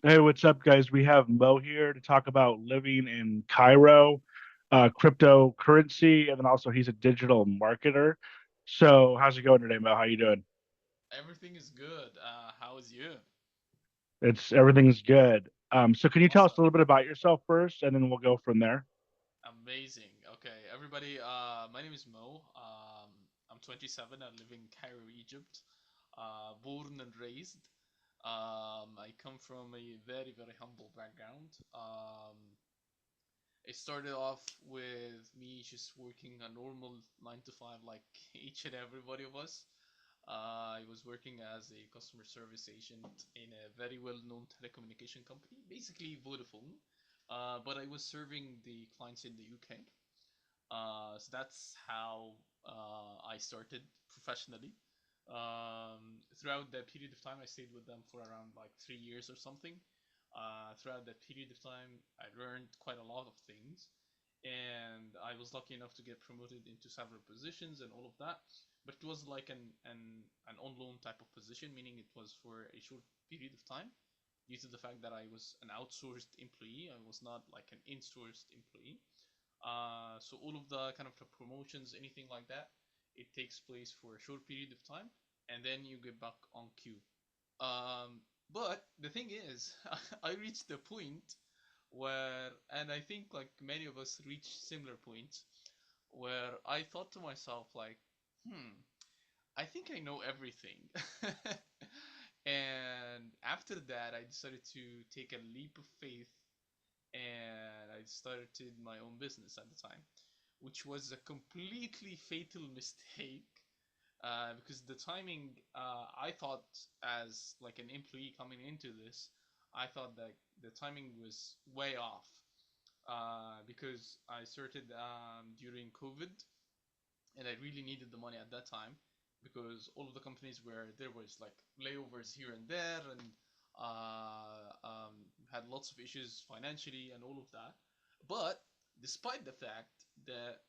Hey, what's up, guys? We have Mo here to talk about living in Cairo, cryptocurrency, and then also he's a digital marketer. So, how's it going today, Mo? How you doing? Everything is good. How is you? Everything's good. So can you tell us a Awesome. little bit about yourself first, and then we'll go from there? Amazing. Okay, everybody. My name is Mo. I'm 27. I live in Cairo, Egypt. Born and raised. I come from a very, very humble background. It started off with me just working a normal 9 to 5, like each and everybody of us. I was working as a customer service agent in a very well-known telecommunication company, basically Vodafone. But I was serving the clients in the UK. So that's how I started professionally. Throughout that period of time, I stayed with them for around like 3 years or something. Throughout that period of time, I learned quite a lot of things, and I was lucky enough to get promoted into several positions and all of that. But it was like an on loan type of position, meaning it was for a short period of time, due to the fact that I was an outsourced employee. I was not like an in-sourced employee. So all of the kind of the promotions, anything like that, it takes place for a short period of time, and then you get back on queue. But the thing is, I reached the point where, and I think like many of us reach similar points, where I thought to myself like, I think I know everything. And after that, I decided to take a leap of faith, and I started my own business at the time, which was a completely fatal mistake. Because the timing, I thought, as like an employee coming into this, I thought that the timing was way off. Because I started during COVID, and I really needed the money at that time, because all of the companies where there was like layovers here and there, and had lots of issues financially and all of that. But despite the fact that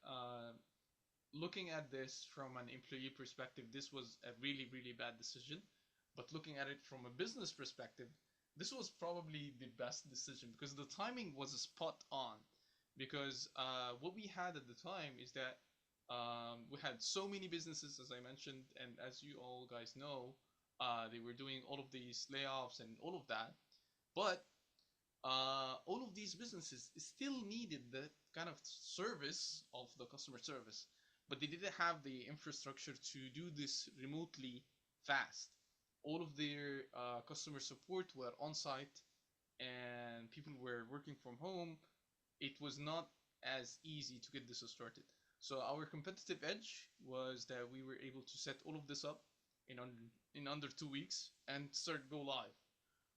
looking at this from an employee perspective, this was a really, really bad decision. But looking at it from a business perspective, this was probably the best decision, because the timing was spot on. Because what we had at the time is that we had so many businesses, as I mentioned, and as you all guys know, they were doing all of these layoffs and all of that. But all of these businesses still needed the kind of service of the customer service, but they didn't have the infrastructure to do this remotely fast. All of their customer support were on site, and people were working from home. It was not as easy to get this started. So our competitive edge was that we were able to set all of this up in under 2 weeks and start go live.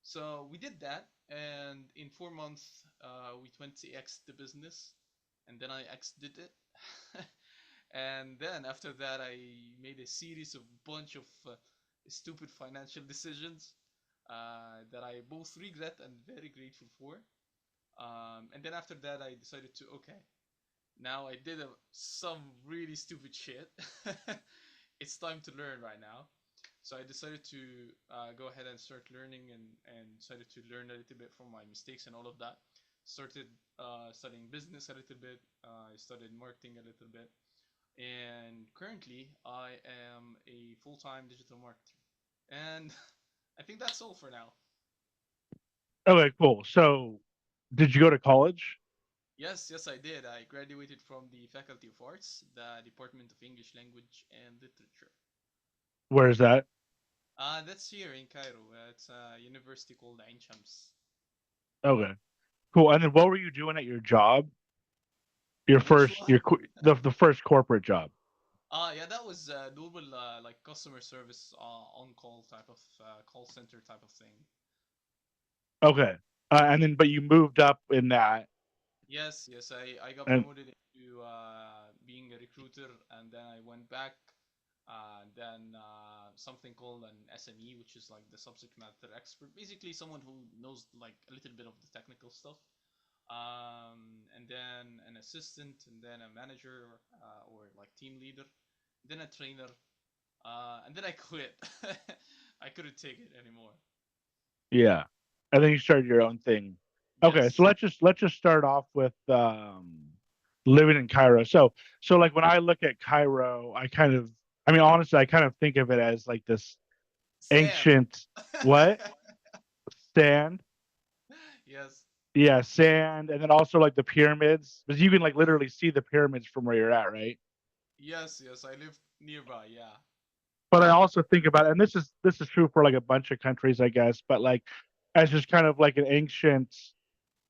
So we did that, and in 4 months, we 20x the business, and then I exited it. And then after that, I made a series of bunch of stupid financial decisions that I both regret and very grateful for. And then after that, I decided to, okay, now I did some really stupid shit. It's time to learn right now. So I decided to go ahead and start learning, and decided to learn a little bit from my mistakes and all of that. Started studying business a little bit. I studied marketing a little bit. And currently, I am a full time digital marketer. And I think that's all for now. Okay, cool. So, did you go to college? Yes, yes, I did. I graduated from the Faculty of Arts, the Department of English Language and Literature. Where is that? That's here in Cairo. It's a university called Ain Shams. Okay, cool. And then what were you doing at your job? Your Which first, one? the first corporate job. Yeah, that was normal, like customer service, on call type of call center type of thing. Okay, and then but you moved up in that, Yes, yes, I got and promoted into being a recruiter, and then I went back, then something called an SME, which is like the subject matter expert, basically someone who knows like a little bit of the technical stuff. And then an assistant, and then a manager, or like team leader, then a trainer, and then I quit. I couldn't take it anymore. yeah. and then you started your own thing. Okay, so Yes. let's just start off with living in Cairo. So like when I look at Cairo, I mean honestly, I kind of think of it as like this Sand. ancient what? Sand. Yes. Yeah, sand, and then also like the pyramids, because you can like literally see the pyramids from where you're at, right? Yes, yes, I live nearby, yeah. But I also think about, and this is true for like a bunch of countries, I guess, but like as just kind of like an ancient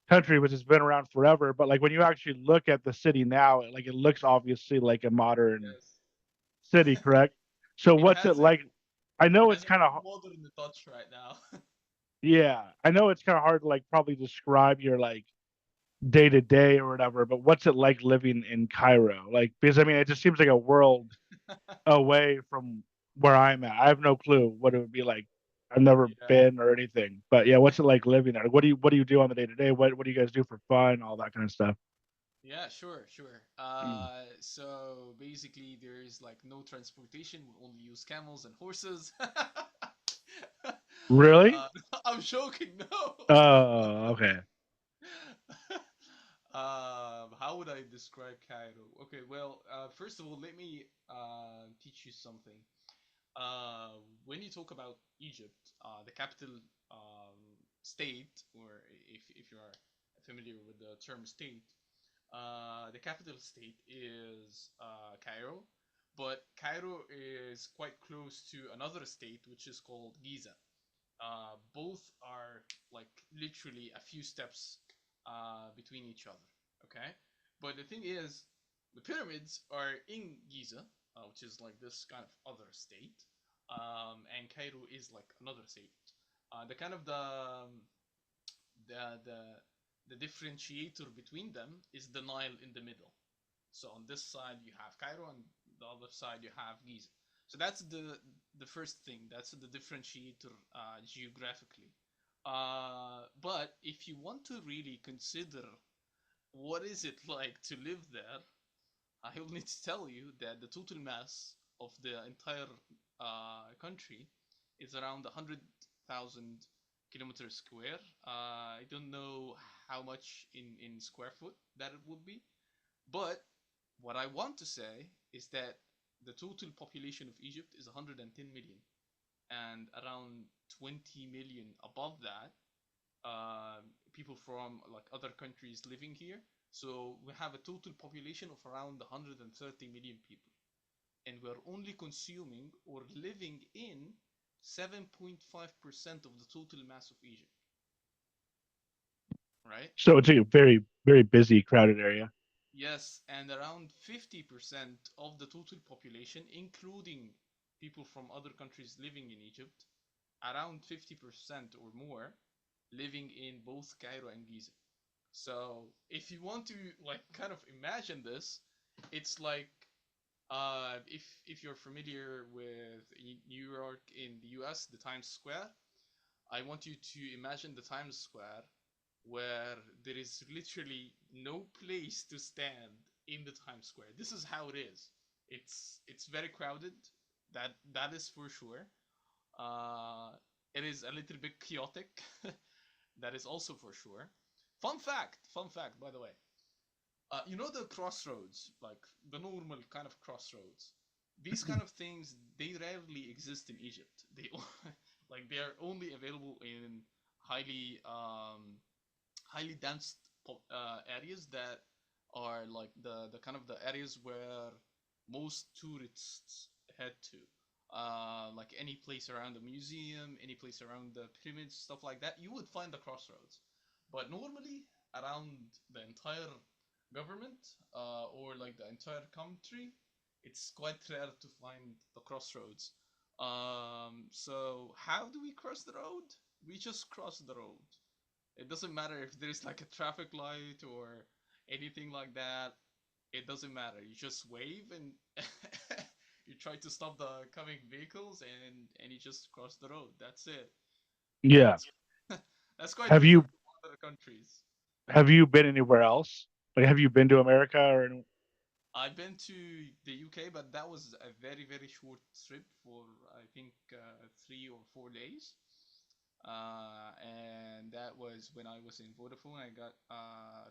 country which has been around forever. But like when you actually look at the city now, like it looks obviously like a modern Yes. city, correct? So It what's it has a like? I know it's has a kind of modern touch right now. yeah, I know it's kind of hard to like probably describe your like day to day or whatever, but what's it like living in Cairo? Like because I mean it just seems like a world away from where I'm at. I have no clue what it would be like. I've never Yeah. been or anything. But yeah, what's it like living there? What do you do on the day to day? What do you guys do for fun? All that kind of stuff. Yeah, sure, sure. Mm. So basically, there is like no transportation. We only use camels and horses. Really? uh, I'm joking. No. Oh, okay. How would I describe Cairo? Okay, well, first of all, let me teach you something. Uh, when you talk about Egypt, the capital um, state, or if you are familiar with the term state, the capital state is Cairo, but Cairo is quite close to another state which is called Giza. Both are like literally a few steps between each other. Okay, but the thing is, the pyramids are in Giza, which is like this kind of other state, and Cairo is like another state. The kind of the the the differentiator between them is the Nile in the middle. So on this side you have Cairo, and the other side you have Giza. So that's the first thing. That's the differentiator geographically. But if you want to really consider what is it like to live there, I will need to tell you that the total mass of the entire country is around 100,000 kilometers square. I don't know how much in square foot that it would be, but what I want to say is that the total population of Egypt is 110 million, and around 20 million above that people from like other countries living here. So we have a total population of around 130 million people, and we're only consuming or living in 7.5% of the total mass of Egypt, right? So it's a very, very busy, crowded area. Yes, and around 50% of the total population, including people from other countries living in Egypt, around 50% or more living in both Cairo and Giza. So if you want to like kind of imagine this, it's like if you're familiar with New York in the U.S., the Times Square, I want you to imagine the Times Square where there is literally no place to stand in the Times Square. This is how it is. It's very crowded. That is for sure. Uh, it is a little bit chaotic. That is also for sure. Fun fact, by the way. You know the crossroads, like the normal kind of crossroads. These kind of things they rarely exist in Egypt. They like they are only available in highly highly dense areas that are like the kind of the areas where most tourists head to. Like any place around the museum, any place around the pyramids, stuff like that, you would find the crossroads. But normally, around the entire government or like the entire country, it's quite rare to find the crossroads. So how do we cross the road? We just cross the road. It doesn't matter if there's like a traffic light or anything like that. It doesn't matter. You just wave and you try to stop the coming vehicles and you just cross the road. That's it. Yeah. That's that's quite Have different you from other countries. have you been anywhere else? Like have you been to America or I've been to the UK, but that was a very short trip for I think 3 or 4 days. and that was when I was in Vodafone. I got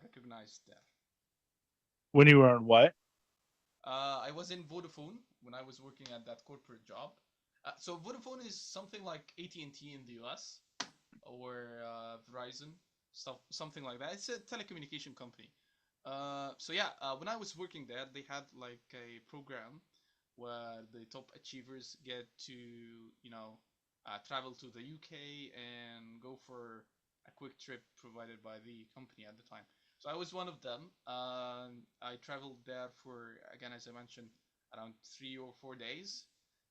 recognized there. When you were on what? I was in Vodafone when I was working at that corporate job. So Vodafone is something like AT&T in the US or Verizon, stuff, something like that. It's a telecommunication company. So yeah, when I was working there, they had like a program where the top achievers get to, you know, travel to the UK and go for a quick trip provided by the company at the time. So I was one of them. I traveled there for, again, as I mentioned, around 3 or 4 days.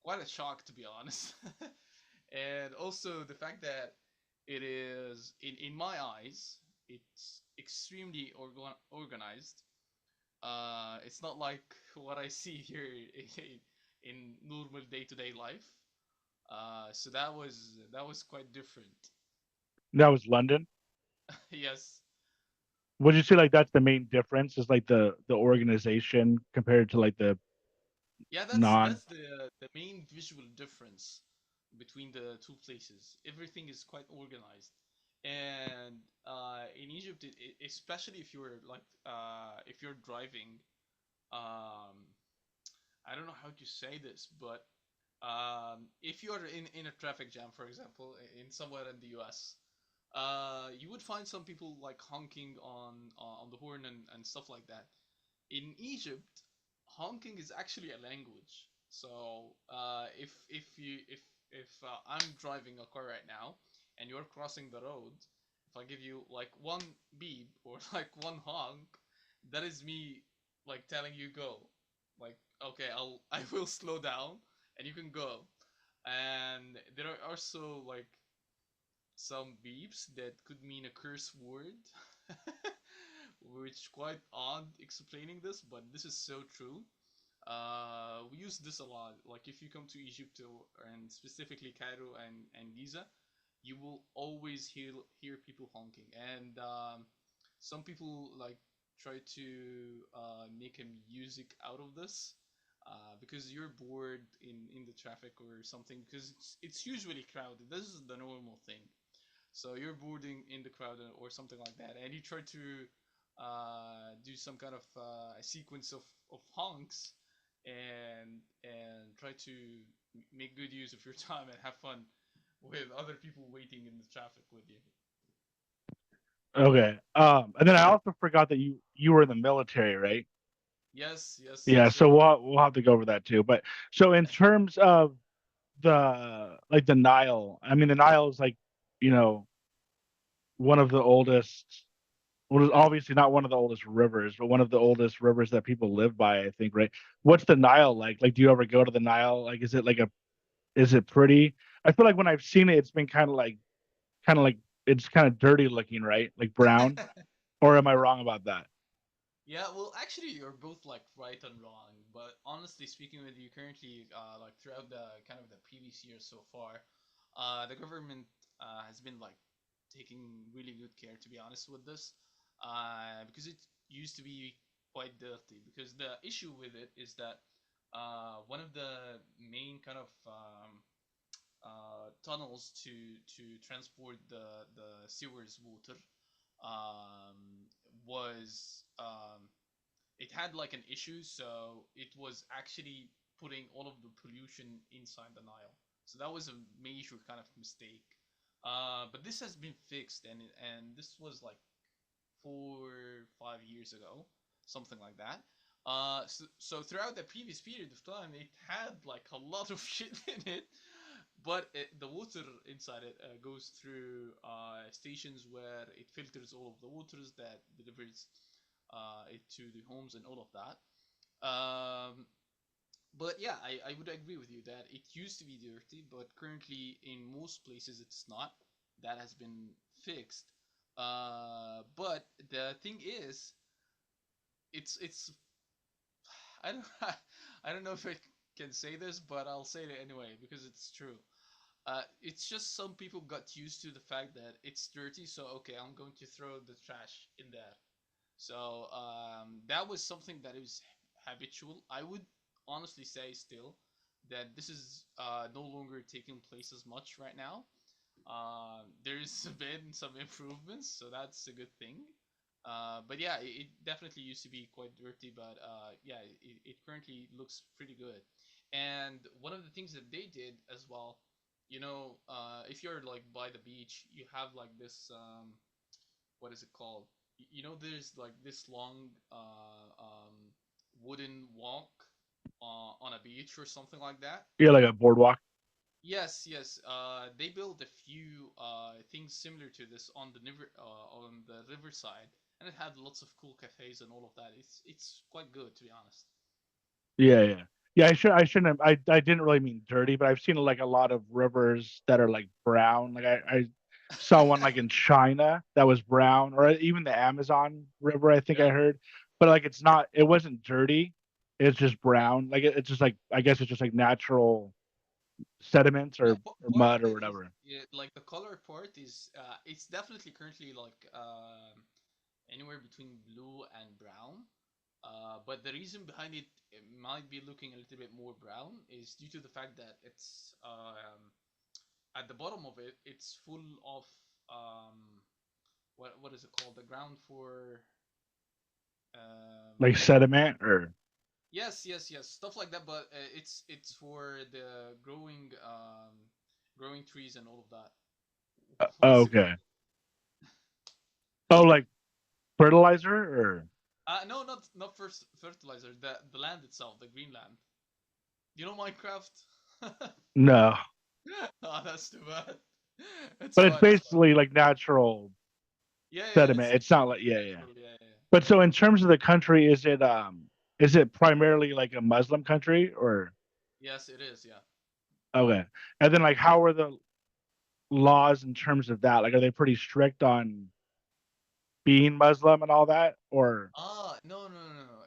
Quite a shock, to be honest. And also the fact that it is, in my eyes, it's extremely organized. It's not like what I see here in normal day-to-day life. So that was quite different. That was London. Yes. Would you say like that's the main difference is like the organization compared to like the Yeah, that's non? that's the main visual difference between the two places. Everything is quite organized, and in Egypt, especially if you're like if you're driving, um, I don't know how to say this, but if you're in a traffic jam, for example, in somewhere in the U.S., you would find some people like honking on the horn and stuff like that. In Egypt, honking is actually a language. So if I'm driving a car right now and you're crossing the road, if I give you like one beep or like one honk, that is me like telling you go. Like okay, I will slow down and you can go. And there are also like some beeps that could mean a curse word, which quite odd explaining this, but this is so true. We use this a lot. Like if you come to Egypt and specifically Cairo and Giza, you will always hear people honking, and some people like try to make a music out of this. Because you're bored in the traffic or something, because it's usually crowded. This is the normal thing. So you're boarding in the crowd or something like that, and you try to do some kind of a sequence of honks and try to make good use of your time and have fun with other people waiting in the traffic with you. Okay. And then I also forgot that you were in the military, right? Yes, yes, Yeah. yes, So sir. we'll have to go over that too. But so in terms of the Nile, I mean the Nile is like you know one of the oldest. Well, it's obviously not one of the oldest rivers, but one of the oldest rivers that people live by, I think, right? What's the Nile like? Like, do you ever go to the Nile? Like, is it like a, is it pretty? I feel like when I've seen it, it's been kind of like, it's kind of dirty looking, right? Like brown. Or am I wrong about that? Yeah, well, actually, you're both like right and wrong. But honestly speaking, with you currently, like throughout the kind of the previous years so far, the government has been like taking really good care, to be honest, with this, because it used to be quite dirty. Because the issue with it is that one of the main kind of tunnels to transport the sewers water was it had like an issue, so it was actually putting all of the pollution inside the Nile. So that was a major kind of mistake. But this has been fixed, and this was like 4 5 years ago, something like that. So throughout the previous period of time, it had like a lot of shit in it, but the water inside it goes through stations where it filters all of the waters that delivers it to the homes and all of that. But yeah, I would agree with you that it used to be dirty, but currently in most places it's not. That has been fixed. But the thing is, it's I don't I don't know if I can say this, but I'll say it anyway because it's true. It's just some people got used to the fact that it's dirty, so okay, I'm going to throw the trash in there. So that was something that is habitual. I would honestly say still that this is no longer taking place as much right now. There's been some improvements, so that's a good thing. But yeah, it definitely used to be quite dirty, but yeah, it currently looks pretty good. And one of the things that they did as well, if you're like by the beach, you have like this what is it called? There's like this long wooden walk on a beach or something like that. Yeah, like a boardwalk. Yes, yes. They built a few things similar to this on the riverside, and it had lots of cool cafes and all of that. It's quite good, to be honest. Yeah, yeah. Yeah, I shouldn't have I didn't really mean dirty, but I've seen like a lot of rivers that are like brown. Like I saw one like in China that was brown, or even the Amazon River, I think I Yeah, heard. But like it wasn't dirty. It's just yeah, brown. Like it's just like I guess it's just like natural sediments yeah. or Part mud of or it is whatever. like the color part is it's definitely currently like anywhere between blue and brown. But the reason behind it might be looking a little bit more brown is due to the fact that it's at the bottom of it, it's full of what is it called? The ground for Like um, sediment or yes, yes, yes, stuff like that. But it's for the growing trees and all of that. What oh, is it okay. called? Oh, like fertilizer or No, not first fertilizer. The land itself, the green land. You know Minecraft? no. Oh, that's too bad. It's But it's fine. It's fine. basically like natural Yeah, yeah. sediment. It's not like yeah, It's yeah. natural. Yeah, yeah. But so in terms of the country, is it primarily like a Muslim country or Yes, it is. Yeah. okay? And then like how are the laws in terms of that? Like are they pretty strict on being Muslim and all that? Or No, no, no, no.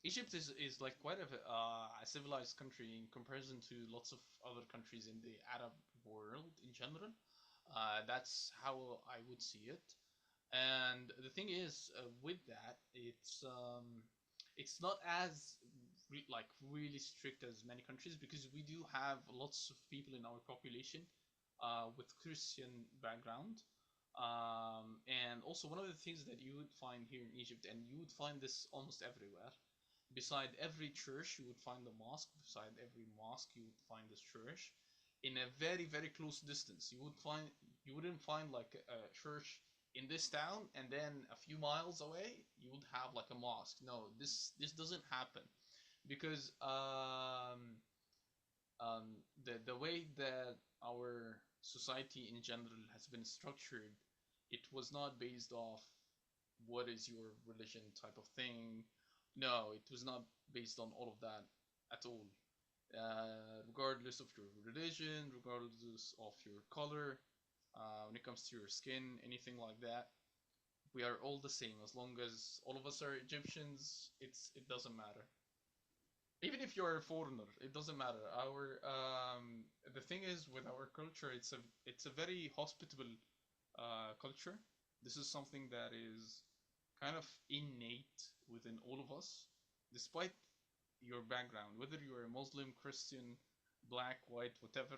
Egypt is like quite a civilized country in comparison to lots of other countries in the Arab world in general. That's how I would see it. And the thing is, with that, it's not as like really strict as many countries because we do have lots of people in our population with Christian background. And also, one of the things that you would find here in Egypt, and you would find this almost everywhere, beside every church, you would find a mosque. Beside every mosque, you would find this church. In a very, very close distance, you wouldn't find like a church in this town, and then a few miles away, you would have like a mosque. No, this doesn't happen because the way that our society in general has been structured, it was not based off what is your religion type of thing. No, it was not based on all of that at all. Regardless of your religion, regardless of your color, when it comes to your skin, anything like that, we are all the same. As long as all of us are Egyptians, it doesn't matter. Even if you're a foreigner, it doesn't matter. Our The thing is with our culture, it's a very hospitable culture. This is something that is kind of innate within all of us, despite your background, whether you're a Muslim, Christian, black, white, whatever.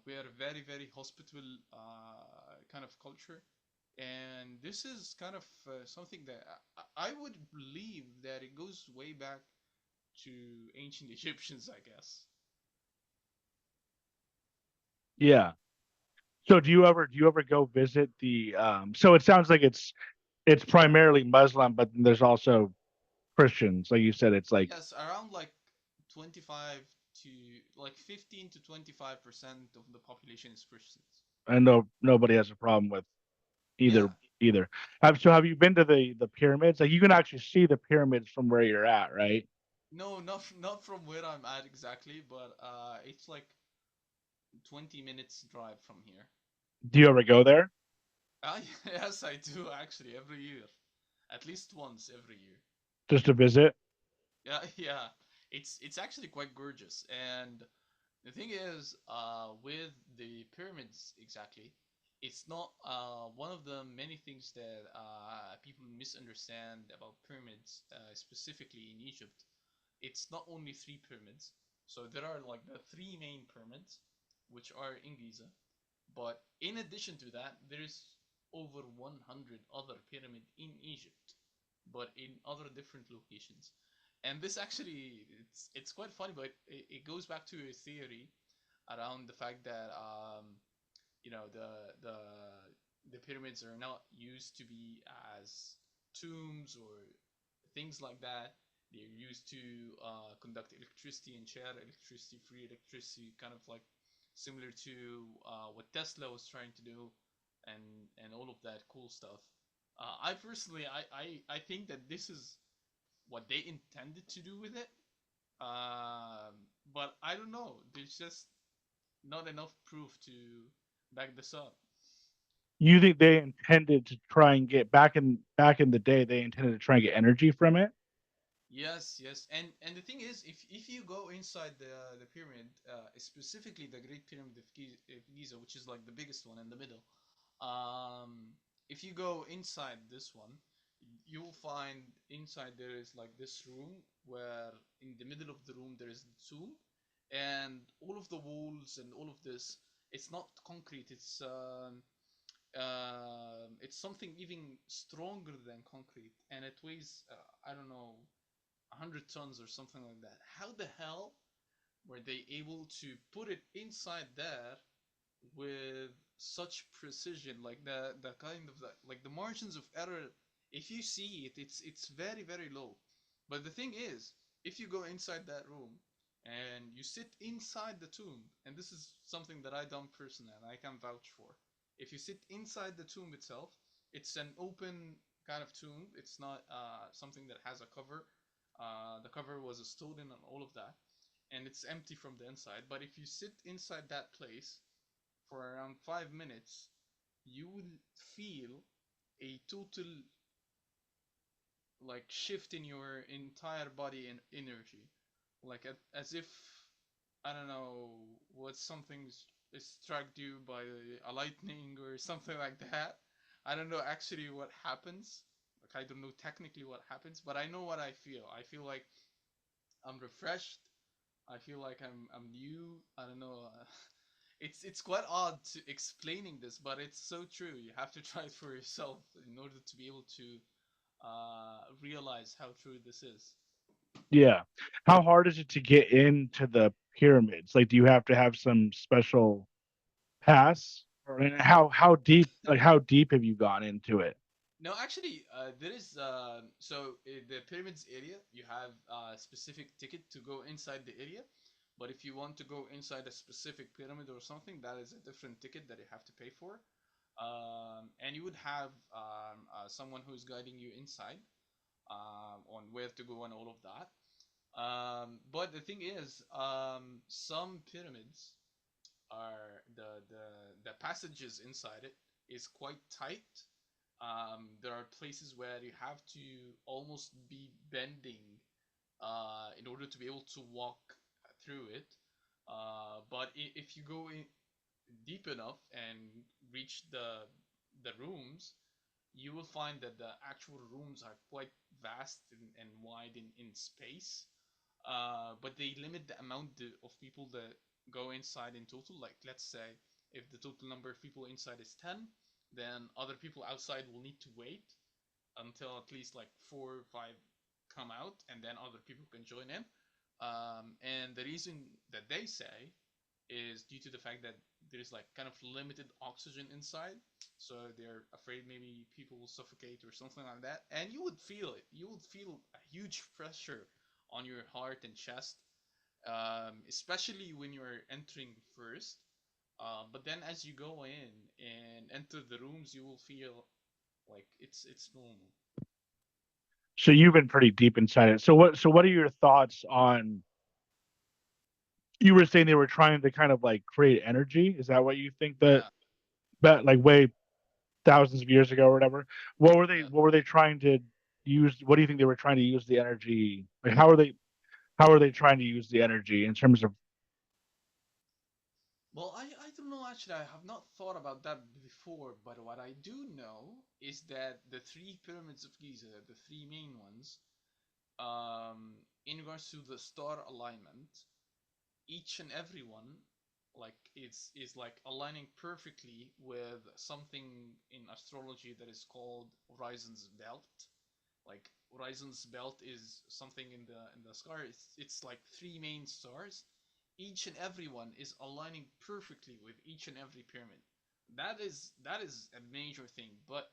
We are a very, very hospitable kind of culture, and this is kind of something that I would believe that it goes way back to ancient Egyptians, I guess. yeah. So do you ever go visit the so it sounds like it's primarily Muslim, but there's also Christians. Like you said, it's like Yes, around like 25 to like 15 to 25% of the population is Christians. I know nobody has a problem with either Yeah. either. Have you been to the pyramids? Like you can actually see the pyramids from where you're at, right? No, not from where I'm at exactly, but it's like 20 minutes drive from here. Do you ever go there Yes, I do actually every year, at least once every year. just to visit? Yeah, yeah. It's actually quite gorgeous, and the thing is, with the pyramids exactly, it's not one of the many things that people misunderstand about pyramids, specifically in Egypt. It's not only three pyramids. So there are like the three main pyramids. which are in Giza. But in addition to that, there is over 100 other pyramid in Egypt, but in other different locations. And this actually, it's quite funny, but it goes back to a theory around the fact that you know the pyramids are not used to be as tombs or things like that. They're used to conduct electricity and share electricity, free electricity, kind of like similar to what Tesla was trying to do, and all of that cool stuff. I personally, I think that this is what they intended to do with it, but I don't know. There's just not enough proof to back this up. You think they intended to try and get back in the day? They intended to try and get energy from it. Yes, yes, and the thing is, if you go inside the pyramid, specifically the Great Pyramid of Giza, which is like the biggest one in the middle, if you go inside this one, you will find inside there is like this room where in the middle of the room there is the tomb, and all of the walls and all of this, it's not concrete. It's something even stronger than concrete, and it weighs I don't know 100 tons or something like that. How the hell were they able to put it inside there with such precision? Like the kind of like the margins of error. If you see it, it's very very low. But the thing is, if you go inside that room and you sit inside the tomb, and this is something that I done personally and I can vouch for. If you sit inside the tomb itself, it's an open kind of tomb. It's not something that has a cover. The cover was a stone and all of that, and it's empty from the inside. But if you sit inside that place for around 5 minutes, you will feel a total like shift in your entire body and energy, like as if I don't know what something struck you by a lightning or something like that. I don't know actually what happens. Like I don't know technically what happens, but I know what I feel. I feel like I'm refreshed. I feel like I'm new. I don't know. It's quite odd to explaining this, but it's so true. You have to try it for yourself in order to be able to realize how true this is. Yeah. How hard is it to get into the pyramids? Like, do you have to have some special pass, or and how deep have you gone into it? No, actually, there is. So in the pyramids area, you have a specific ticket to go inside the area. But if you want to go inside a specific pyramid or something, that is a different ticket that you have to pay for. And you would have someone who is guiding you inside on where to go and all of that. But the thing is, some pyramids are the passages inside it is quite tight. There are places where you have to almost be bending in order to be able to walk through it. But if you go in deep enough and reach the rooms, you will find that the actual rooms are quite vast and wide in space. But they limit the amount of people that go inside in total. Like, let's say if the total number of people inside is 10, then other people outside will need to wait until at least like 4 or 5 come out, and then other people can join in. And the reason that they say is due to the fact that there's like kind of limited oxygen inside, so they're afraid maybe people will suffocate or something like that. And you would feel it. You would feel a huge pressure on your heart and chest, especially when you're entering first. But then as you go in and enter the rooms, you will feel like it's normal. So you've been pretty deep inside it. So what are your thoughts on, you were saying they were trying to kind of like create energy? Is that what you think Yeah, that like way thousands of years ago or whatever? yeah. What were they trying to use? What do you think they were trying to use the energy? Like how are they trying to use the energy in terms of? Well, I don't know actually. I have not thought about that before, but what I do know is that the three pyramids of Giza, the three main ones, in regards to the star alignment, each and every one like it's is like aligning perfectly with something in astrology that is called Horizon's Belt. Like Horizon's Belt is something in the sky. It's like three main stars. Each and every one is aligning perfectly with each and every pyramid. That is a major thing. But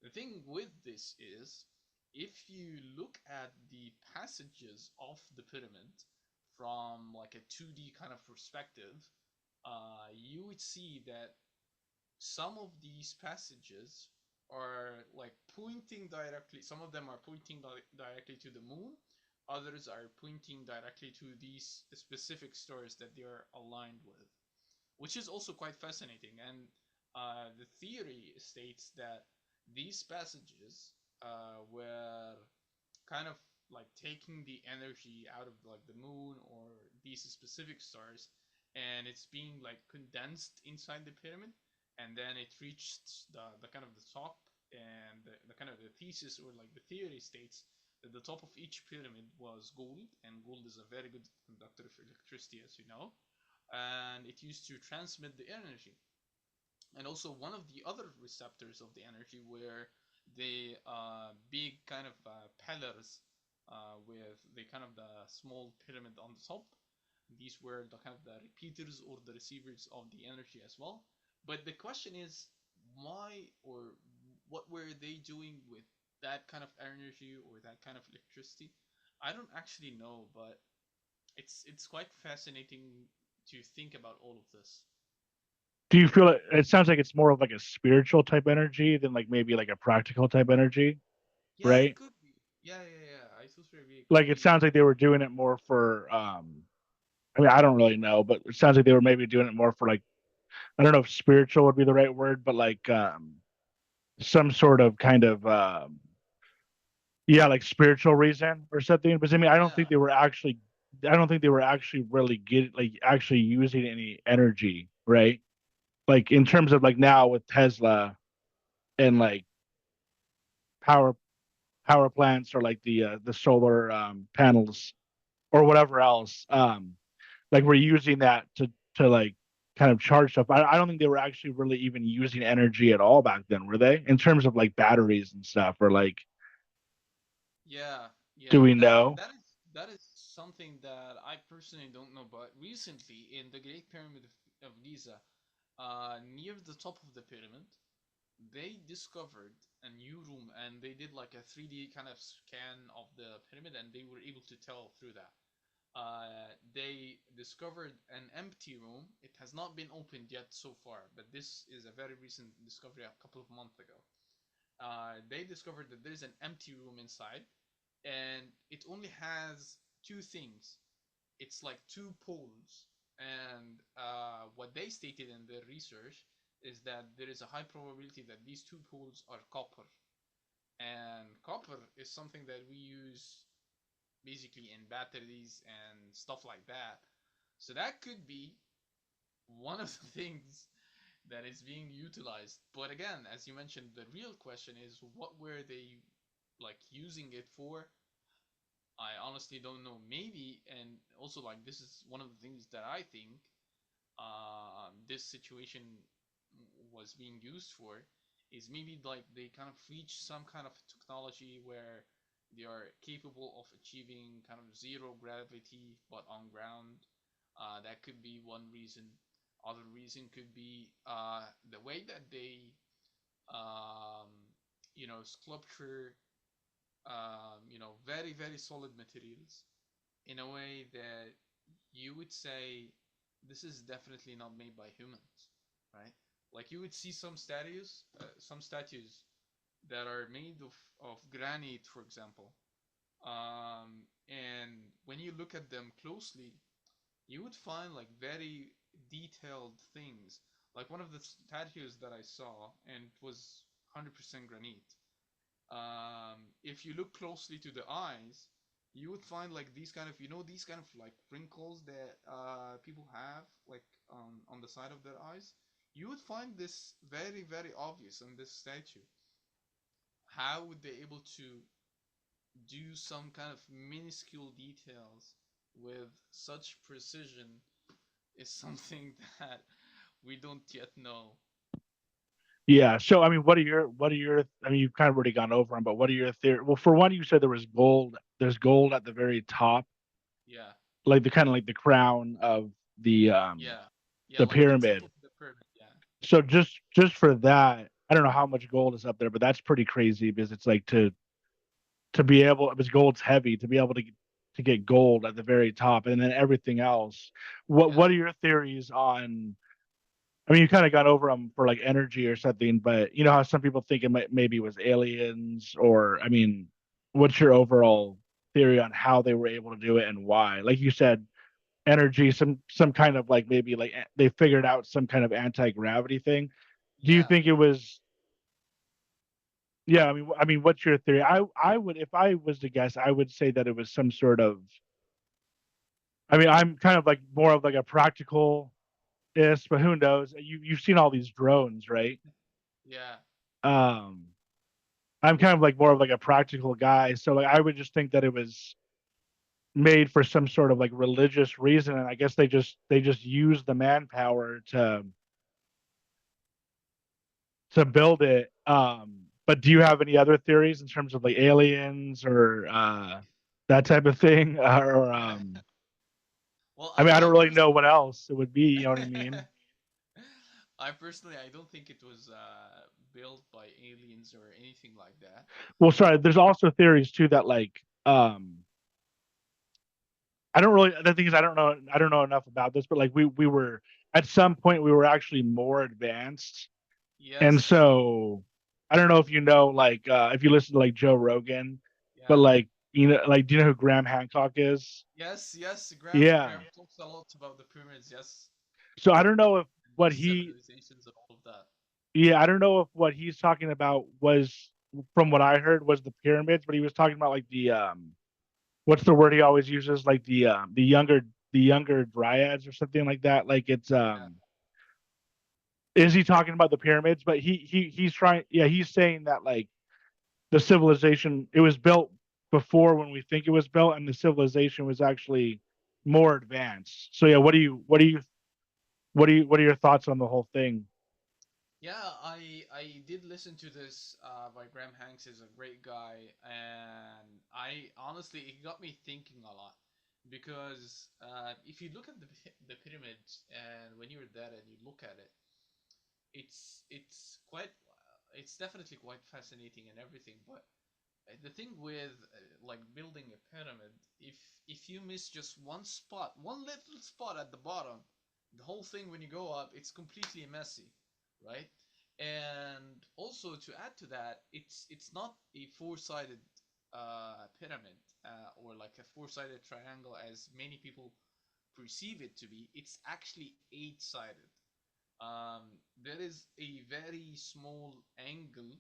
the thing with this is, if you look at the passages of the pyramid from like a 2D kind of perspective, you would see that some of these passages are like pointing directly, some of them are pointing directly to the moon, others are pointing directly to these specific stars that they are aligned with, which is also quite fascinating. And the theory states that these passages were kind of like taking the energy out of like the moon or these specific stars, and it's being like condensed inside the pyramid, and then it reached the kind of the top. And the kind of the thesis or like the theory states that the top of each pyramid was gold, and gold is a very good conductor of electricity, as you know, and it used to transmit the energy. And also one of the other receptors of the energy were the big kind of pillars with the kind of the small pyramid on the top. These were the kind of the repeaters or the receivers of the energy as well. But the question is, why or what were they doing with that kind of energy or that kind of electricity? I don't actually know, but it's quite fascinating to think about all of this. Do you feel it sounds like it's more of like a spiritual type energy than like maybe like a practical type energy, Yeah, it right? could be. Yeah. I totally agree. It could Like it be. sounds like they were doing it more for I mean, I don't really know, but it sounds like they were maybe doing it more for like I don't know if spiritual would be the right word, but like some sort of kind of yeah, like spiritual reason or something. But I mean, Yeah, I don't think they were actually really getting like actually using any energy, right? Like in terms of like now with Tesla and like power power plants or like the solar panels or whatever else. Like we're using that to like kind of charge stuff. I don't think they were actually really even using energy at all back then, were they? In terms of like batteries and stuff, or like, yeah, do yeah. we That know? that is that is something that I personally don't know. But recently, in the Great Pyramid of Giza, near the top of the pyramid, they discovered a new room, and they did like a 3D kind of scan of the pyramid, and they were able to tell through that. They discovered an empty room. It has not been opened yet so far, but this is a very recent discovery a couple of months ago. They discovered that there's an empty room inside, and it only has two things. It's like two poles, and what they stated in their research is that there is a high probability that these two poles are copper, and copper is something that we use basically in batteries and stuff like that. So that could be one of the things that is being utilized. But again, as you mentioned, the real question is, what were they like using it for? I honestly don't know. Maybe, and also like this is one of the things that I think this situation was being used for, is maybe like they kind of reach some kind of technology where they are capable of achieving kind of zero gravity but on ground. That could be one reason. Other reason could be the way that they um, sculpture very solid materials in a way that you would say this is definitely not made by humans, right? Like you would see some statues that are made of granite, for example. And when you look at them closely, you would find like very detailed things. Like one of the statues that I saw, and it was 100% granite. If you look closely to the eyes, you would find like these kind of these kind of like wrinkles that people have like on the side of their eyes. You would find this very obvious in this statue. How would they able to do some kind of minuscule details with such precision is something that we don't yet know. Yeah. So I mean, what are your I mean, you've kind of already gone over them, but what are your theory? Well, for one, you said there was gold. There's gold at the very top, Yeah, like the kind of like the crown of the um yeah, yeah, the like the tip pyramid. of the pyramid. Yeah, So just for that, I don't know how much gold is up there, but that's pretty crazy because it's like to be able, because gold's heavy, to be able to get gold at the very top, and then everything else. What yeah, are your theories on? I mean, you kind of got over them for like energy or something, but you know how some people think maybe it was aliens, or I mean, what's your overall theory on how they were able to do it and why? Like you said, energy, some kind of like maybe like they figured out some kind of anti-gravity thing. Do you yeah, think it was? Yeah, I mean, what's your theory? I would, if I was to guess, I would say that it was some sort of. I mean, I'm kind of like more of like a practical is, but who knows? You've seen all these drones, right? yeah, Um, I'm kind of like more of like a practical guy, so like I would just think that it was made for some sort of like religious reason, and I guess they just use the manpower to build it. But do you have any other theories in terms of like aliens or that type of thing? Or Well, I mean, I don't I really know personally, what else it would be. You know what I mean? I don't think it was built by aliens or anything like that. Well, sorry. There's also theories too that like I don't really. The thing is, I don't know enough about this, but like we were at some point we were actually more advanced, and Yes, so I don't know if you know like if you listen to like Joe Rogan, but yeah, like like do you know who Graham Hancock is? yes, yes. Yeah. Graham talks a lot about the pyramids. Yes, So I don't know if and what lost he, civilizations and all of that. yeah, I don't know if what he's talking about was, from what I heard, was the pyramids, but he was talking about like the what's the word he always uses, like the younger dryads or something like that. Like it's Yeah, is he talking about the pyramids? But he's trying, yeah, he's saying that like the civilization, it was built before when we think it was built, and the civilization was actually more advanced. So yeah, what are your thoughts on the whole thing? yeah. I did listen to this by Graham Hanks. Is a great guy, and I honestly it got me thinking a lot because if you look at the pyramids and when you're there and you look at it, it's quite it's definitely quite fascinating and everything, but the thing with like building a pyramid, if you miss just one spot, one little spot at the bottom, the whole thing when you go up, it's completely messy, right? And also to add to that, it's not a four-sided pyramid or like a four-sided triangle as many people perceive it to be. It's actually eight-sided. There is a very small angle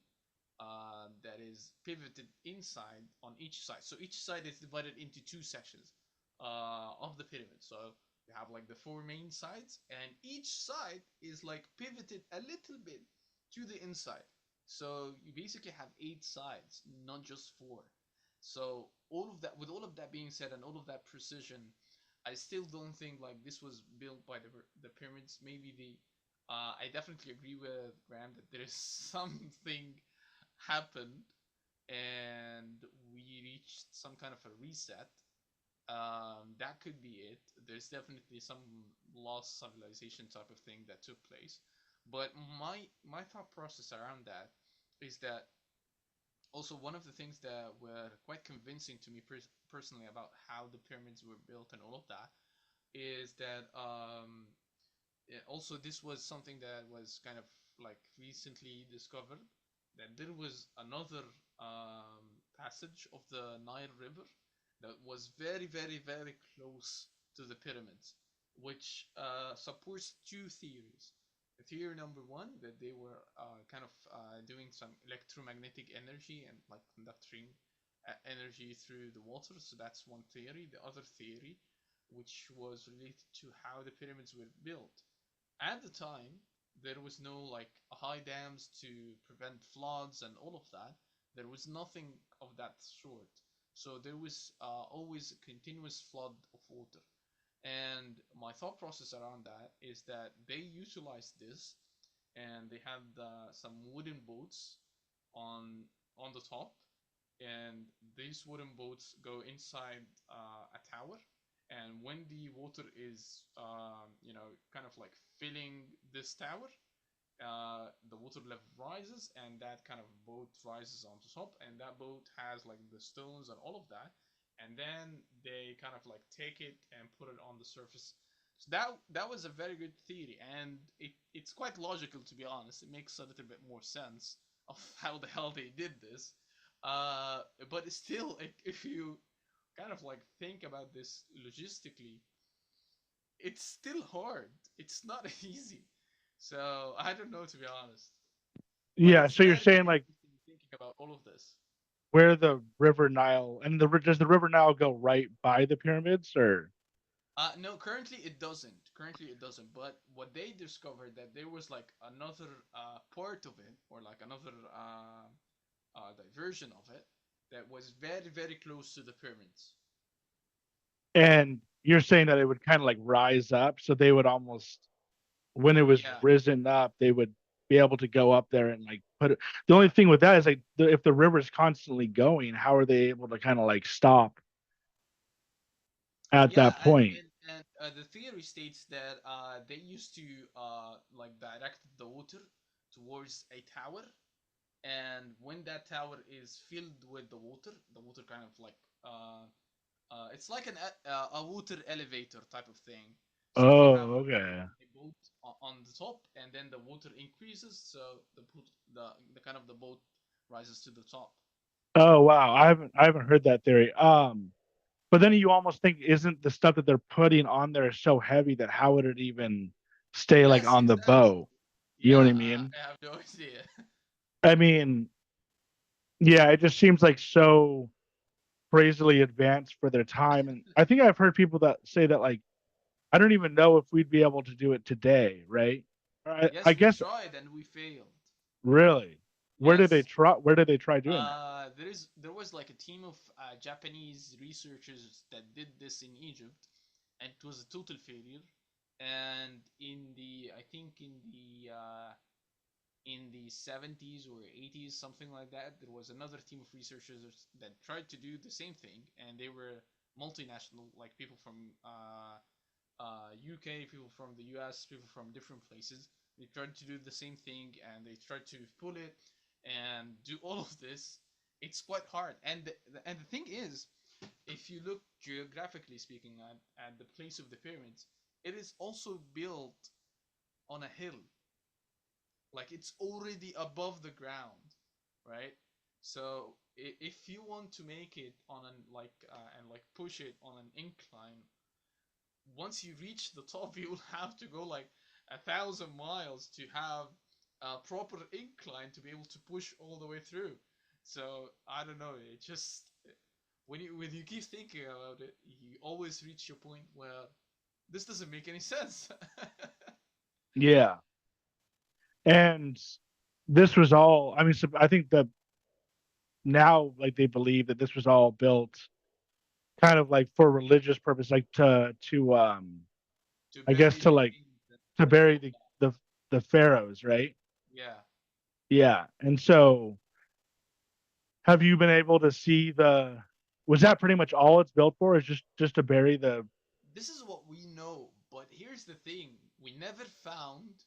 that is pivoted inside on each side. So each side is divided into two sections of the pyramid. So you have like the four main sides, and each side is like pivoted a little bit to the inside. So you basically have eight sides, not just four. So all of that, with all of that being said, and all of that precision, I still don't think like this was built by the pyramids. Maybe I definitely agree with Graham that there is something happened and we reached some kind of a reset. That could be it. There's definitely some lost civilization type of thing that took place. But my thought process around that is that also one of the things that were quite convincing to me personally about how the pyramids were built and all of that is that also this was something that was kind of like recently discovered that there was another passage of the Nile River that was very close to the pyramids, which supports two theories. Theory number one, that they were kind of doing some electromagnetic energy and like conducting energy through the water. So that's one theory. The other theory, which was related to how the pyramids were built, at the time there was no like high dams to prevent floods and all of that. There was nothing of that sort, so there was always a continuous flood of water. And my thought process around that is that they utilized this, and they had some wooden boats on on the top, and these wooden boats go inside a tower. And when the water is, kind of like filling this tower, the water level rises, and that kind of boat rises on the top, and that boat has like the stones and all of that, and then they kind of like take it and put it on the surface. So that was a very good theory, and it's quite logical, to be honest. It makes a little bit more sense of how the hell they did this. But still, if you kind of like think about this logistically, it's still hard. It's not easy. So I don't know, to be honest. But Yeah, it's so you're very, saying very like interesting thinking about all of this. where the River Nile and the does the River Nile go right by the pyramids or No, currently it doesn't. Currently it doesn't. But what they discovered, that there was like another part of it, or like another diversion of it, that was very, very close to the pyramids. and you're saying that it would kind of like rise up so they would almost when it was Yeah, risen up they would be able to go up there and like put it. The only thing with that is like if the river's constantly going, how are they able to kind of like stop at yeah, that point? and the theory states that they used to like direct the water towards a tower, and when that tower is filled with the water kind of like it's like a water elevator type of thing. So if you have Oh, like okay. a boat on the top, and then the water increases, so the kind of the boat rises to the top. Oh wow, I haven't heard that theory. But then you almost think isn't the stuff that they're putting on there so heavy that how would it even stay like Yes, on the exactly. boat? You know Yeah, what I mean? I have no idea. I mean, yeah, it just seems like so crazily advanced for their time. And I think I've heard people that say that like I don't even know if we'd be able to do it today, right? I Yes, we guess tried and we failed. really. Yes. Where did they try doing that? There was like a team of Japanese researchers that did this in Egypt, and it was a total failure. And I think in the 70s or 80s, something like that, there was another team of researchers that tried to do the same thing, and they were multinational, like people from UK, people from the US, people from different places. They tried to do the same thing, and they tried to pull it and do all of this. It's quite hard, and the thing is, if you look geographically speaking at the place of the pyramids, it is also built on a hill, like it's already above the ground, right? So if you want to make it on an like and like push it on an incline, once you reach the top, you will have to go like 1,000 miles to have a proper incline to be able to push all the way through. So I don't know. It just when you keep thinking about it, you always reach your point where this doesn't make any sense. Yeah. And this was all, I mean, so I think that now, like, they believe that this was all built kind of like for religious purpose, like To I guess bury to the like, kings to and all bury of that. the pharaohs, right? Yeah. Yeah. And so, have you been able to see was that pretty much all it's built for? Is just to bury the, This is what we know, but here's the thing: we never found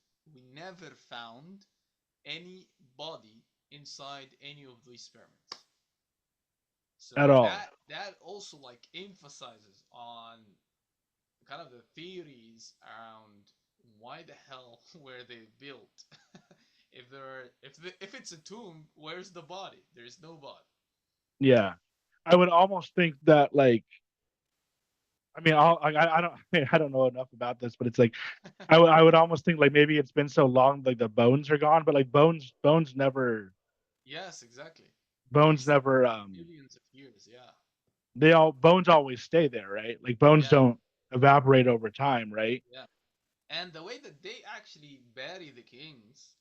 any body inside any of these pyramids. at So all? that also like emphasizes on kind of the theories around why the hell were they built. If it's a tomb, where's the body? There's no body. Yeah. I would almost think that like, I mean, I don't, I don't know enough about this, but it's like, I would almost think like maybe it's been so long, like the bones are gone, but like Yes, exactly. bones It's never, millions of years. Yeah, bones always stay there, right? Like bones yeah, don't evaporate over time, right? yeah. And the way that they actually bury the kings,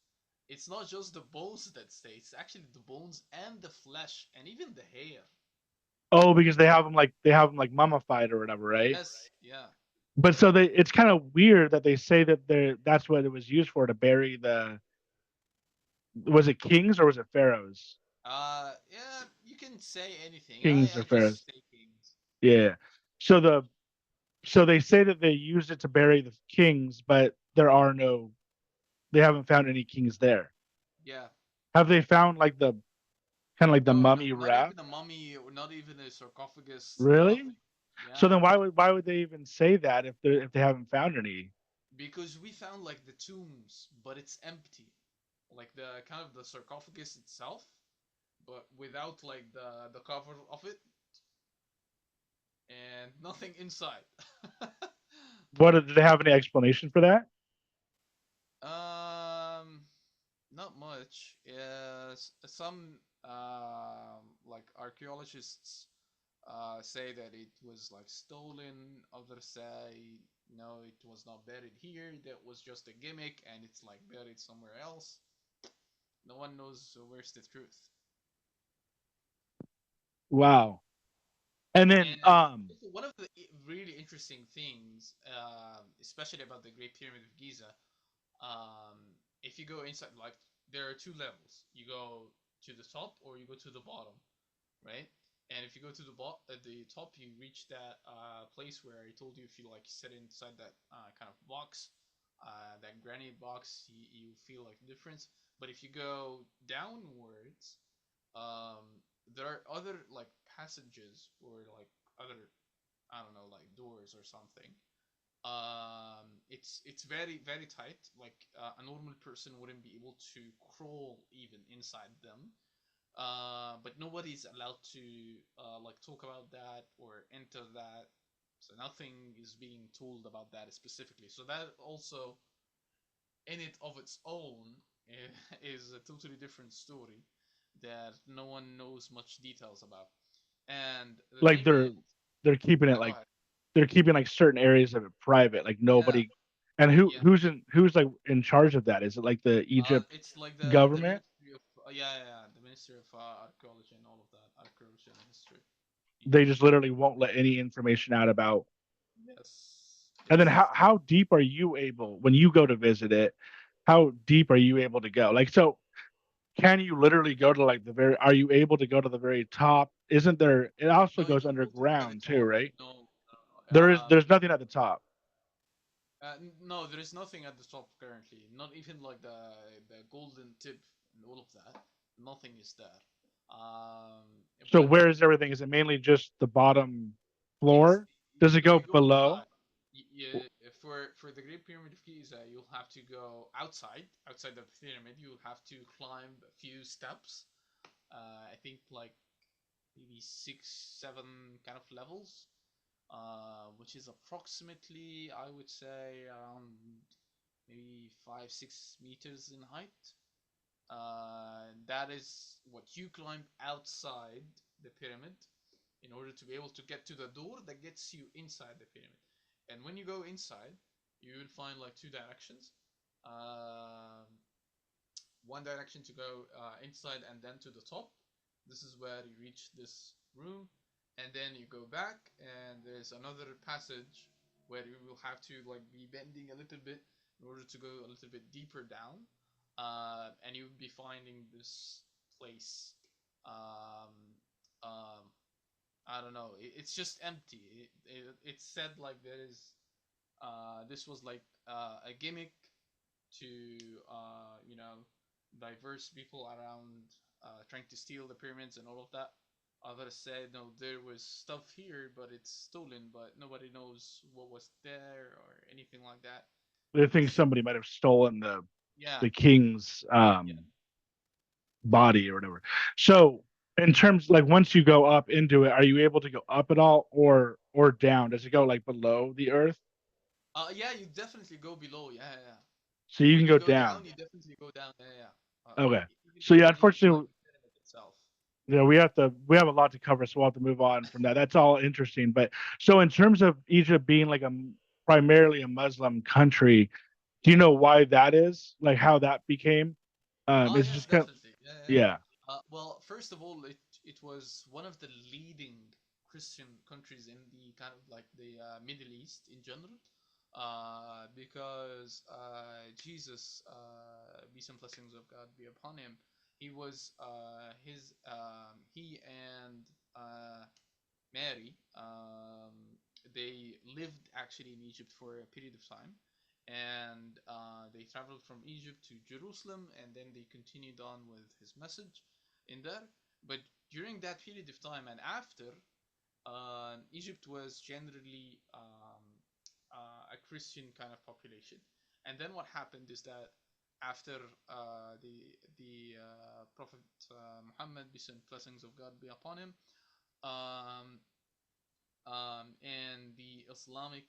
it's not just the bones that stay, it's actually the bones and the flesh and even the hair. Oh, because they have them like mummified or whatever, right? Yes, yeah. But so they, it's kind of weird that they say that that's what it was used for, to bury the, was it kings or was it pharaohs? Yeah, you can say anything. Kings or I just pharaohs? say kings. Yeah. So the, so they say that they used it to bury the kings, but there are no, they haven't found any kings there. Yeah. Have they found like the kind of like the No, mummy not wrap? even a mummy, or not even a sarcophagus. Really? Nothing. So Yeah. then why would they even say that if they haven't found any? Because we found like the tombs, but it's empty. Like the kind of the sarcophagus itself, but without like the cover of it, and nothing inside. What, did they have any explanation for that? um, Not much. Some like archaeologists say that it was like stolen. Others say no, it was not buried here. That was just a gimmick, and it's like buried somewhere else. No one knows where's the truth. Wow. And then And one of the really interesting things, especially about the Great Pyramid of Giza, if you go inside, like there are two levels. You go to the top or you go to the bottom, right? And if you go to at the top, you reach that place where I told you if you like sit inside that kind of box, that granite box, you feel like the difference. But if you go downwards, there are other like passages or like other, I don't know, like doors or something. It's very very tight. Like a normal person wouldn't be able to crawl even inside them. But nobody's allowed to like talk about that or enter that. So nothing is being told about that specifically. So that also, in it of its own, is a totally different story that no one knows much details about. And the like thing is, they're keeping it yeah, go like, ahead. they're keeping like certain areas of it private, like Yeah, nobody. And who yeah. who's like in charge of that? Is it like the Egypt It's like the government? Ministry of yeah, the Ministry of Archaeology and all of that, Archaeology Ministry. They just literally won't let any information out about. Yes, And then yes. how deep are you able, when you go to visit it? How deep are you able to go? Like, so can you literally go to like the very? Are you able to go to the very top? Isn't there? It also No, you goes don't go to the very underground too, top. right? No, no, no. There's nothing at the top. No, there is nothing at the top currently. Not even like the golden tip and all of that. Nothing is there. So But where is everything? Is it mainly just the bottom yes, floor? Does it go you go below? inside. For the Great Pyramid of Giza, you'll have to go outside the pyramid. You'll have to climb a few steps. I think like maybe six, seven kind of levels, which is approximately, I would say, around maybe 5, 6 meters in height. That is what you climb outside the pyramid in order to be able to get to the door that gets you inside the pyramid. And when you go inside, you will find like two directions. Um, One direction to go inside and then to the top. This is where you reach this room, and then you go back, and there's another passage where you will have to like be bending a little bit in order to go a little bit deeper down, and you'll be finding this place. Um, um, I don't know. It's just empty. It's said like there is. This was like a gimmick to diverse people around trying to steal the pyramids and all of that. Others said no, there was stuff here, but it's stolen, but nobody knows what was there or anything like that. They think It's somebody might have stolen yeah, the king's yeah. body or whatever. So in terms, like, once you go up into it, are you able to go up at all or down? Does it go like below the earth? Yeah, you definitely go below. Yeah, yeah, yeah. So you can When you go go down. down, you definitely go down. Yeah, yeah. Okay. Even So yeah, beneath like unfortunately, the pyramid itself. we have a lot to cover, so we'll have to move on from that. That's all interesting. But so in terms of Egypt being like a primarily a Muslim country, do you know why that is? Like how that became? Oh It's yes, just kind of, definitely. Yeah, yeah. yeah. Well, first of all, it was one of the leading. Christian countries in the kind of like the Middle East in general, because Jesus, peace and blessings of God be upon him, he and Mary, they lived actually in Egypt for a period of time, and they traveled from Egypt to Jerusalem, and then they continued on with his message in there. But during that period of time and after, Egypt was generally a Christian kind of population. And then what happened is that after the Prophet Muhammad, peace and blessings of God be upon him, um, and the Islamic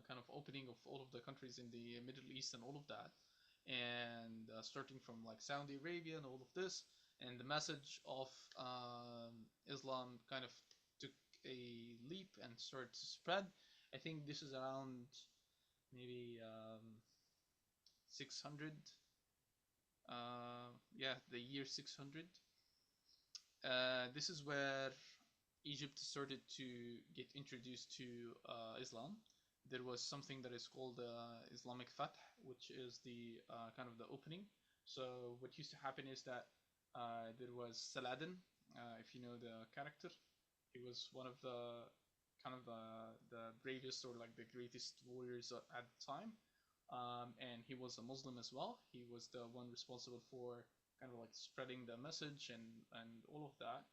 kind of opening of all of the countries in the Middle East and all of that, and starting from like Saudi Arabia and all of this, and the message of Islam kind of took a leap and started to spread. I think this is around maybe 600. Yeah, the year 600. This is where Egypt started to get introduced to Islam. There was something that is called Islamic Fath, which is the kind of the opening. So what used to happen is that there was Saladin, if you know the character. He was one of the kind of the bravest or like the greatest warriors at the time, and he was a Muslim as well. He was the one responsible for kind of like spreading the message and all of that,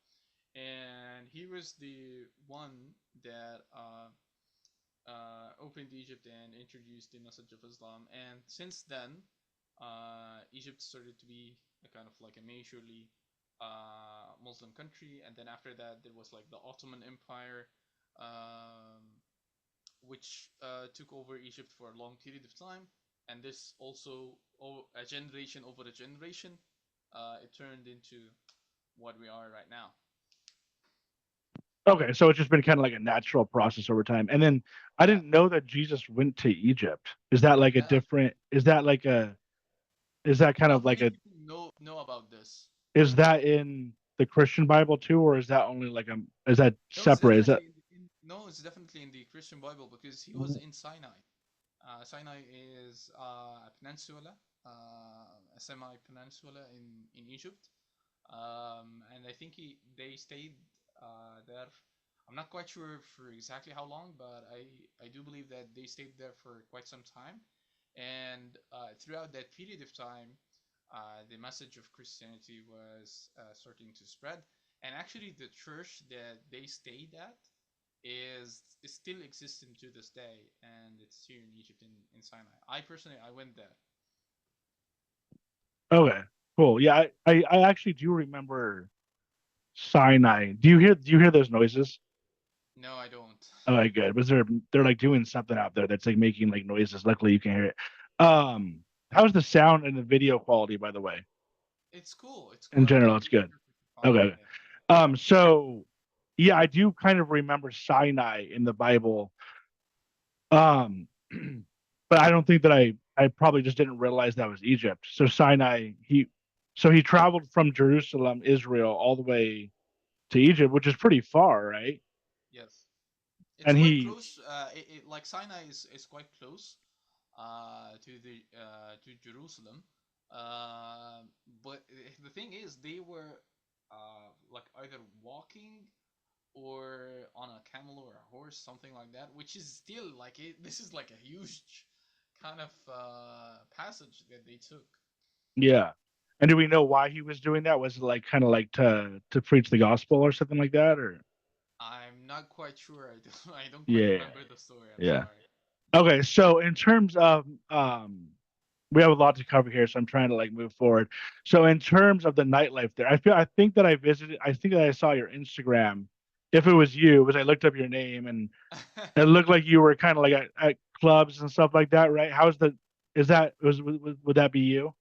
and he was the one that opened Egypt and introduced the message of Islam. And since then, Egypt started to be a kind of like a majorly Muslim country. And then after that, there was like the Ottoman Empire, which took over Egypt for a long period of time. And this also, a generation over a generation, it turned into what we are right now. Okay, so it's just been kind of like a natural process over time. And then I Yeah, didn't know that Jesus went to Egypt. Is that like a yeah. different? Is that like a? Is that kind of Not like many a? people know about this. Is that in the Christian Bible too, or is that only like a? Is that No, it's separate? Is that? definitely no, it's definitely in the Christian Bible because he was in Sinai. Sinai is a peninsula, a semi-peninsula in Egypt, and I think they stayed there. I'm not quite sure for exactly how long, but I do believe that they stayed there for quite some time, and throughout that period of time, the message of Christianity was starting to spread, and actually the church that they stayed at is still existing to this day, and it's here in Egypt in Sinai. I personally I went there. Okay, cool. Yeah, I actually do remember Sinai. Do you hear those noises? No, I don't. Okay, good. Was there they're like doing something out there that's like making like noises. Luckily you can hear it. Um, how's the sound and the video quality, by the way? It's cool. It's cool. In general, Everything it's is good. perfectly fine. Okay. Yeah. So yeah, I do kind of remember Sinai in the Bible. Um, but I don't think that I probably just didn't realize that was Egypt. So Sinai, he traveled from Jerusalem, Israel, all the way to Egypt, which is pretty far, right? Yes. It's And quite he, close. Like Sinai is quite close to Jerusalem. Uh, but the thing is, they were like either walking or on a camel or a horse, something like that, which is still like this is like a huge kind of passage that they took. yeah. And do we know why he was doing that? Was it like kind of like to preach the gospel or something like that, or I'm not quite sure. I don't quite yeah, remember the story. I'm yeah. sorry. Okay, so in terms of we have a lot to cover here, so I'm trying to like move forward. So in terms of the nightlife there, I think that I visited, I think that I saw your Instagram. If it was you, because I looked up your name and it looked like you were kind of like at clubs and stuff like that, right? How's the is that would that be you?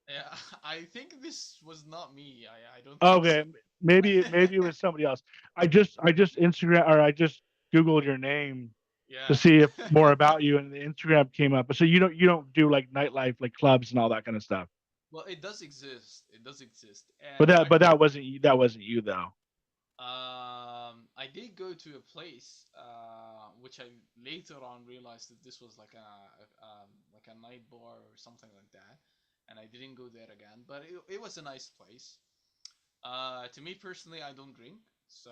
Yeah, I think this was not me. I don't think so. Okay, maybe it was somebody else. I just Instagram or I just Googled your name to Yeah. see if more about you, and the Instagram came up. But so you don't do like nightlife, like clubs and all that kind of stuff. Well, it does exist. It does exist, But and that I but think that wasn't you though. I did go to a place, which I later on realized that this was like a night bar or something like that, and I didn't go there again. But it was a nice place. To me personally, I don't drink, so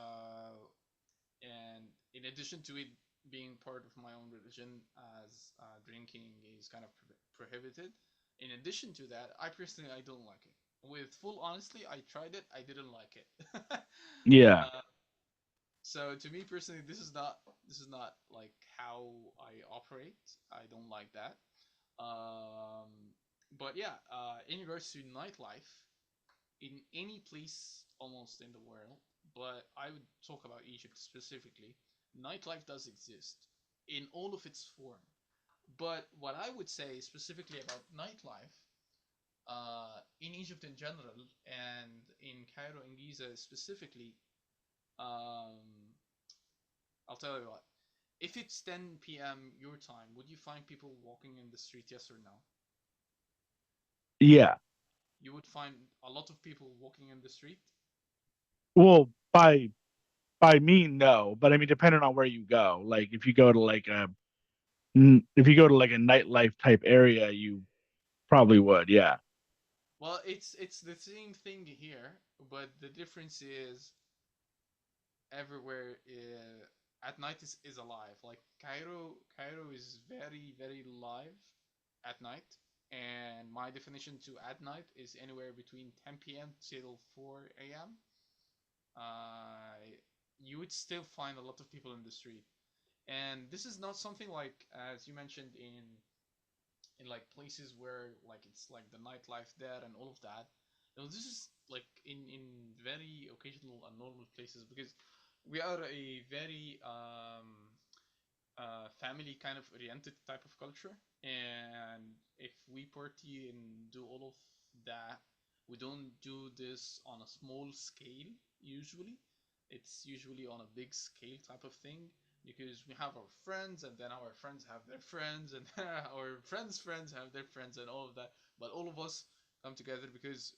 and in addition to it being part of my own religion, as drinking is kind of prohibited. In addition to that, I personally I don't like it. With full honesty, I tried it. I didn't like it. Yeah. uh, so to me personally, this is not like how I operate. I don't like that. Um, but yeah, in regards to nightlife, in any place almost in the world, but I would talk about Egypt specifically, nightlife does exist in all of its form. But what I would say specifically about nightlife in Egypt in general and in Cairo and Giza specifically, um, I'll tell you what. If it's 10 p.m. your time, would you find people walking in the street? Yes or no? Yeah. You would find a lot of people walking in the street. Well, by me, no. But I mean, depending on where you go. Like if you go to like a if you go to like a nightlife type area, you probably would. Yeah. Well, it's the same thing here, but the difference is everywhere at night is alive. Like Cairo is very live at night, and my definition to at night is anywhere between 10 p.m. till 4 a.m. Uh, you would still find a lot of people in the street, and this is not something like as you mentioned in like places where like it's like the nightlife there and all of that. You know, this is like in very occasional and normal places because we are a very family kind of oriented type of culture, and if we party and do all of that, we don't do this on a small scale. Usually it's usually on a big scale type of thing because we have our friends and then our friends have their friends and our friends have their friends and all of that, but all of us come together because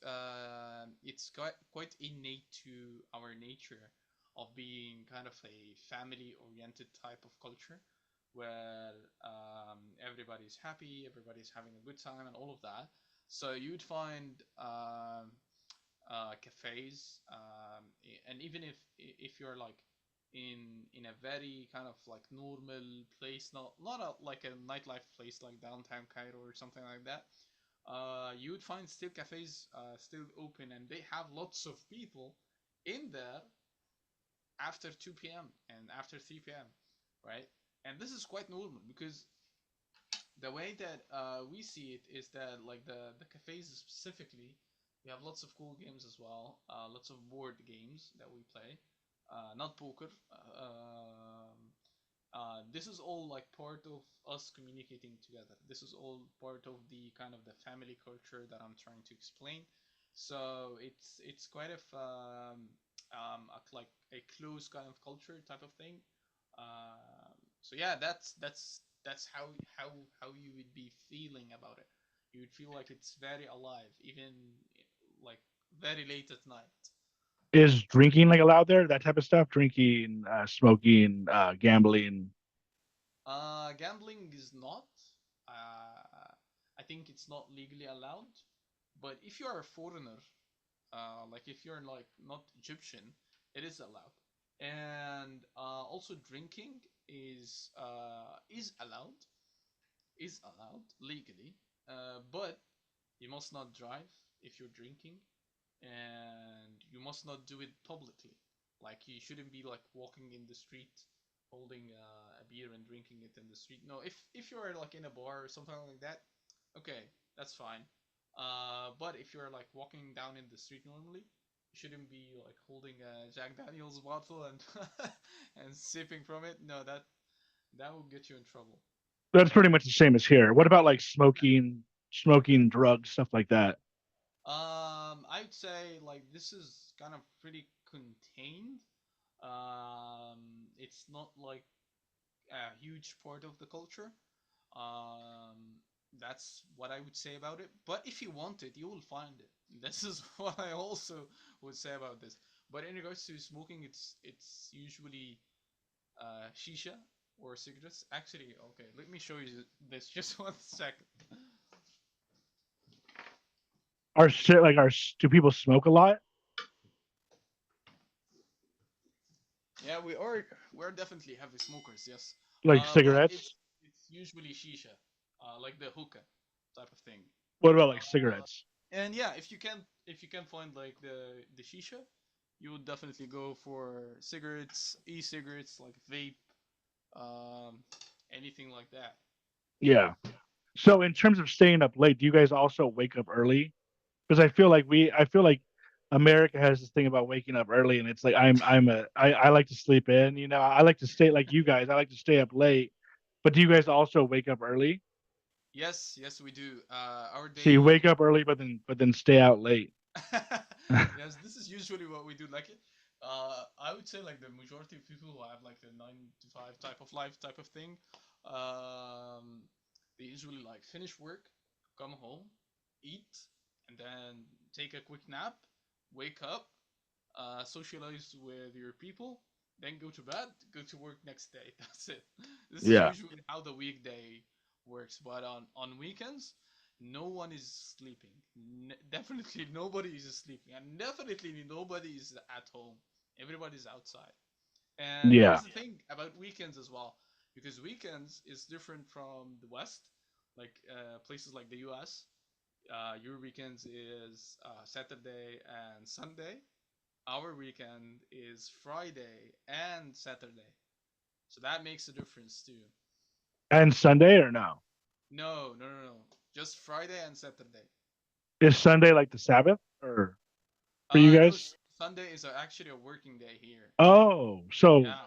it's quite innate to our nature of being kind of a family oriented type of culture where everybody's happy, everybody's having a good time, and all of that. So you'd find cafes, and even if you're like in a very kind of like normal place, not like a nightlife place like downtown Cairo or something like that, you would find still cafes still open, and they have lots of people in there after 2 p.m. and after 3 p.m. Right? And this is quite normal because the way that we see it is that like the cafes specifically, we have lots of cool games as well, lots of board games that we play, not poker. This is all like part of us communicating together. This is all part of the kind of the family culture that I'm trying to explain. So it's quite of like a close kind of culture type of thing. So yeah, that's how you would be feeling about it. You would feel like it's very alive, even like very late at night. Is drinking like allowed there? That type of stuff? Drinking, smoking, gambling. Gambling is not. I think it's not legally allowed. But if you are a foreigner, like if you're like not Egyptian, it is allowed. And also drinking is allowed, legally, but you must not drive if you're drinking, and you must not do it publicly. Like you shouldn't be like walking in the street holding a beer and drinking it in the street. No, if you're like in a bar or something like that, okay, that's fine. But if you're like walking down in the street normally, you shouldn't be like holding a Jack Daniel's bottle and and sipping from it. No, that will get you in trouble. That's pretty And much the same as here. What about like smoking drugs, stuff like that? I'd say like this is kind of pretty contained. It's not like a huge part of the culture. Um, that's what I would say about it. But if you want it, you will find it. This is what I also would say about this. But in regards to smoking, it's usually shisha or cigarettes. Actually, okay, let me show you this. Just 1 second. Are like are do people smoke a lot? Yeah, we're definitely heavy smokers, yes. Like But cigarettes? it's usually shisha, like the hookah type of thing. What about like Uh, cigarettes? and yeah, if you can find like the shisha, you would definitely go for cigarettes, e-cigarettes like vape, um, anything like that. Yeah. So in terms of staying up late, do you guys also wake up early? Because I feel like America has this thing about waking up early, and it's like I like to sleep in. You know, I like to stay like you guys. I like to stay up late. But do you guys also wake up early? Yes, yes, we do. Our So you day. wake up early, but then stay out late. Yes, this is usually what we do. Like it, I would say like the majority of people who have like the 9 to 5 type of life type of thing, um, they usually like finish work, come home, eat, and then take a quick nap, wake up, socialize with your people, then go to bed, go to work next day. That's it. This is Yeah. usually how the weekday works. But on weekends, no one is sleeping. Definitely nobody is sleeping, and definitely nobody is at home. Everybody's outside. And Yeah. here's the thing about weekends as well, because weekends is different from the West, like places like the U.S. Your weekends is Saturday and Sunday. Our weekend is Friday and Saturday. So that makes a difference too. And Sunday or no? No, no, no, no. Just Friday and Saturday. Is Sunday like the Sabbath or for you No, guys? Sunday is actually a working day here. Oh, Yeah,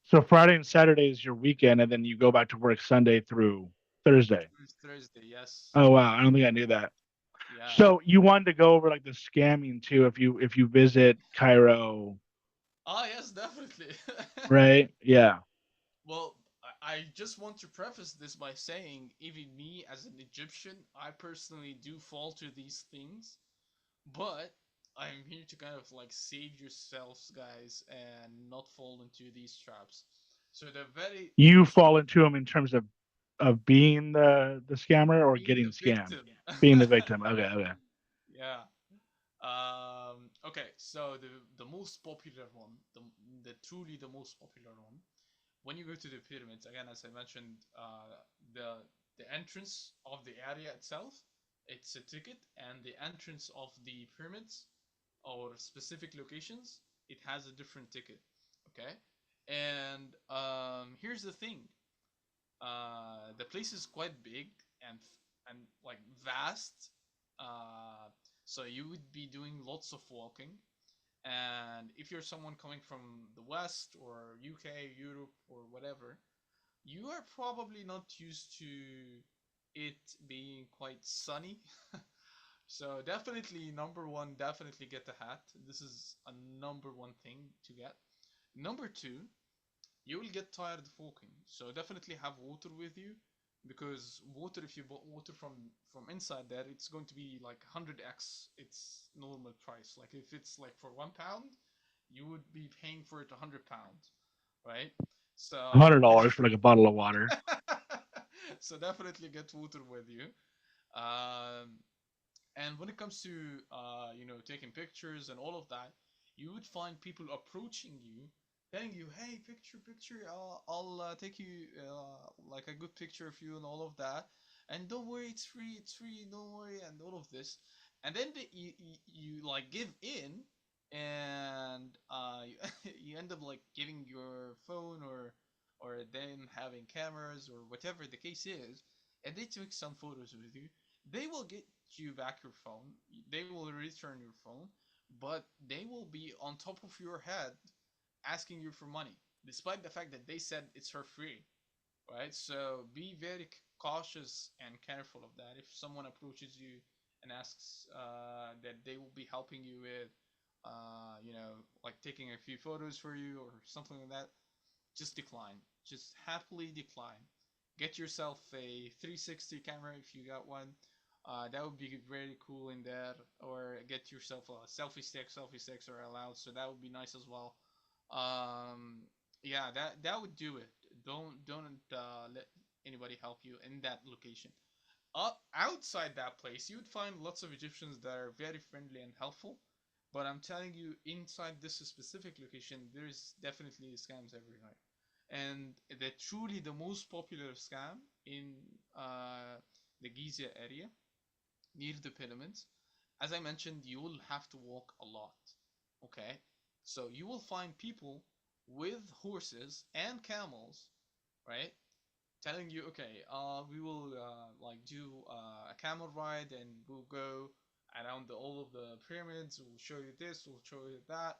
so Friday and Saturday is your weekend, and then you go back to work Sunday through Thursday. Thursday. Yes. Oh wow, I don't think I knew that. Yeah. So you wanted to go over like the scamming too if you visit Cairo, Ah, yes, definitely. right? Yeah. Well, I just want to preface this by saying, even me as an Egyptian, I personally do fall to these things. But I'm here to kind of like save yourselves, guys, and not fall into these traps. So the very You first fall into them in terms of being the scammer or being getting the scammed. victim. Being the victim. Okay, okay. Yeah. Okay. So the most popular one, the truly the most popular one, when you go to the pyramids, again, as I mentioned, the the entrance of the area itself, it's a ticket, and the entrance of the pyramids or specific locations, it has a different ticket. Okay, and here's the thing: the place is quite big and like vast. Uh, so you would be doing lots of walking. And if you're someone coming from the West or UK, Europe, or whatever, you are probably not used to it being quite sunny. So definitely number one, definitely get a hat. This is a number one thing to get. Number two, you will get tired of walking. So definitely have water with you, because water, if you bought water from inside there, it's going to be like 100x its normal price. Like if it's like for £1, you would be paying for it £100, right? So $100 for like a bottle of water. so definitely get water with you. Um, and when it comes to taking pictures and all of that, you would find people approaching you, telling you, "Hey, picture, picture. I'll take you like a good picture of you and all of that. And don't worry, it's free. Don't worry, and all of this." And then you like give in, and you end up like giving your phone or them having cameras or whatever the case is, and they took some photos with you. They will get you back your phone. They will return your phone, but they will be on top of your head asking you for money, despite the fact that they said it's for free, right? So be very cautious and careful of that. If someone approaches you and asks that they will be helping you with, like taking a few photos for you or something like that, just decline. Just happily decline. Get yourself a 360 camera if you got one. That would be very cool in there. Or get yourself a selfie stick. Selfie sticks are allowed, so that would be nice as well. Um, yeah, that would do it. Don't let anybody help you in that location. Outside that place, you would find lots of Egyptians that are very friendly and helpful. But I'm telling you, inside this specific location, there's definitely scams everywhere. And the most popular scam in the Giza area near the pyramids. As I mentioned, you will have to walk a lot. Okay, so you will find people with horses and camels, right? Telling you, okay, we will like do a camel ride, and we'll go around all of the pyramids. We'll show you this, we'll show you that.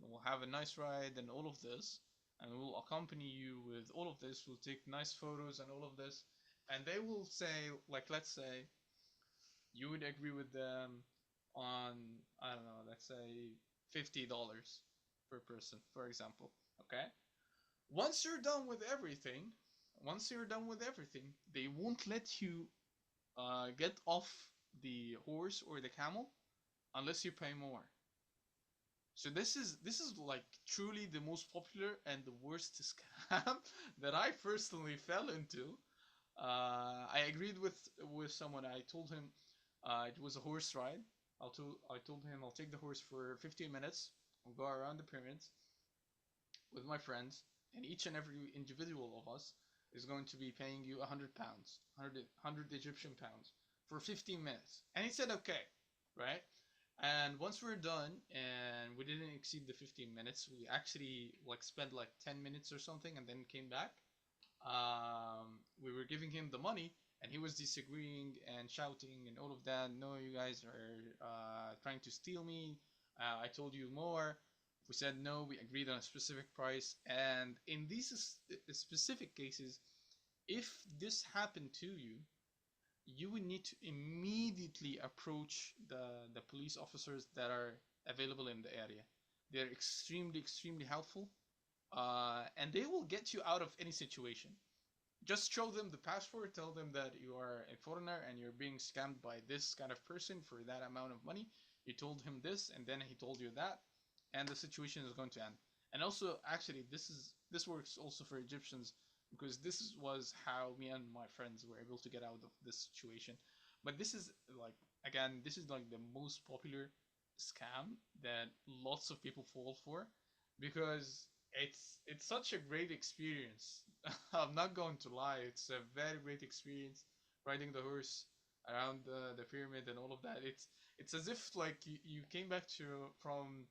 We'll have a nice ride and all of this, and we'll accompany you with all of this. We'll take nice photos and all of this, and they will say, like, let's say you would agree with them on, I don't know, let's say $50 per person, for example. Okay. Once you're done with everything, Once you're done with everything, they won't let you get off the horse or the camel unless you pay more. So this is like truly the most popular and the worst scam that I personally fell into. I agreed with someone. I told him it was a horse ride. I told him I'll take the horse for 15 minutes. I'll go around the pyramids with my friends, and each and every individual of us is going to be paying you £100, 100 Egyptian pounds for 15 minutes. And he said, okay, right? And once we're done and we didn't exceed the 15 minutes, we actually like spent like 10 minutes or something and then came back. We were giving him the money, and he was disagreeing and shouting and all of that. No, you guys are trying to steal me. I told you more. We said no. We agreed on a specific price. And in these specific cases, if this happened to you, you would need to immediately approach the police officers that are available in the area. They're extremely helpful, and they will get you out of any situation. Just show them the passport, tell them that you are a foreigner and you're being scammed by this kind of person for that amount of money. You told him this, and then he told you that, and the situation is going to end. And also, actually, this works also for Egyptians, because was how me and my friends were able to get out of this situation. But this is like, again, this is like the most popular scam that lots of people fall for, because it's such a great experience. I'm not going to lie, it's a very great experience riding the horse around the pyramid and all of that. It's as if like you came back to from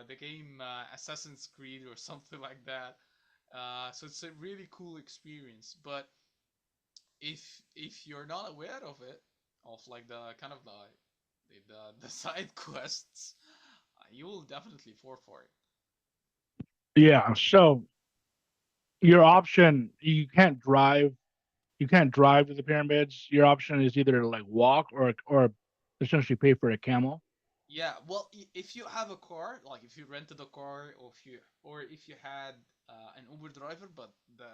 the game Assassin's Creed or something like that. So it's a really cool experience. But if you're not aware of it, of like the kind of the side quests, you will definitely fall for it. Yeah. So your option, you can't drive to the pyramids. Your option is either like walk or essentially pay for a camel. Yeah, well, if you have a car, like if you rented a car, or if you had an Uber driver, but the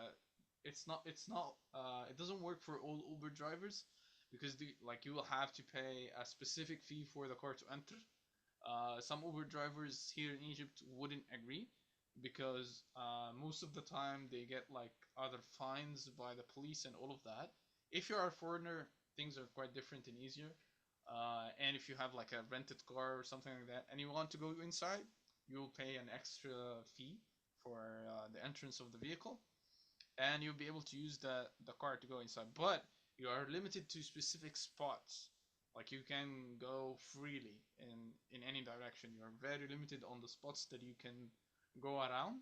it's not it doesn't work for all Uber drivers, because you will have to pay a specific fee for the car to enter. Some Uber drivers here in Egypt wouldn't agree, because most of the time they get like other fines by the police and all of that. If you are a foreigner, things are quite different and easier. And if you have like a rented car or something like that, and you want to go inside, you will pay an extra fee for the entrance of the vehicle, and you'll be able to use the car to go inside. But you are limited to specific spots. Like, you can go freely in any direction. You are very limited on the spots that you can go around.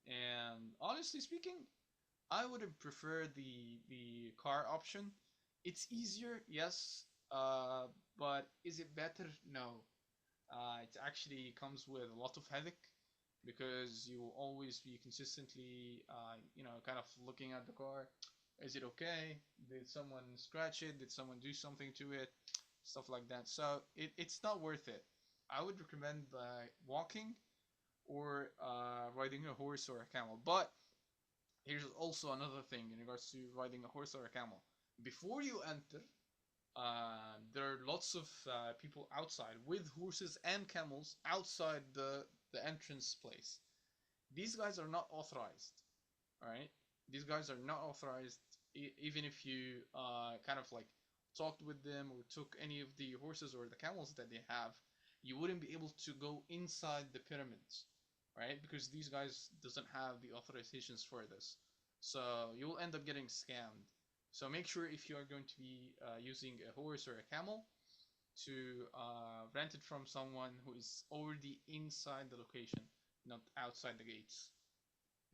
And honestly speaking, I would prefer the car option. It's easier, yes, but is it better? No. It actually comes with a lot of headache, because you will always be consistently, kind of looking at the car. Is it okay? Did someone scratch it? Did someone do something to it? Stuff like that. So it's not worth it. I would recommend walking, or riding a horse or a camel. But here's also another thing in regards to riding a horse or a camel. Before you enter, there are lots of people outside with horses and camels outside the entrance place. These guys are not authorized. All right, these guys are not authorized. Even if you kind of like talked with them or took any of the horses or the camels that they have, you wouldn't be able to go inside the pyramids, right? Because these guys doesn't have the authorizations for this, so you will end up getting scammed. So make sure if you are going to be using a horse or a camel to rent it from someone who is already inside the location, not outside the gates.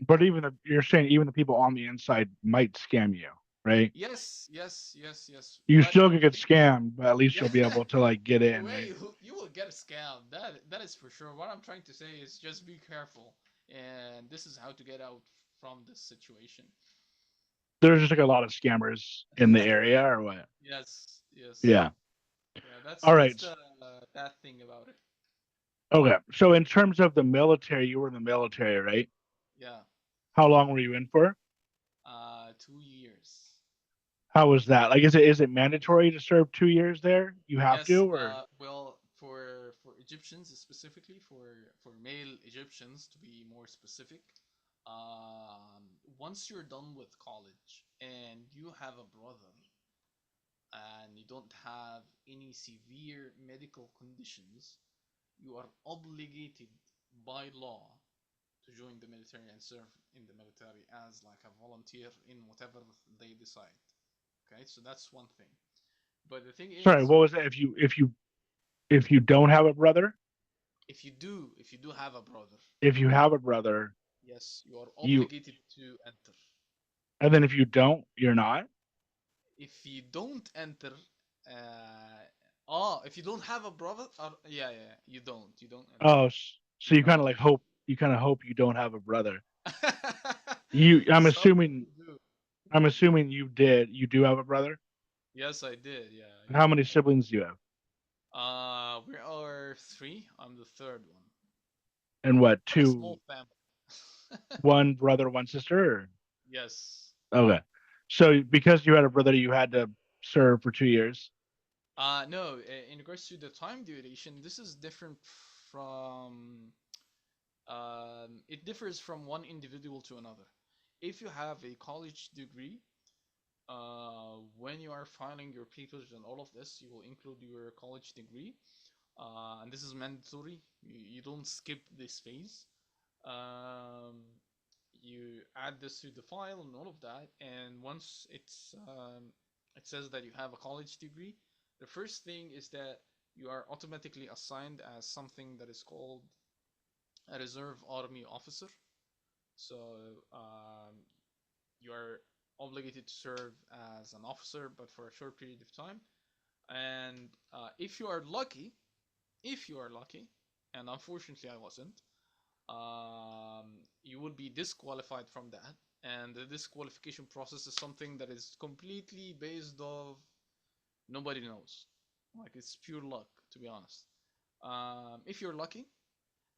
But you're saying even the people on the inside might scam you, right? Yes, yes, yes, yes. You But still could the get thing, scammed, but at least yeah, you'll be able to like get either in, way, right? you will get a scam. That is for sure. What I'm trying to say is just be careful, and this is how to get out from this situation. There's just like a lot of scammers in the area, or what? Yes, yes, Yeah. yeah. All That's right. the bad thing about it. Okay. So in terms of the military, you were in the military, right? Yeah. How long were you in for? 2 years. How was that? Like, is it mandatory to serve 2 years there? You have Yes. to, or Well, for Egyptians specifically, for male Egyptians to be more specific, once you're done with college and you have a brother and you don't have any severe medical conditions, you are obligated by law to join the military and serve in the military as like a volunteer in whatever they decide. Okay, so that's one thing. But the thing sorry, is, what was that? If you don't have a brother, if you do have a brother, if you have a brother, yes, you are you obligated to enter. and then if you don't, you're not. If you don't enter, if you don't have a brother, yeah, yeah, you don't enter. Oh, so You're you not kind of like obligated. hope you don't have a brother. You, I'm Some assuming, people do. I'm assuming you do have a brother. Yes, I did. Yeah, I How did. many siblings do you have? We are three. I'm the third one. And what, What a small two, family. one brother, one sister? Or? Yes. Okay. So because you had a brother, you had to serve for 2 years. No, in regards to the time duration, this is different from, it differs from one individual to another. If you have a college degree, when you are filing your papers and all of this, you will include your college degree, and this is mandatory. You don't skip this phase. Um, you add this to the file and all of that, and once it says that you have a college degree, the first thing is that you are automatically assigned as something that is called a reserve army officer. So you are obligated to serve as an officer, but for a short period of time. And if you are lucky, if you are lucky, and unfortunately I wasn't, you will be disqualified from that. And the disqualification process is something that is completely based off nobody knows. Like it's pure luck, to be honest. If you're lucky,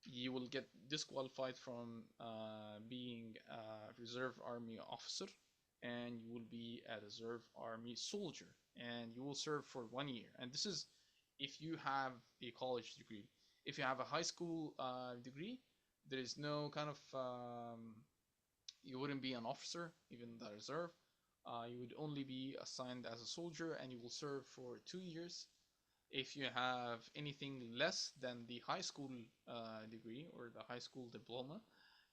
you will get disqualified from being a reserve army officer, and you will be a reserve army soldier, and you will serve for 1 year. And this is if you have a college degree. If you have a high school degree, there is no kind of you wouldn't be an officer, even the reserve. You would only be assigned as a soldier, and you will serve for 2 years. If you have anything less than the high school degree or the high school diploma,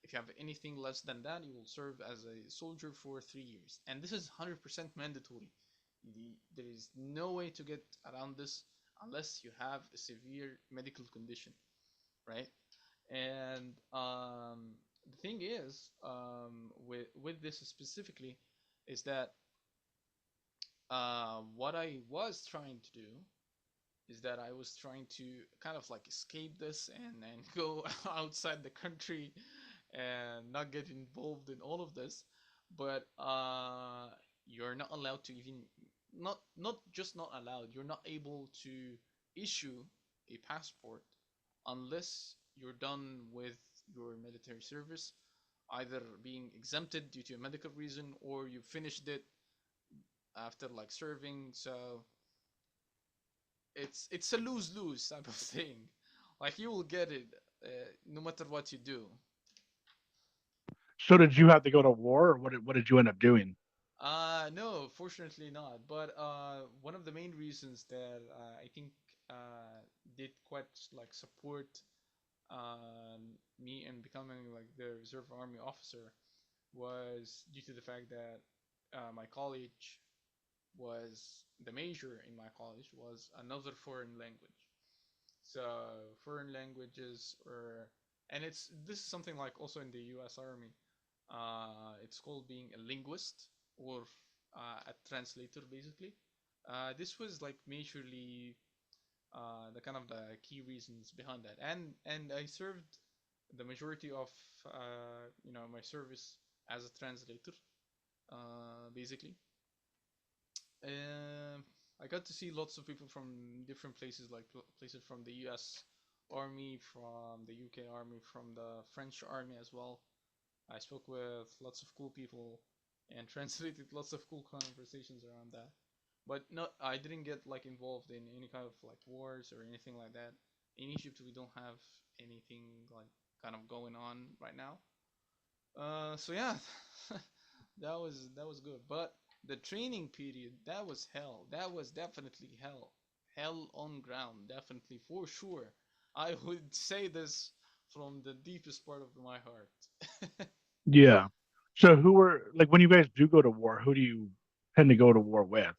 if you have anything less than that, you will serve as a soldier for 3 years. And this is 100% mandatory. There is no way to get around this unless you have a severe medical condition, right? And the thing is, with this specifically, is that what I was trying to do is that I was trying to kind of like escape this and go outside the country and not get involved in all of this. But you're not allowed to even not just not allowed. You're not able to issue a passport unless you're done with your military service, either being exempted due to a medical reason or you finished it after like serving. So it's a lose lose type of thing. Like you will get it no matter what you do. So did you have to go to war, or what did you end up doing? No, fortunately not. But one of the main reasons that I think did quite like support me in becoming like the reserve army officer was due to the fact that my college was the major in my college was another foreign language. So foreign languages or and it's this is something like also in the U.S. Army. It's called being a linguist or a translator, basically. This was like majorly the kind of the key reasons behind that, and I served the majority of my service as a translator, basically. Um, I got to see lots of people from different places, like places from the U.S. Army, from the UK Army, from the French Army as well. I spoke with lots of cool people and translated lots of cool conversations around that. But no, I didn't get like involved in any kind of like wars or anything like that. In Egypt, we don't have anything like kind of going on right now. So yeah, that was good. But the training period, that was hell. That was definitely hell. Hell on ground, definitely for sure. I would say this from the deepest part of my heart. Yeah. So who were like when you guys do go to war? Who do you tend to go to war with?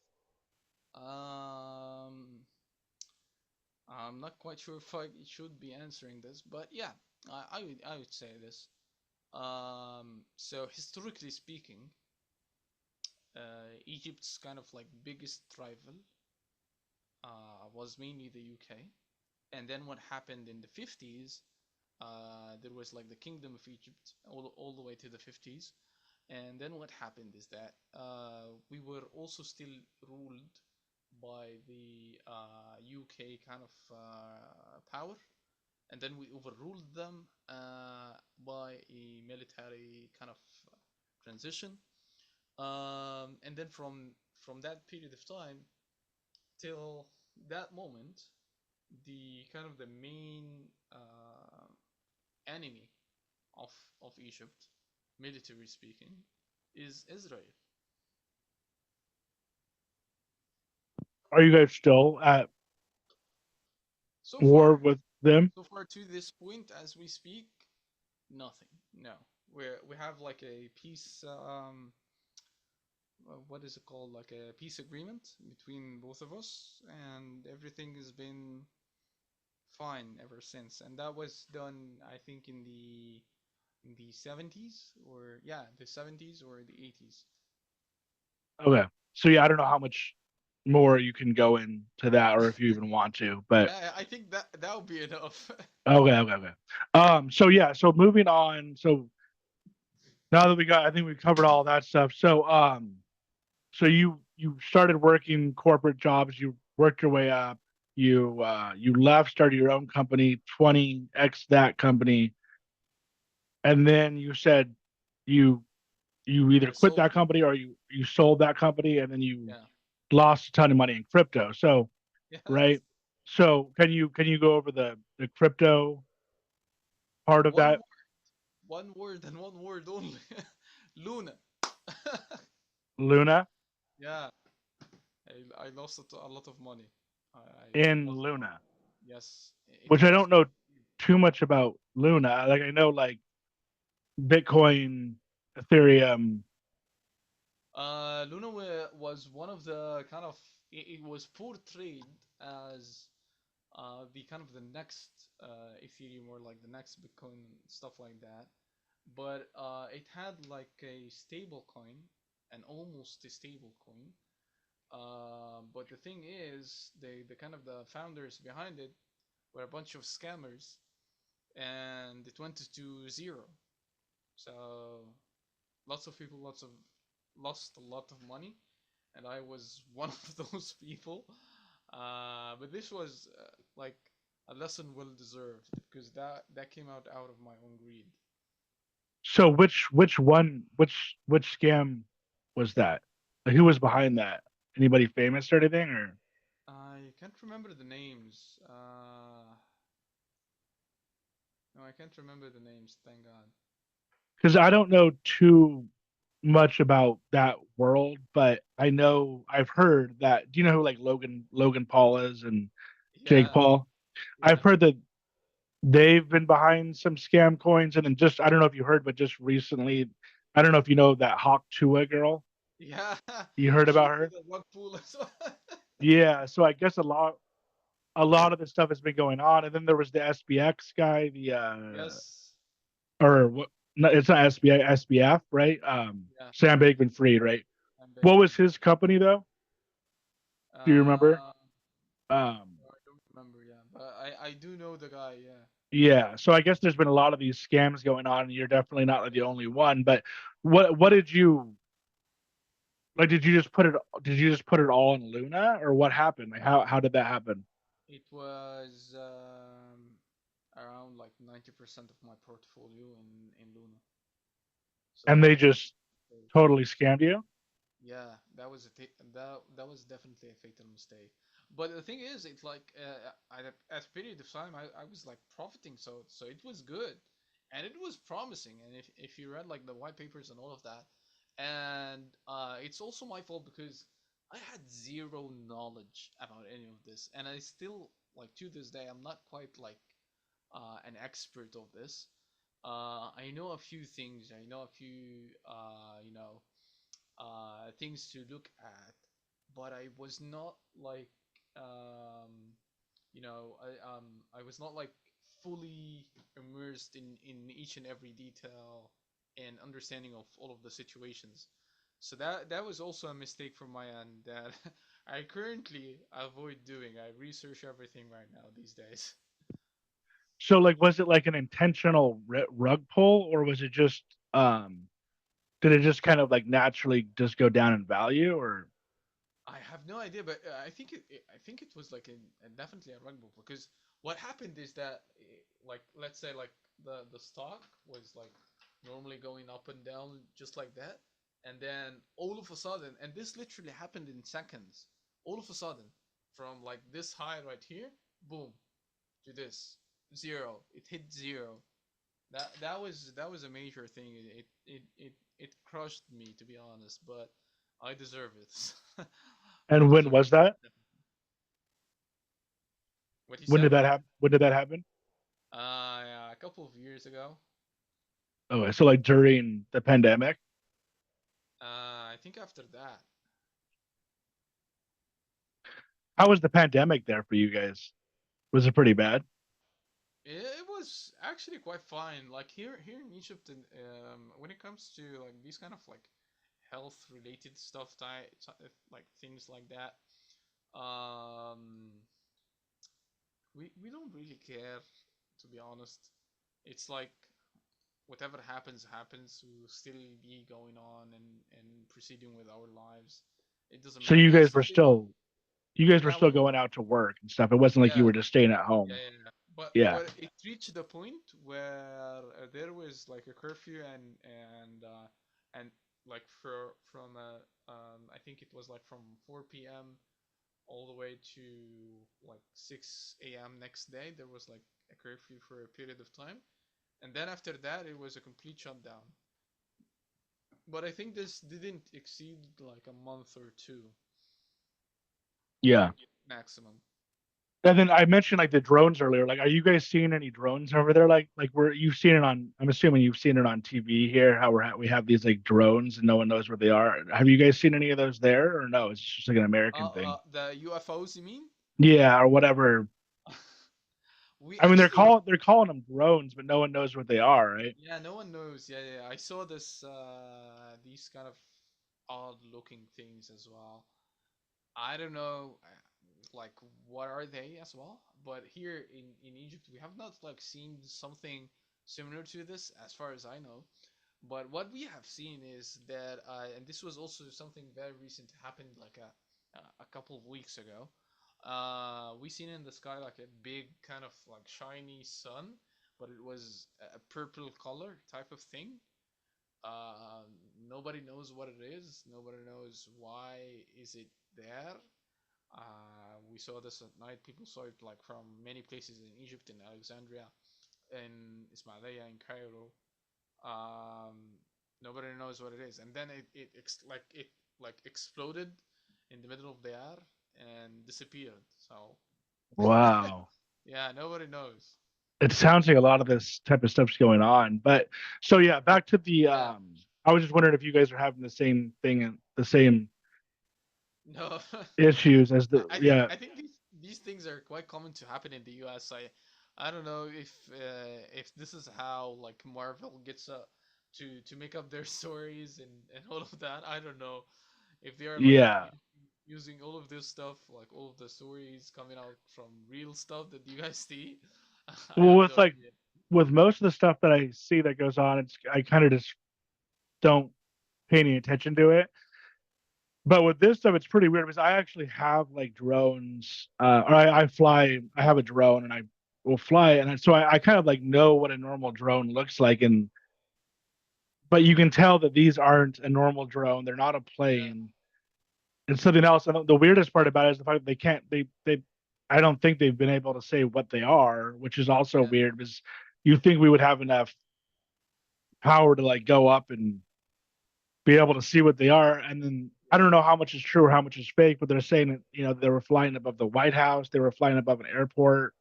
um, I'm not quite sure if I should be answering this, but yeah, I would say this. So historically speaking, Egypt's kind of like biggest rival was mainly the UK. And then what happened in the 50s, there was like the Kingdom of Egypt all the way to the 50s. And then what happened is that we were also still ruled by the UK kind of power. And then we overruled them by a military kind of transition. And then from that period of time till that moment, the kind of the main enemy of of Egypt, military speaking, is Israel. Are you guys still at So war far, with them? so far to this point, as we speak, nothing. No, we have like a peace. What is it called? Like a peace agreement between both of us, and everything has been fine ever since. And that was done, I think, in the 70s or yeah, the 70s or the 80s. Okay. So yeah, I don't know how much more you can go into that or if you even want to, but I think that would be enough. okay. So yeah, so moving on. So now that I think we covered all that stuff. So you started working corporate jobs, you worked your way up, you left, started your own company, 20x that company, and then you said you you either I quit sold that it. company or you sold that company and then you Yeah. lost a ton of money in crypto. So, right? Yes. So can you go over the crypto part of One that? word, one word, and one word only. Luna. Luna Yeah. I lost a lot of money. I in lost a lot. Luna, Yes. It which I was. don't know too much about Luna. Like I know like Bitcoin, Ethereum. Luna was one of the kind of. It was portrayed as the kind of the next Ethereum or like the next Bitcoin stuff like that. But it had like a stable coin, an almost a stable coin. But the thing is, the kind of the founders behind it were a bunch of scammers, and it went to zero. So lots of people, lost a lot of money, and I was one of those people. But this was like a lesson well deserved because that came out of my own greed. So which scam was that? Like who was behind that? Anybody famous or anything or? I can't remember the names. No, I can't remember the names. Thank God. Because I don't know too much about that world, but I know I've heard that. Do you know who like Logan Paul is and Jake Yeah, Paul? yeah, I've heard that they've been behind some scam coins, and then just I don't know if you heard, but just recently, I don't know if you know that Hawk Tua girl. yeah. You heard She about was her? a rug pool as well. Yeah. So I guess a lot of this stuff has been going on, and then there was the SBX guy, the Yes. or what? No, it's not SBI, SBF, right? Yeah, Sam Bankman-Fried, right? I'm What Bakeman was Free. his company though? Do you remember? Uh, Um, I don't remember. Yeah, but I do know the guy. Yeah. yeah. So I guess there's been a lot of these scams going on, and you're definitely not like the only one. But what did you like? Did you just put it all in Luna, or what happened? Like how did that happen? It was around like 90% of my portfolio in Luna. So And they that was just a mistake. totally scammed you? Yeah, that was definitely a fatal mistake. But the thing is, it's like at a period of time, I was like profiting, so it was good, and it was promising. And if you read like the white papers and all of that, and it's also my fault because I had zero knowledge about any of this, and I still like to this day I'm not quite like an expert of this. I know a few things. I know a few things to look at, but I was not like um, I was not like fully immersed in each and every detail and understanding of all of the situations. So that was also a mistake from my end that I currently avoid doing. I research everything right now these days. So like, was it like an intentional rug pull, or was it just did it just kind of like naturally just go down in value, or I have no idea, but I think it was like definitely a rug pull because what happened is that like let's say like the stock was like normally going up and down just like that, and then all of a sudden, and this literally happened in seconds, all of a sudden from like this high right here, boom, to this zero, it hit zero. That was a major thing. It crushed me to be honest, but I deserve it. I and when deserve was that? it. What you When said? did that happen? When did that happen? Yeah, a couple of years ago. Oh, so like during the pandemic. I think after that, How was the pandemic there for you guys? Was it pretty bad? it was actually quite fine. Like here in Egypt, and when it comes to like these kind of like health related stuff, like things like that, um, we don't really care, to be honest. It's like whatever happens happens. We'll still be going on and proceeding with our lives. It doesn't So matter. you guys That's the were thing. still you guys were Yeah, still going out to work and stuff. It wasn't like you yeah, were just staying at yeah, home. yeah, yeah. Yeah. But it reached the point where there was like a curfew and like from I think it was like from 4 p.m. all the way to like 6 a.m. next day. There was like a curfew for a period of time, and then after that it was a complete shutdown. But I think this didn't exceed like a month or two Yeah. maximum. And then I mentioned like the drones earlier. Like, are you guys seeing any drones over there? Like we're you've seen it on. I'm assuming you've seen it on TV here. How we have these like drones and no one knows where they are. Have you guys seen any of those there, or no? It's just like an American thing. The UFOs, you mean? Yeah, or whatever. We I mean, they're actually, calling they're calling them drones, but no one knows what they are, right? yeah, no one knows. Yeah, yeah. I saw these kind of odd looking things as well. I don't know, like what are they as well? But here in Egypt, we have not like seen something similar to this, as far as I know. But what we have seen is that, and this was also something very recent, happened like a couple of weeks ago. We seen in the sky like a big kind of like shiny sun, but it was a purple color type of thing. Uh, Nobody knows what it is. Nobody knows why is it there. We saw this at night. People saw it like from many places in Egypt, in Alexandria, in Ismailia, in Cairo. Um, Nobody knows what it is, and then it like exploded in the middle of the air and disappeared. So Wow. yeah, nobody knows. It sounds like a lot of this type of stuff's going on. But so yeah, back to the Yeah, I was just wondering if you guys are having the same thing and the same no, issues as the I think yeah, these things are quite common to happen in the U.S. I don't know if this is how like Marvel gets to make up their stories and all of that. I don't know if they are like yeah. using all of this stuff, like all of the stories coming out from real stuff that you guys see. I Well, have with no like idea. with most of the stuff that I see that goes on, it's I kind of just don't pay any attention to it. But with this stuff, it's pretty weird because I actually have like drones, or I fly. I have a drone, and I will fly it, and so I kind of like know what a normal drone looks like, and but you can tell that these aren't a normal drone. They're not a Yeah, plane. It's something else. And the weirdest part about it is the fact that they can't. They. I don't think they've been able to say what they are, which is also yeah, weird because you think we would have enough power to like go up and be able to see what they are. And then I yeah, don't know how much is true or how much is fake, but they're saying that they were flying above the White House, they were flying above an airport.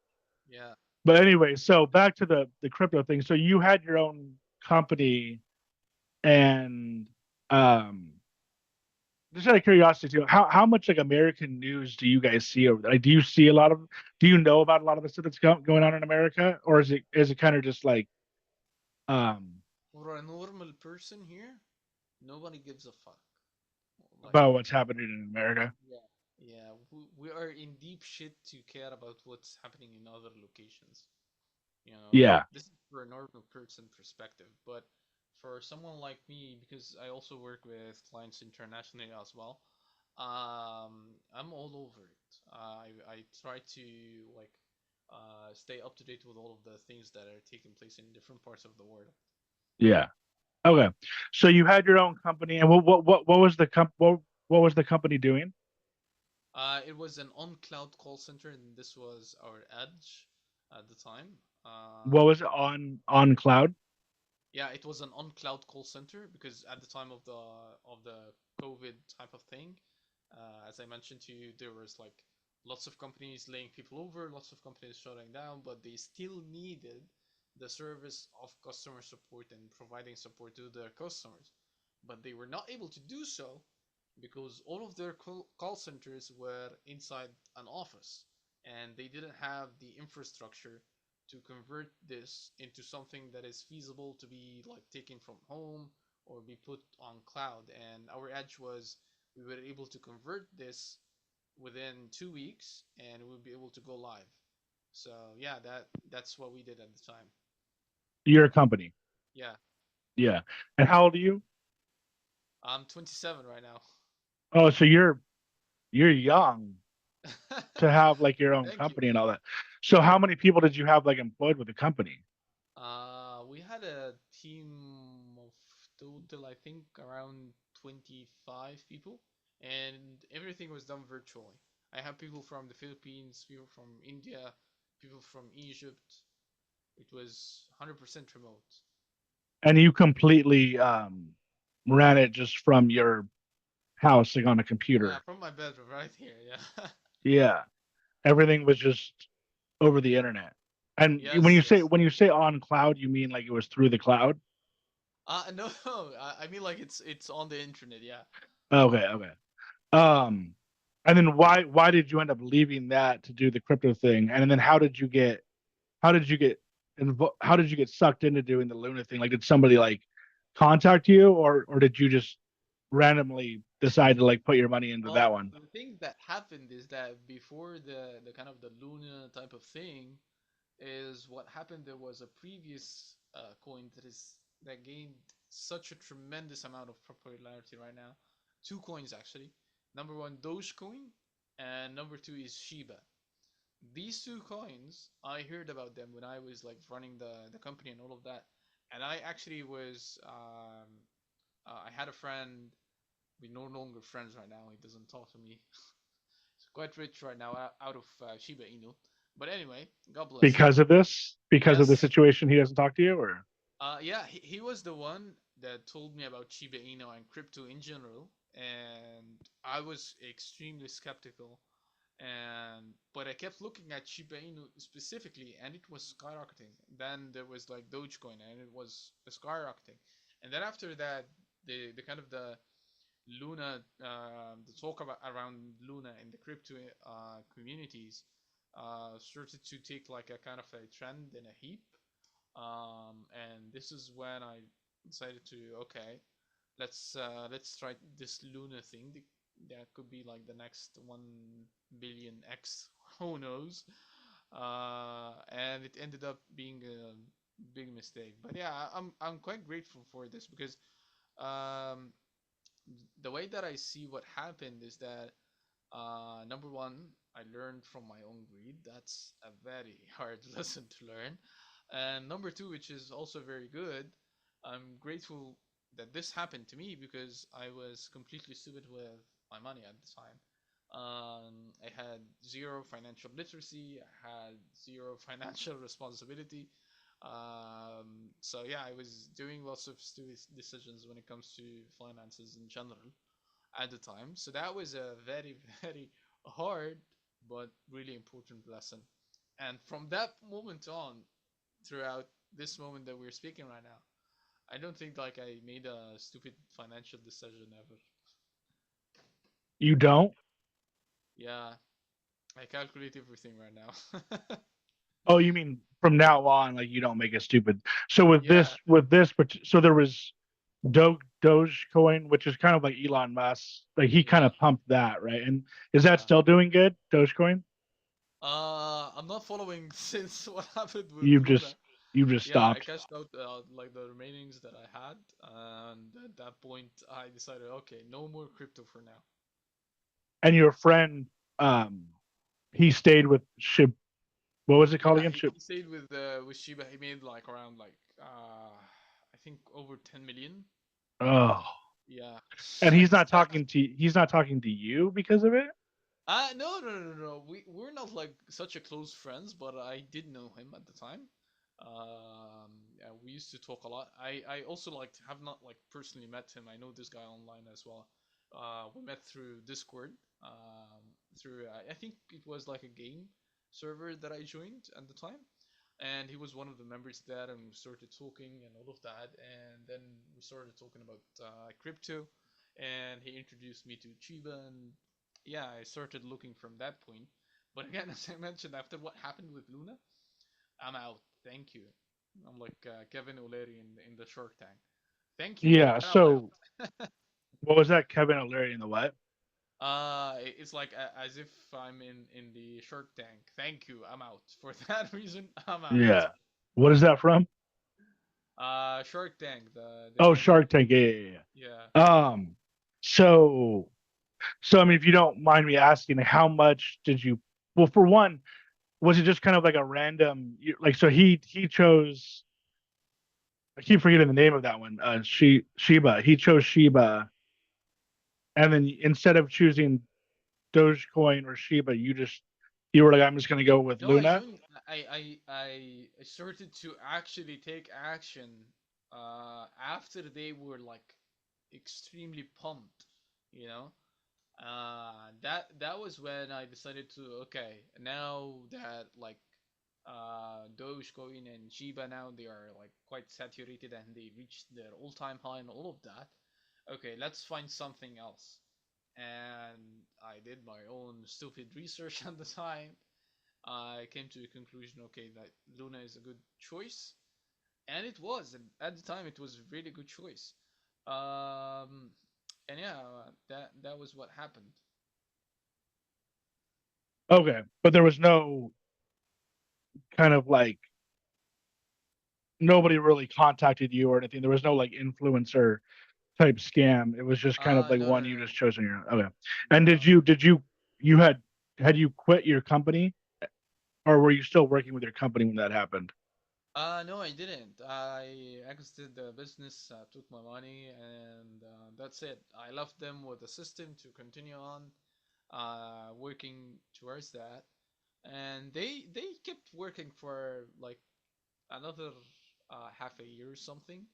yeah. But anyway, so back to the crypto thing. So you had your own company, and um, just out of curiosity too, how much like American news do you guys see over there? Like, do you see a lot of? Do you know about a lot of the stuff that's going on in America, or is it kind of just like um For a normal person here, nobody gives a fuck. Like, about what's happening in America? yeah, yeah, we are in deep shit to care about what's happening in other locations. You know, Yeah, this is for a normal person perspective, but for someone like me, because I also work with clients internationally as well, I'm all over it. I try to like stay up to date with all of the things that are taking place in different parts of the world. yeah. Okay. So you had your own company, and what was the what was the company doing? It was an on-cloud call center, and this was our edge at the time. What was it Um, on cloud? yeah, it was an on-cloud call center because at the time of the COVID type of thing, as I mentioned to you, there was like lots of companies laying people over, lots of companies shutting down, but they still needed the service of customer support and providing support to their customers. But they were not able to do so because all of their call centers were inside an office and they didn't have the infrastructure to convert this into something that is feasible to be like taken from home or be put on cloud. And our edge was we were able to convert this within 2 weeks and we would be able to go live. So yeah, that's what we did at the time. Your company. Yeah, Yeah. And how old are you? I'm 27 right now. Oh, so you're young to have like your own Thank you. company and all that. So how many people did you have like employed with the company? We had a team of total, I think, around 25 people, and everything was done virtually. I have people from the Philippines, people from India, people from Egypt. It was 100% remote. And you completely ran it just from your house, like on a Yeah, computer. from my bedroom right here. Yeah. Yeah. Everything was just over the internet. And when Yes, you say yes. when you say on cloud, you mean like it was through the cloud? No, no. I mean like it's on the internet. Yeah. Okay, okay. Um, and then why did you end up leaving that to do the crypto thing? And then how did you get how did you get sucked into doing the Luna thing? Like, did somebody like contact you, or did you just randomly decide to like put your money into that Well, one? the thing that happened is that before the kind of the Luna type of thing, is what happened. There was a previous coin that gained such a tremendous amount of popularity right now. Two coins actually. Number one, Dogecoin, and number two is Shiba. These two coins, I heard about them when I was like running the company and all of that. And I actually was I had a friend. We're no longer friends right now. He doesn't talk to me. quite rich right now out of Shiba Inu. But anyway, God bless him. Because of this, because of the Yes. situation, he doesn't talk to you, or Yeah, he was the one that told me about Shiba Inu and crypto in general, and I was extremely skeptical. But I kept looking at Shiba Inu specifically, and it was skyrocketing. Then there was like Dogecoin, and it was skyrocketing. And then after that, the kind of the Luna, the talk about around Luna in the crypto communities started to take like a kind of a trend in a heap. And this is when I decided to okay, let's try this Luna thing. That could be like the next 1 billion X. Who knows? And it ended up being a big mistake. But yeah, I'm quite grateful for this because um, the way that I see what happened is that number one, I learned from my own greed. That's a very hard lesson to learn. And number two, which is also very good, I'm grateful that this happened to me because I was completely stupid with my money at the time. I had zero financial literacy, I had zero financial responsibility. So yeah, I was doing lots of stupid decisions when it comes to finances in general at the time. So that was a very, very hard but really important lesson. And from that moment on, throughout this moment that we're speaking right now, I don't think like I made a stupid financial decision ever. you don't? Yeah, I calculate everything right now. Oh, you mean from now on, like you don't make it stupid. So Yeah, so there was Dogecoin, which is kind of like Elon Musk. Like he kind yeah, of pumped that, right? And is that yeah. still doing good, Dogecoin? I'm not following since what happened with You've Luna. just you've just Yeah, I stopped. cashed out like the remainings that I had, and at that point I decided, okay, no more crypto for now. And your friend, um, he stayed with Shib. What was it called Yeah, again? he stayed with Shiba. He made like around like I think over 10 million. Oh, Yeah. and he's not talking to you because of it. No, no, no, no, no. We're not like such a close friends, but I did know him at the time. Yeah, we used to talk a lot. I also like have not like personally met him. I know this guy online as well. We met through Discord. Through I think it was like a game server that I joined at the time, and he was one of the members there, and we started talking and all of that, and then we started talking about crypto, and he introduced me to Chiba, and yeah, I started looking from that point. But again, as I mentioned, after what happened with Luna, I'm out. Thank you. I'm like Kevin O'Leary in the Shark Tank. Thank you, Yeah. and I'm So out. what was that? Kevin O'Leary in the what? It's like as if I'm in the Shark Tank. Thank you, I'm out. For that reason, I'm out. Yeah. What is that from? Shark Tank, the Oh, movie. Shark Tank. Yeah, yeah, Yeah. yeah. So I mean, if you don't mind me asking, how much did you? Well, for one, was it just kind of like a random, like so he chose? I keep forgetting the name of that one. Shiba. He chose Shiba, and then instead of choosing Dogecoin or Shiba, you were like, I'm just gonna go with No, I Luna. joined. I started to actually take action after they were like extremely pumped. You know, that was when I decided to okay, now that like Dogecoin and Shiba now they are like quite saturated and they reached their all-time high and all of that. Okay, let's find something else. And I did my own stupid research at the time. I came to a conclusion, okay, that Luna is a good choice, and it was. And at the time, it was a really good choice. Um, and yeah, that was what happened. Okay, but there was no kind of like nobody really contacted you or anything. There was no like influencer type scam. It was just kind of like No, no, one you no, just chose on your own. Okay. And no. you had you quit your company or were you still working with your company when that happened? No, I didn't. I exited the business, took my money, and that's it. I left them with a system to continue on. working towards that, and they kept working for like another half a year or something.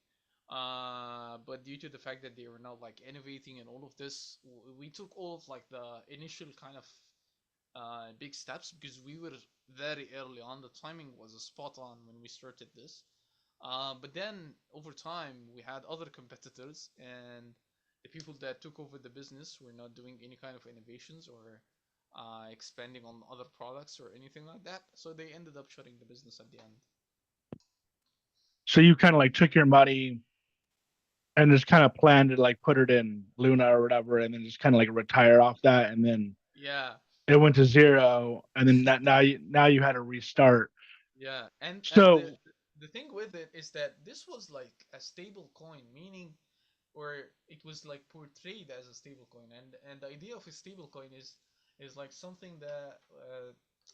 But due to the fact that they were not like innovating and all of this, we took all of like the initial kind of big steps because we were very early on. The timing was spot on when we started this. But then over time, we had other competitors, and the people that took over the business were not doing any kind of innovations or expanding on other products or anything like that. So they ended up shutting the business at the end. So you kind of like took your money and just kind of planned to like put it in Luna or whatever, and then just kind of like retire off that, and then Yeah, it went to zero, and then now you had to restart. yeah, and the So, the thing with it is that this was like a stable coin, meaning or it was like portrayed as a stable coin, and the idea of a stable coin is like something that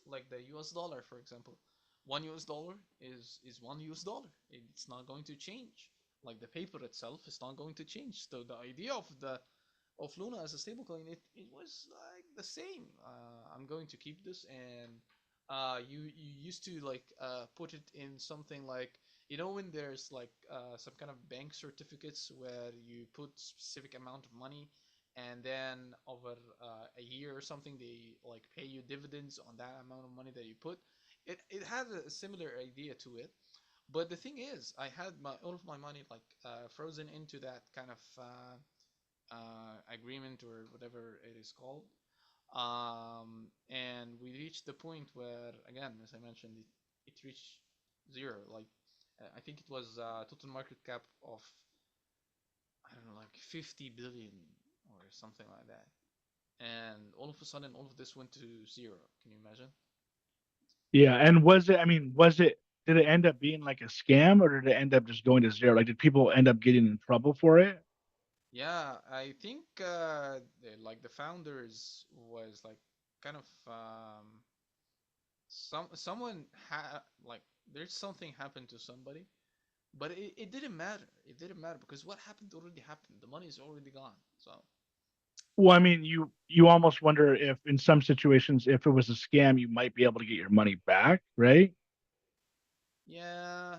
like the US dollar, for example. $1 is $1. It's not going to change. Like the paper itself is not going to change. So the idea of Luna as a stablecoin, it was like the same. I'm going to keep this, and you used to like put it in something like, when there's like some kind of bank certificates where you put specific amount of money, and then over a year or something they like pay you dividends on that amount of money that you put. It had a similar idea to it, but the thing is, I had my all of my money like frozen into that kind of agreement or whatever it is called. And we reached the point where, again, as I mentioned, it reached zero. Like, I think it was total market cap of, I don't know, like 50 billion or something like that. And all of a sudden, all of this went to zero. Can you imagine? yeah, and was it? I mean, was it? Did it end up being like a scam, or did it end up just going to zero? Like, did people end up getting in trouble for it? Yeah, I think like the founders was like kind of someone like there's something happened to somebody. But it didn't matter. It didn't matter because what happened already happened. The money is already gone. So Well, I mean, you almost wonder if in some situations, if it was a scam, you might be able to get your money back, right? yeah,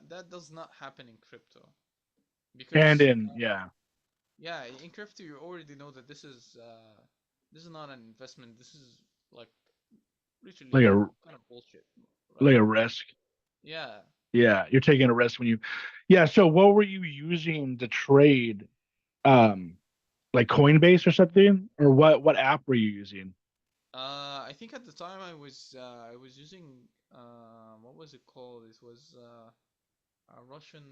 that does not happen in crypto And because in yeah, yeah, in crypto you already know that this is not an investment. This is like like literally a kind of bullshit, like right? a risk. Yeah. Yeah, you're taking a risk when you. Yeah. So, what were you using to trade? Um, like Coinbase or something, or what app were you using? I think at the time I was using what was it called? It was a Russian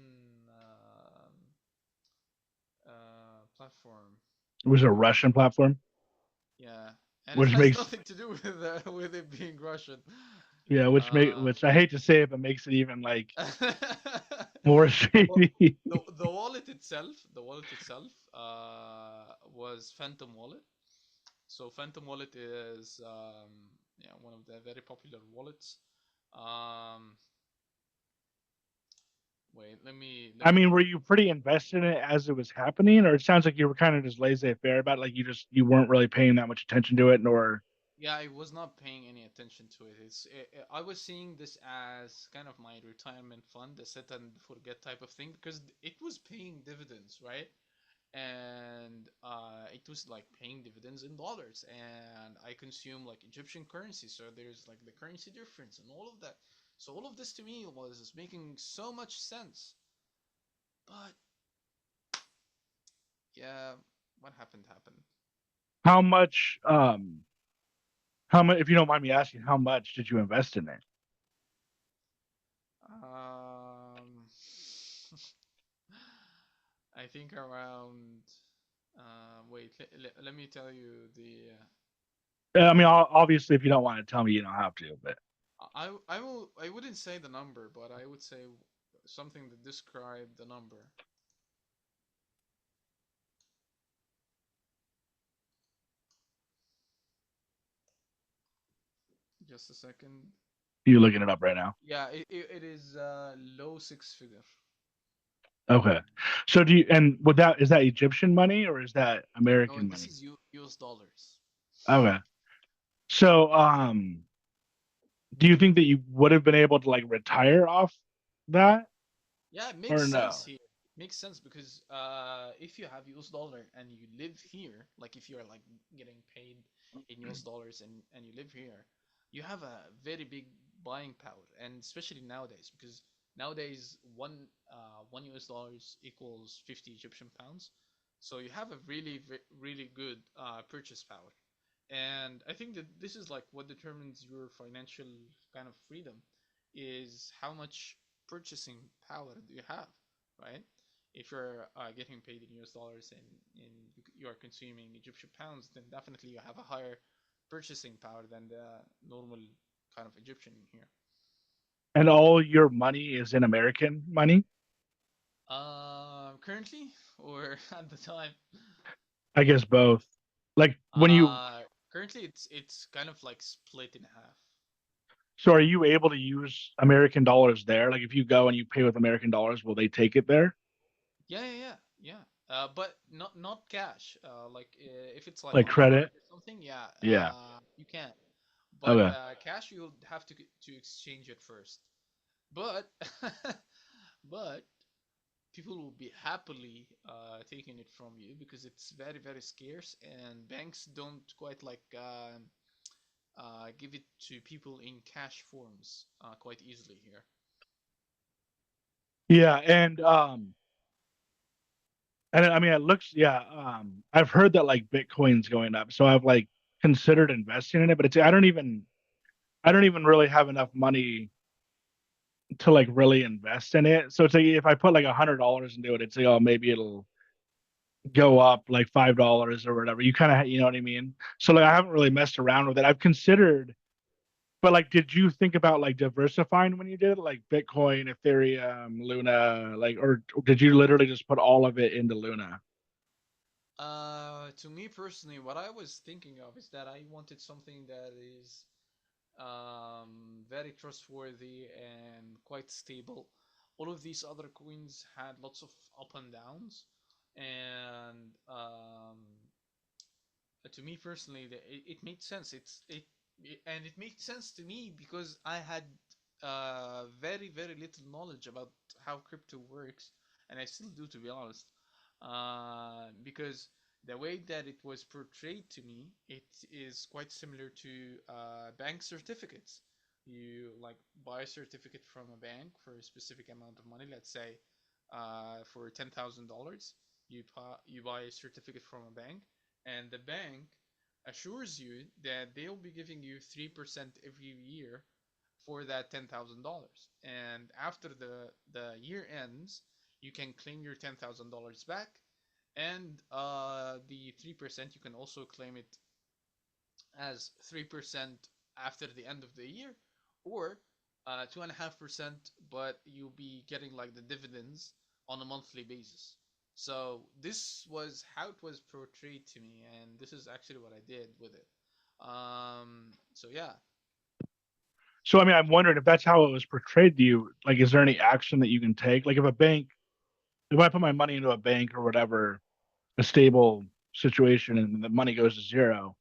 platform. It was a Russian platform, Yeah, and it which has makes nothing to do with it being Russian. yeah, Uh, which I hate to say it, but makes it even like more the wa- shady. the wallet itself was Phantom Wallet. So Phantom Wallet is yeah, one of the very popular wallets. Um, wait, let I me mean, were look. you pretty invested in it as it was happening, or it sounds like you were kind of just laissez-faire about it, like you weren't really paying that much attention to it, nor Yeah, I was not paying any attention to it. I was seeing this as kind of my retirement fund, a set and forget type of thing, because it was paying dividends, right? And it was like paying dividends in dollars, and I consume like Egyptian currency, so there's like the currency difference and all of that. So all of this to me was making so much sense. But yeah, what happened. how much if you don't mind me asking, how much did you invest in it? Um, I think around. Wait, let me tell you the. I mean, obviously, if you don't want to tell me, you don't have to, but I wouldn't say the number, but I would say something that described the number. Just a second. you're looking it up right now. Yeah, it is low six figure. Okay. So do you, and with that, is that Egyptian money or is that No, American this money? is US dollars. Okay. So, do you think that you would have been able to like retire off that Yeah, it makes or sense no? here. It makes sense because if you have US dollar and you live here, like if you're like getting paid in US dollars and you live here, you have a very big buying power, and especially nowadays because nowadays one US dollars equals 50 Egyptian pounds, so you have a really good purchase power, and I think that this is like what determines your financial kind of freedom is how much purchasing power do you have, right? If you're getting paid in US dollars and you are consuming Egyptian pounds, then definitely you have a higher purchasing power than the normal kind of Egyptian in here. And all your money is in American money? Currently or at the time? I guess both. Like when you, Uh, Currently it's kind of like split in half. so are you able to use American dollars there? Like if you go and you pay with American dollars, will they take it there? Yeah. But not cash. If it's like Like on a card credit? or something, yeah, Yeah. you can. But Okay. cash, you'll have to exchange it first. But but people will be happily taking it from you because it's very scarce, and banks don't quite like give it to people in cash forms quite easily here. Yeah, and I mean it looks yeah, I've heard that like Bitcoin's going up. So I've like considered investing in it, but it's I don't even really have enough money to like really invest in it. So it's like if I put like $100 into it, it's like oh maybe it'll go up like $5 or whatever. You kind of you know what I mean. So like I haven't really messed around with it. I've considered, but like, did you think about like diversifying when you did it, like Bitcoin, Ethereum, Luna, like, or did you literally just put all of it into Luna? To me personally, what I was thinking of is that I wanted something that is very trustworthy and quite stable. All of these other coins had lots of up and downs, and to me personally, it made sense. And it made sense to me because I had very little knowledge about how crypto works, and I still do, to be honest. Because the way that it was portrayed to me, it is quite similar to bank certificates. You like buy a certificate from a bank for a specific amount of money. Let's say for $10,000, you buy a certificate from a bank, and the bank assures you that they'll be giving you 3% every year for that $10,000. And after the year ends, you can claim your $10,000 back, and the 3% you can also claim it as 3% after the end of the year, or 2.5%, but you'll be getting like the dividends on a monthly basis. So this was how it was portrayed to me, and this is actually what I did with it. So yeah. So I mean, I'm wondering if that's how it was portrayed to you. Like, is there any action that you can take? Like, if a bank, if I put my money into a bank or whatever, a stable situation, and the money goes to zero,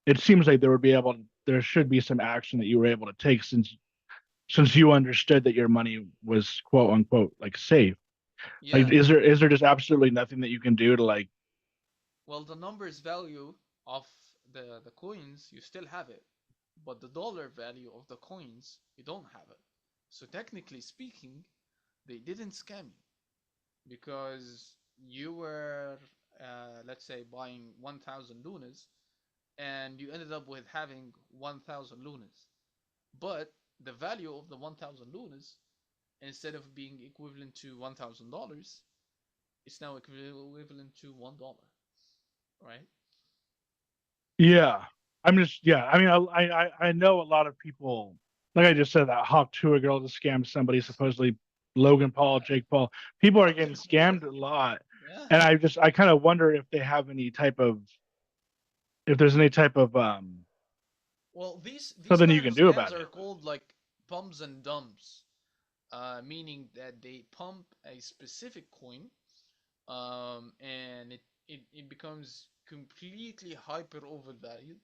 it seems like there should be some action that you were able to take since you understood that your money was quote unquote like safe. Like, Yeah. is there just absolutely nothing that you can do to like? Well, the numbers value of the coins, you still have it, but the dollar value of the coins, you don't have it. So technically speaking, they didn't scam you because you were, let's say, buying 1,000 lunas, and you ended up with having 1,000 lunas. But the value of the 1,000 lunas, instead of being equivalent to $1,000, it's now equivalent to $1, right? Yeah, I'm just yeah. I mean, I know a lot of people. Like I just said, that Hawk Tuah girl to scam somebody supposedly Logan Paul, Yeah, Jake Paul. People are getting even more. scammed a lot, Yeah. and I kind of wonder if they have any type of if there's any type of Well, these something you kind of can do scams about are it. called like pumps and dumps, meaning that they pump a specific coin, and it becomes completely hyper overvalued,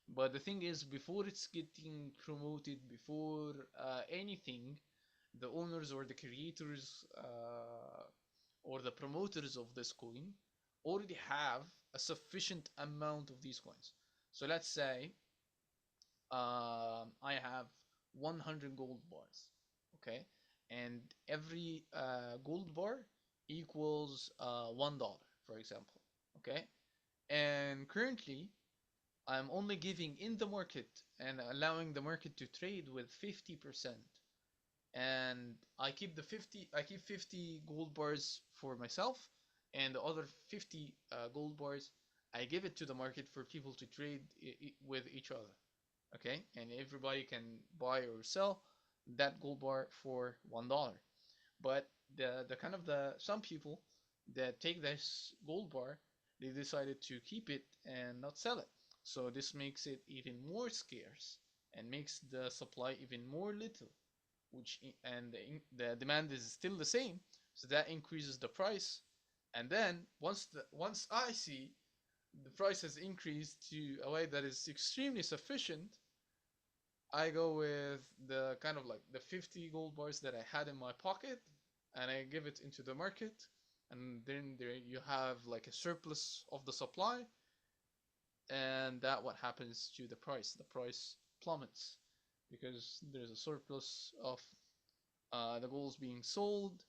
But the thing is, before it's getting promoted, before anything, the owners or the creators or the promoters of this coin already have a sufficient amount of these coins. So let's say I have 100 gold bars, okay, and every gold bar equals $1, for example, okay. And currently, I'm only giving in the market and allowing the market to trade with 50%. And I keep 50 gold bars for myself, and the other 50 gold bars I give it to the market for people to trade with each other. Okay, and everybody can buy or sell that gold bar for $1. But the kind of the some people that take this gold bar, they decided to keep it and not sell it. So this makes it even more scarce and makes the supply even more little, which and the demand is still the same, so that increases the price. And then once I see the price has increased to a way that is extremely sufficient, I go with the kind of like the 50 gold bars that I had in my pocket, and I give it into the market, and then there you have like a surplus of the supply, and that what happens to the price. The price plummets because there's a surplus of the golds being sold,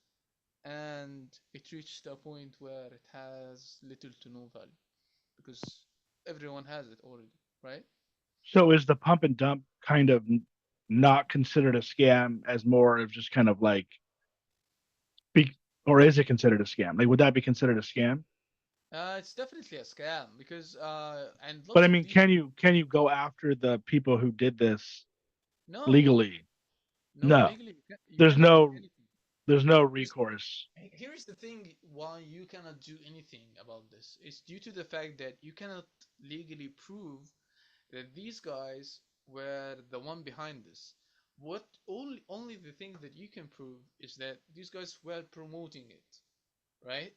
and it reached a point where it has little to no value because everyone has it already, right? So is the pump and dump kind of not considered a scam as more of just kind of like be, or is it considered a scam? Like, would that be considered a scam? It's definitely a scam because and But I lots of mean, these. can you go after the people who did this No, legally? no, No, legally you there's cannot do no anything. there's no There's, recourse. here is the thing why you cannot do anything about this. It's due to the fact that you cannot legally prove that these guys were the one behind this. What only the thing that you can prove is that these guys were promoting it, right?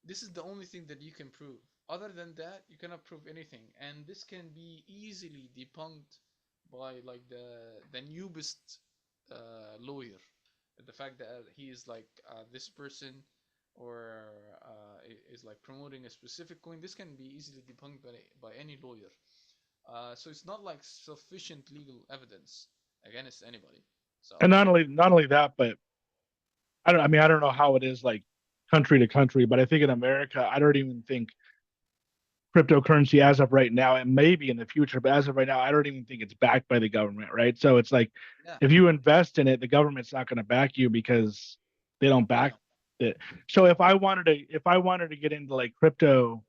This is the only thing that you can prove. Other than that, you cannot prove anything, and this can be easily debunked by like the newest lawyer. The fact that he is like this person or is like promoting a specific coin, this can be easily debunked by any lawyer. So it's not like sufficient legal evidence against anybody. And So not only that, but I mean, I don't know how it is like country to country, but I think in America, I don't even think cryptocurrency as of right now, it may be in the future, but as of right now, I don't even think it's backed by the government, right? So it's like yeah, if you invest in it, the government's not going to back you because they don't they back don't. it. So if I wanted to get into like crypto,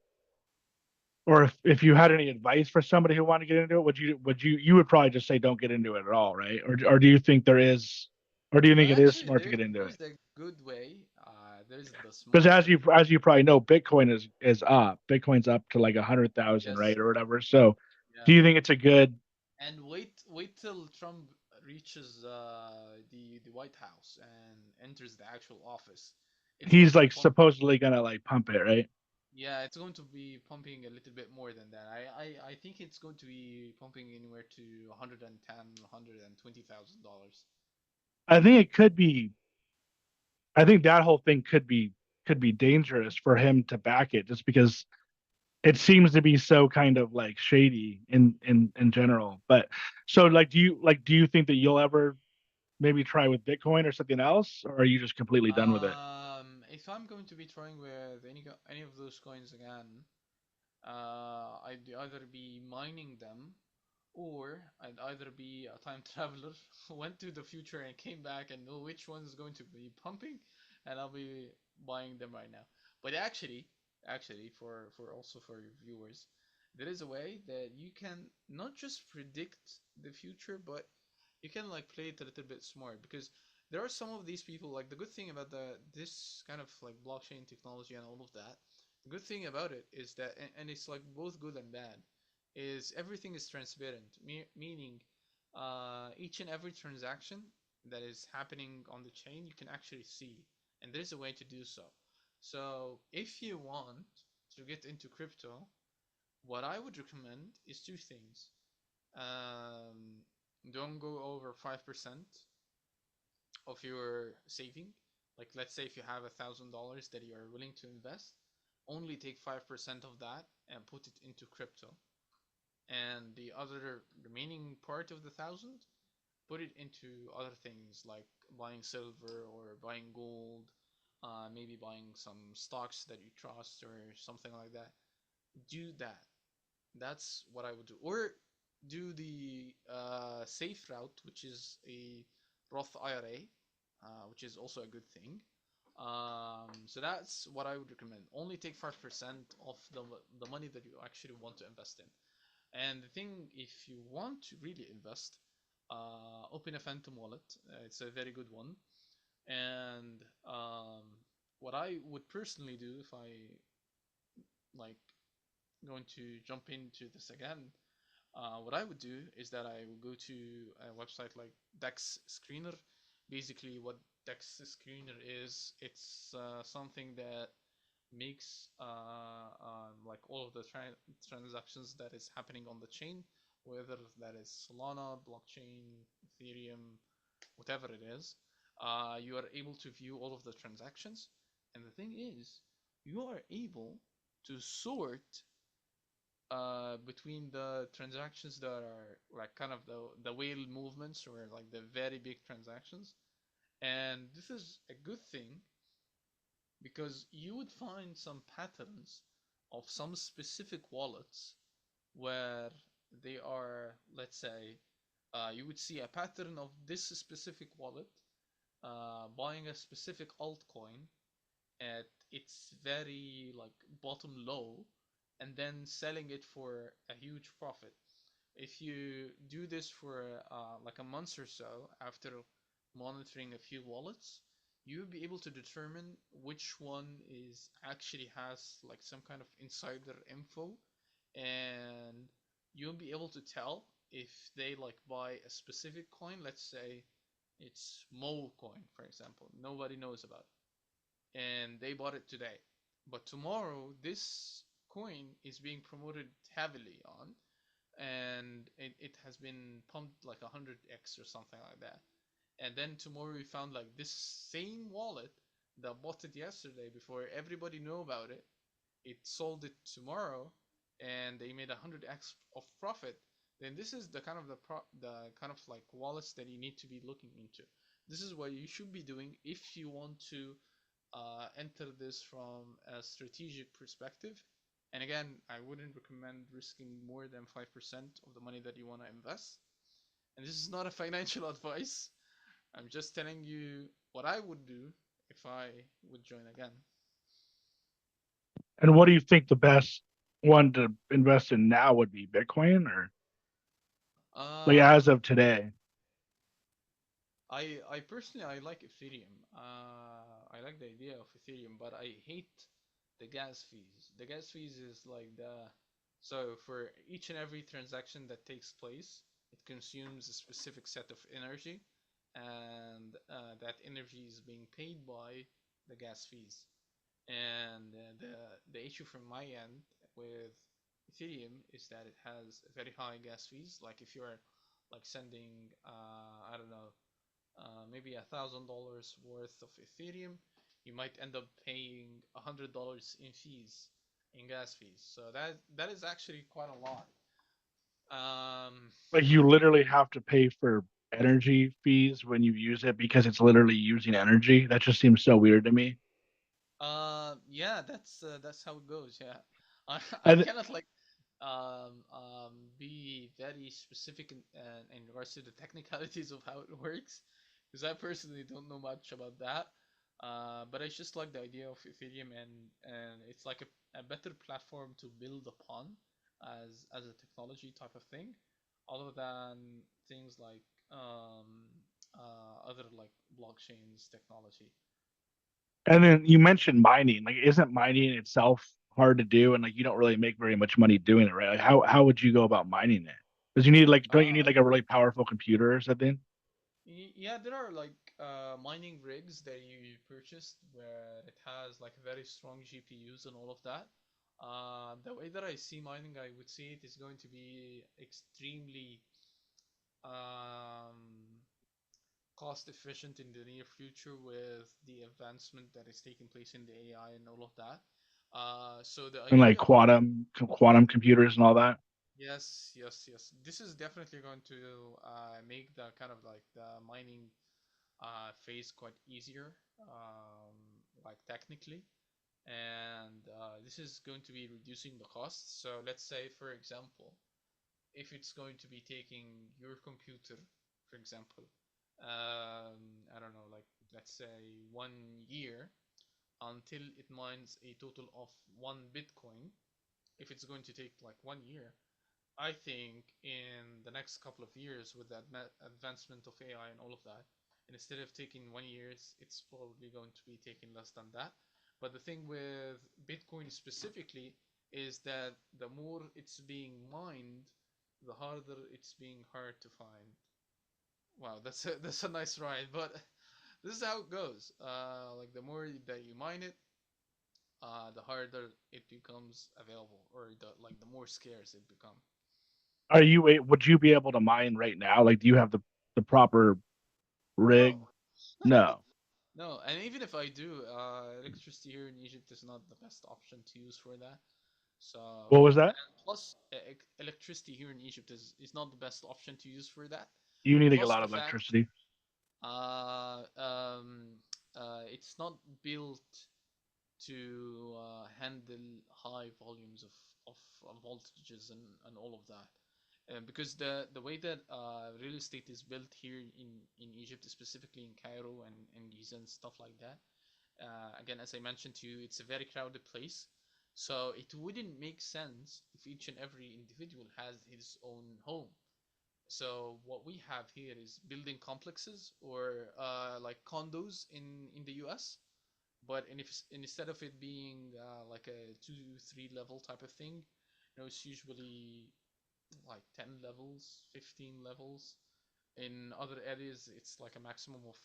or if you had any advice for somebody who wanted to get into it, you would probably just say don't get into it at all, right? Or do you think there is, or do you think it is Actually, smart to get into it? there's a good way. There's the Because smart way. as you probably know, Bitcoin is up. Bitcoin's up to like 100,000, right, Yes. or whatever. So, Yeah. do you think it's a good? And wait till Trump reaches the White House and enters the actual office. It's going He's to like pump. supposedly gonna like pump it, right? Yeah, it's going to be pumping a little bit more than that. I think it's going to be pumping anywhere to 110, $120,000. I think it could be. I think that whole thing could be dangerous for him to back it, just because it seems to be so kind of like shady in general. But so do you think that you'll ever maybe try with Bitcoin or something else, or are you just completely done with it? If I'm going to be trying with any of those coins again, I'd either be mining them, or I'd either be a time traveler, went to the future and came back and know which one is going to be pumping, and I'll be buying them right now. But actually, for also for your viewers, there is a way that you can not just predict the future, but you can like play it a little bit smart because there are some of these people like the good thing about the this kind of like blockchain technology and all of that. The good thing about it is that and it's like both good and bad is everything is transparent, meaning each and every transaction that is happening on the chain you can actually see, and there's a way to do so. So if you want to get into crypto, what I would recommend is two things. Um, don't go over 5% of your saving. Like, let's say if you have $1,000 that you are willing to invest, only take 5% of that and put it into crypto. And the other remaining part of the thousand, put it into other things like buying silver or buying gold, maybe buying some stocks that you trust or something like that. Do that. That's what I would do. Or do the safe route, which is a Roth IRA, which is also a good thing. So that's what I would recommend. Only take 5% of the money that you actually want to invest in. And the thing, if you want to really invest, open a Phantom wallet. It's a very good one. And what I would personally do if I like going to jump into this again, what I would do is that I would go to a website like Dex Screener. Basically, what Dex Screener is, it's something that makes like all of the transactions that is happening on the chain, whether that is Solana, blockchain, Ethereum, whatever it is. You are able to view all of the transactions, and the thing is, you are able to sort between the transactions that are like kind of the whale movements or like the very big transactions. And this is a good thing because you would find some patterns of some specific wallets where they are, let's say, you would see a pattern of this specific wallet buying a specific altcoin at its very like bottom low and then selling it for a huge profit. If you do this for like a month or so after monitoring a few wallets, you'll be able to determine which one is actually has like some kind of insider info, and you'll be able to tell if they like buy a specific coin. Let's say it's Mo coin, for example. Nobody knows about it, and they bought it today. But tomorrow, this coin is being promoted heavily on, and it has been pumped like 100x or something like that. And then tomorrow we found like this same wallet that bought it yesterday before everybody knew about it, it sold it tomorrow and they made 100x of profit. Then this is the kind of the kind of like wallets that you need to be looking into. This is what you should be doing if you want to enter this from a strategic perspective. And again, I wouldn't recommend risking more than 5% of the money that you want to invest. And this is not a financial advice. I'm just telling you what I would do if I would join again. And what do you think the best one to invest in now would be? Bitcoin or like as Um, of today? I personally I like Ethereum. I like the idea of Ethereum, but I hate the gas fees. The gas fees is like the so for each and every transaction that takes place, it consumes a specific set of energy, and that energy is being paid by the gas fees. And the issue from my end with Ethereum is that it has very high gas fees. Like if you're like sending I don't know maybe $1,000 worth of Ethereum, you might end up paying $100 in fees, in gas fees. So that is actually quite a lot. Um, Like you literally have to pay for energy fees when you use it because it's literally using energy. That just seems so weird to me. yeah, that's how it goes. Yeah, I And cannot like be very specific in regards to the technicalities of how it works, because I personally don't know much about that. But I just like the idea of Ethereum, and it's like a better platform to build upon as a technology type of thing, other than things like other like blockchains technology. and then you mentioned mining. Like, isn't mining itself hard to do? And like, you don't really make very much money doing it, right? Like, how would you go about mining it? Because you need like, don't you need Uh, like a really powerful computer or something? Yeah, there are like mining rigs that you purchased where it has like very strong GPUs and all of that. The way that I see mining, I would say it is going to be extremely um, cost efficient in the near future with the advancement that is taking place in the AI and all of that. So the And like idea of quantum computers and all that. yes, yes, yes, this is definitely going to make the kind of like the mining phase quite easier, like technically, and this is going to be reducing the costs. So let's say, for example, if it's going to be taking your computer, for example, I don't know, like let's say 1 year until it mines a total of 1 Bitcoin. If it's going to take like 1 year, I think in the next couple of years with the advancement of AI and all of that, instead of taking 1 year, it's probably going to be taking less than that. But the thing with Bitcoin specifically is that the more it's being mined, the harder it's being hard to find. Wow, that's a nice ride, but this is how it goes. Like the more that you mine it, the harder it becomes available, or the more scarce it becomes. Would you be able to mine right now? Like, do you have the proper rig? No, No. no, and even if I do, electricity here in Egypt is not the best option to use for that. So, What was that? and plus, electricity here in Egypt is not the best option to use for that. You need like a Plus lot the of fact, electricity. uh, um, it's not built to handle high volumes of voltages and all of that. Because the way that real estate is built here in Egypt, specifically in Cairo and Giza and stuff like that, again, as I mentioned to you, it's a very crowded place. So it wouldn't make sense if each and every individual has his own home. So what we have here is building complexes or like condos in the US, but instead of it being like a 2 3 level type of thing, it's usually like 10 levels, 15 levels. In other areas it's like a maximum of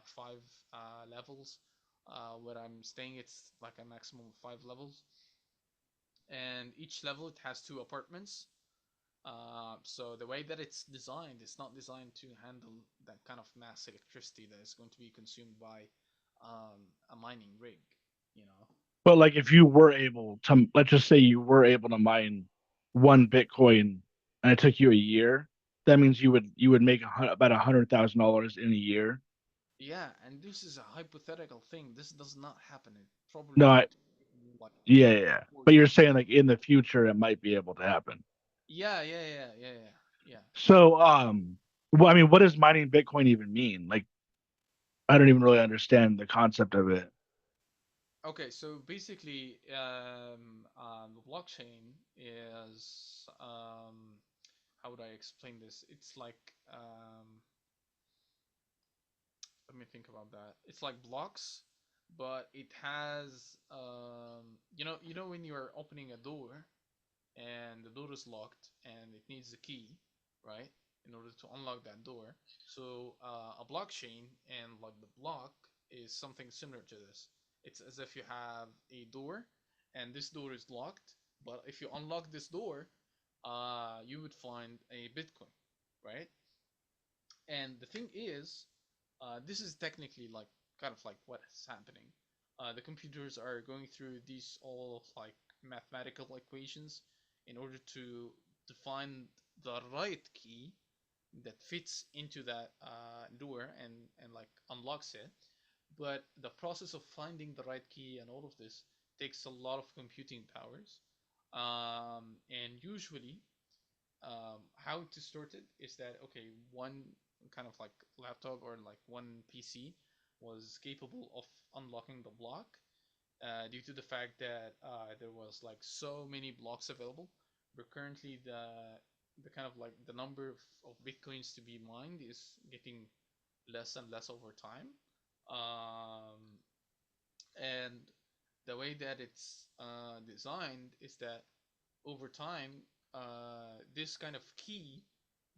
5 levels. Where I'm staying, it's like a maximum of 5 levels, and each level it has 2 apartments. So the way that it's designed, it's not designed to handle that kind of mass electricity that is going to be consumed by a mining rig, you know. But like, if you were able to, let's just say you were able to mine 1 Bitcoin, and it took you a year, that means you would make about $100,000 in a year. Yeah, and this is a hypothetical thing. This does not happen. It's probably No, going to take like yeah, yeah, yeah. more But you're years. saying like in the future it might be able to happen. Yeah, yeah, yeah, yeah, yeah, yeah. So, well, I mean, what does mining Bitcoin even mean? Like, I don't even really understand the concept of it. Okay, so basically, the blockchain is how would I explain this? It's like let me think about that. It's like blocks, but it has you know when you are opening a door and the door is locked and it needs a key, right? In order to unlock that door. So a blockchain and like the block is something similar to this. It's as if you have a door and this door is locked, but if you unlock this door, you would find a Bitcoin, right? And the thing is, this is technically like kind of like what is happening. The computers are going through these all like mathematical equations in order to find the right key that fits into that door and like unlocks it. But the process of finding the right key and all of this takes a lot of computing powers. And usually how to sort it is that okay, one kind of like laptop or like one PC was capable of unlocking the block due to the fact that there was like so many blocks available. But currently the kind of like the number of bitcoins to be mined is getting less and less over time. And the way that it's designed is that over time, this kind of key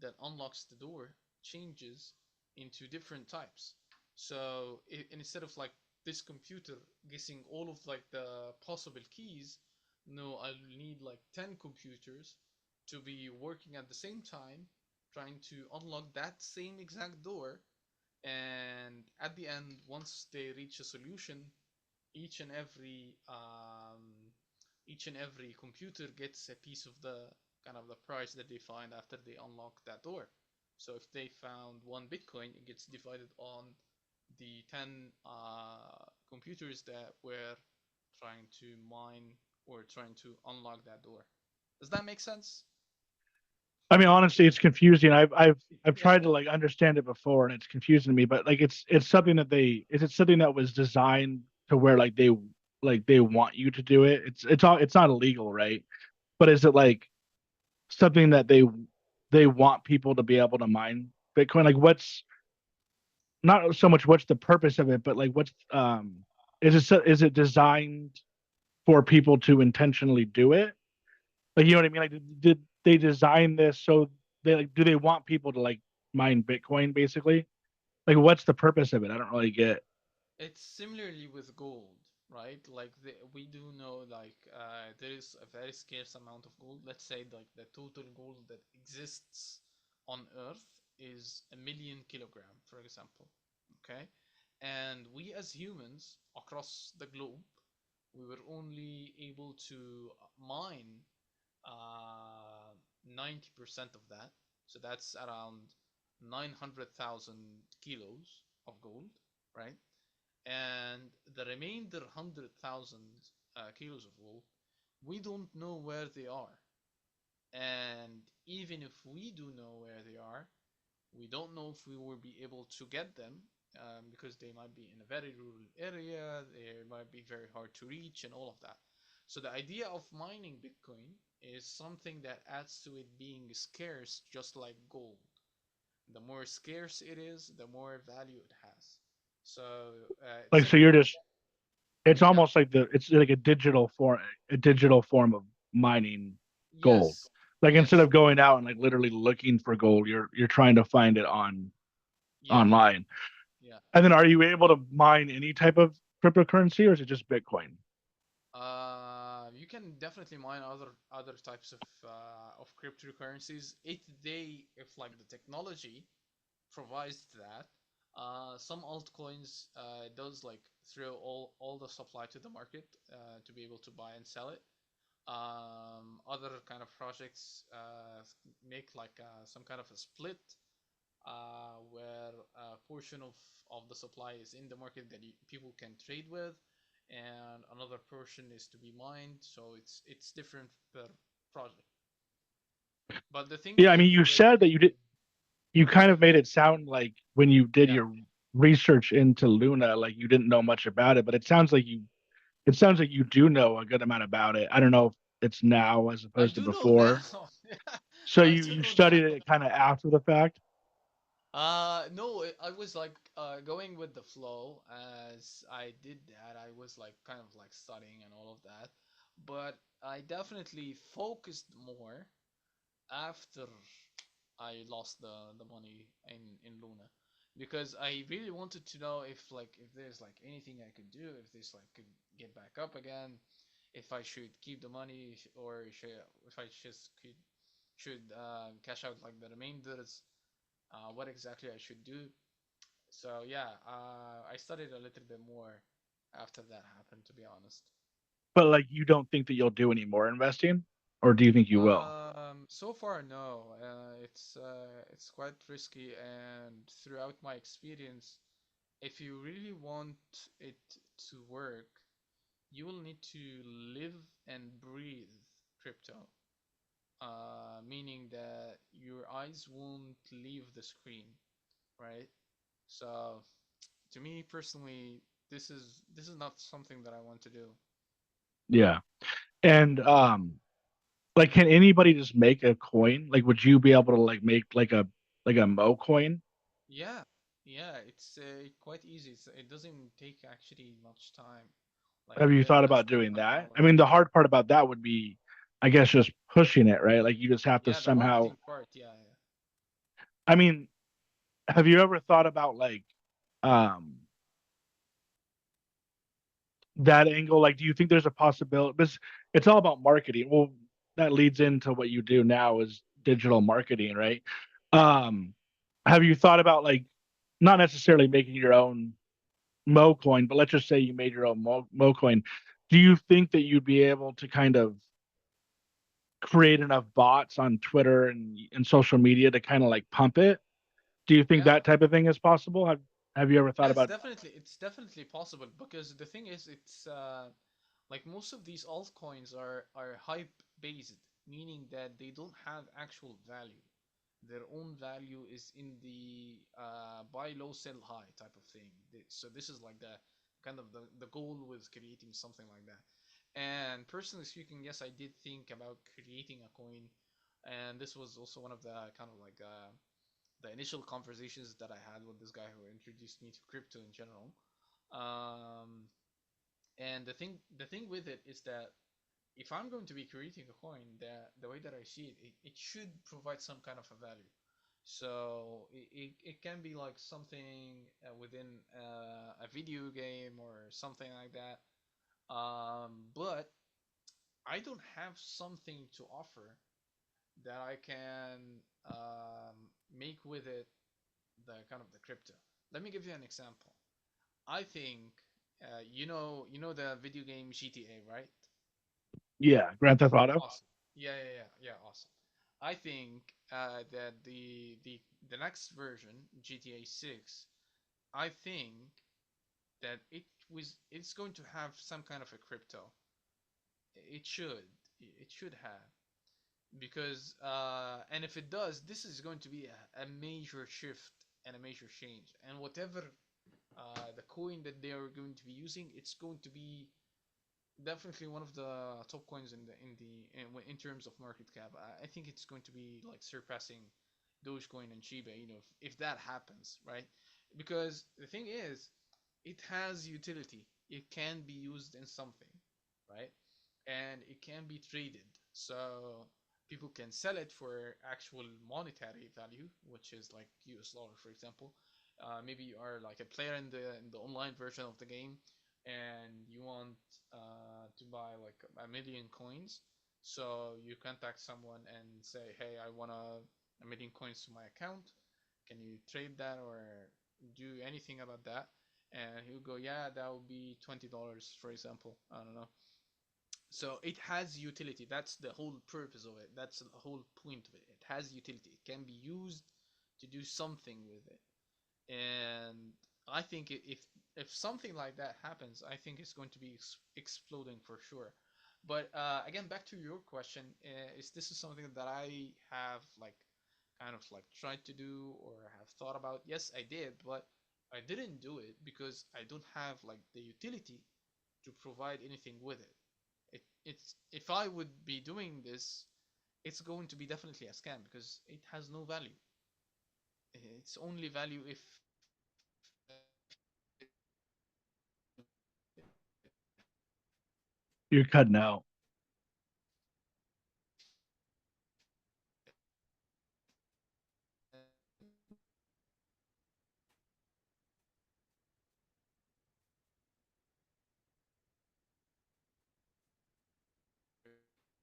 that unlocks the door changes into different types. So instead of like this computer guessing all of like the possible keys, No, I'll need like 10 computers to be working at the same time, trying to unlock that same exact door. And at the end, once they reach a solution, each and every each and every computer gets a piece of the kind of the price that they find after they unlock that door. So if they found 1 Bitcoin, it gets divided on the 10 computers that were trying to mine or trying to unlock that door. Does that make sense? I mean, honestly, it's confusing. I've Yeah. tried to like understand it before, and it's confusing to me. But like, it's something that they is it something that was designed to where like they want you to do it. It's not illegal, right? But is it like something that they want people to be able to mine Bitcoin? Like, what's not so much what's the purpose of it, but like what's is it designed for people to intentionally do it? Like, you know what I mean? Like, did they design this so they like do they want people to like mine Bitcoin basically? Like, what's the purpose of it? I don't really get. It's similarly with gold, right? Like we do know, like there is a very scarce amount of gold. Let's say like the total gold that exists on Earth is 1 million kilogram, for example. Okay, and we as humans across the globe, we were only able to mine 90% of that. So that's around 900,000 kilos of gold, right? And the remainder 100,000 kilos of wool, we don't know where they are. And even if we do know where they are, we don't know if we will be able to get them because they might be in a very rural area, they might be very hard to reach, and all of that. So the idea of mining Bitcoin is something that adds to it being scarce, just like gold. The more scarce it is, the more value it has. So it's Like, so similar. you're just it's Yeah. almost like it's like a digital form of mining gold. Yes. Like, instead Yes. of going out and like literally looking for gold, you're trying to find it Yeah. online. Yeah. And then, are you able to mine any type of cryptocurrency, or is it just Bitcoin? You can definitely mine other types of cryptocurrencies if like the technology provides that. Some altcoins does like throw all the supply to the market to be able to buy and sell it. Other kind of projects make like some kind of a split where a portion of the supply is in the market that people can trade with, and another portion is to be mined. So it's different per project. But the thing Yeah, I mean, you with said that you kind of made it sound like when you did yeah, your research into Luna, like you didn't know much about it, but it sounds like you do know a good amount about it. I don't know if it's now as I opposed to do know now. before. So I do you know now. studied it kind of after the fact. No, I was like going with the flow as I did that. I was like kind of like studying and all of that, but I definitely focused more after I lost the money in Luna, because I really wanted to know if there's like anything I could do, if this like could get back up again, if I should keep the money or if I just should cash out like the remainders, what exactly I should do. So yeah, I studied a little bit more after that happened, to be honest. But like, you don't think that you'll do any more investing, or do you think you will? So far, no. It's quite risky, and throughout my experience, if you really want it to work, you will need to live and breathe crypto. Meaning that your eyes won't leave the screen, right? So, to me personally, this is not something that I want to do. Yeah. And like, can anybody just make a coin? Like, would you be able to like make like a Mo coin? Yeah, yeah, it's quite easy. It doesn't take actually much time. Like Have you thought less about than doing an that? I hour. mean, the hard part about that would be, I guess, just pushing it, right? Like, you just have to Yeah, the somehow. marketing part. Yeah, yeah. I mean, have you ever thought about like, um, that angle? Like, do you think there's a possibility? Because it's all about marketing. Well, that leads into what you do now is digital marketing, right? Um, have you thought about like not necessarily making your own Mo coin, but let's just say you made your own Mo coin. Do you think that you'd be able to kind of create enough bots on Twitter and social media to kind of like pump it? Do you think Yeah. that type of thing is possible? Have you ever thought Yeah, about? it's definitely possible because the thing is, it's like most of these altcoins are hype based, meaning that they don't have actual value. Their own value is in the buy low, sell high type of thing. So this is like the kind of the goal with creating something like that. And personally speaking, yes, I did think about creating a coin, and this was also one of the kind of like the initial conversations that I had with this guy who introduced me to crypto in general. Um, and the thing with it is that if I'm going to be creating a coin, the way that I see it, it should provide some kind of a value. So it can be like something within a video game or something like that. But I don't have something to offer that I can make with it the kind of the crypto. Let me give you an example. I think you know the video game GTA, right? Yeah, Grand Theft Auto. Awesome. Yeah. Awesome. I think that the next version, GTA 6, I think that it's going to have some kind of a crypto. It should. It should have because and if it does, this is going to be a major shift and a major change. And whatever the coin that they are going to be using, it's going to be definitely one of the top coins in terms of market cap. I think it's going to be like surpassing Dogecoin and Shiba. If that happens, right? Because the thing is, it has utility. It can be used in something, right? And it can be traded. So people can sell it for actual monetary value, which is like US dollar, for example. Maybe you are like a player in the online version of the game, and you want to buy like a million coins. So you contact someone and say, "Hey, I want a million coins to my account. Can you trade that or do anything about that?" And he'll go, "Yeah, that would be $20, for example. I don't know." So it has utility. That's the whole purpose of it. That's the whole point of it. It has utility. It can be used to do something with it. And I think if something like that happens, I think it's going to be exploding for sure. But again, back to your question, is this is something that I have like kind of like tried to do or have thought about? Yes, I did, but I didn't do it because I don't have like the utility to provide anything with it. It's if I would be doing this, it's going to be definitely a scam because it has no value. It's only value if You're cutting out.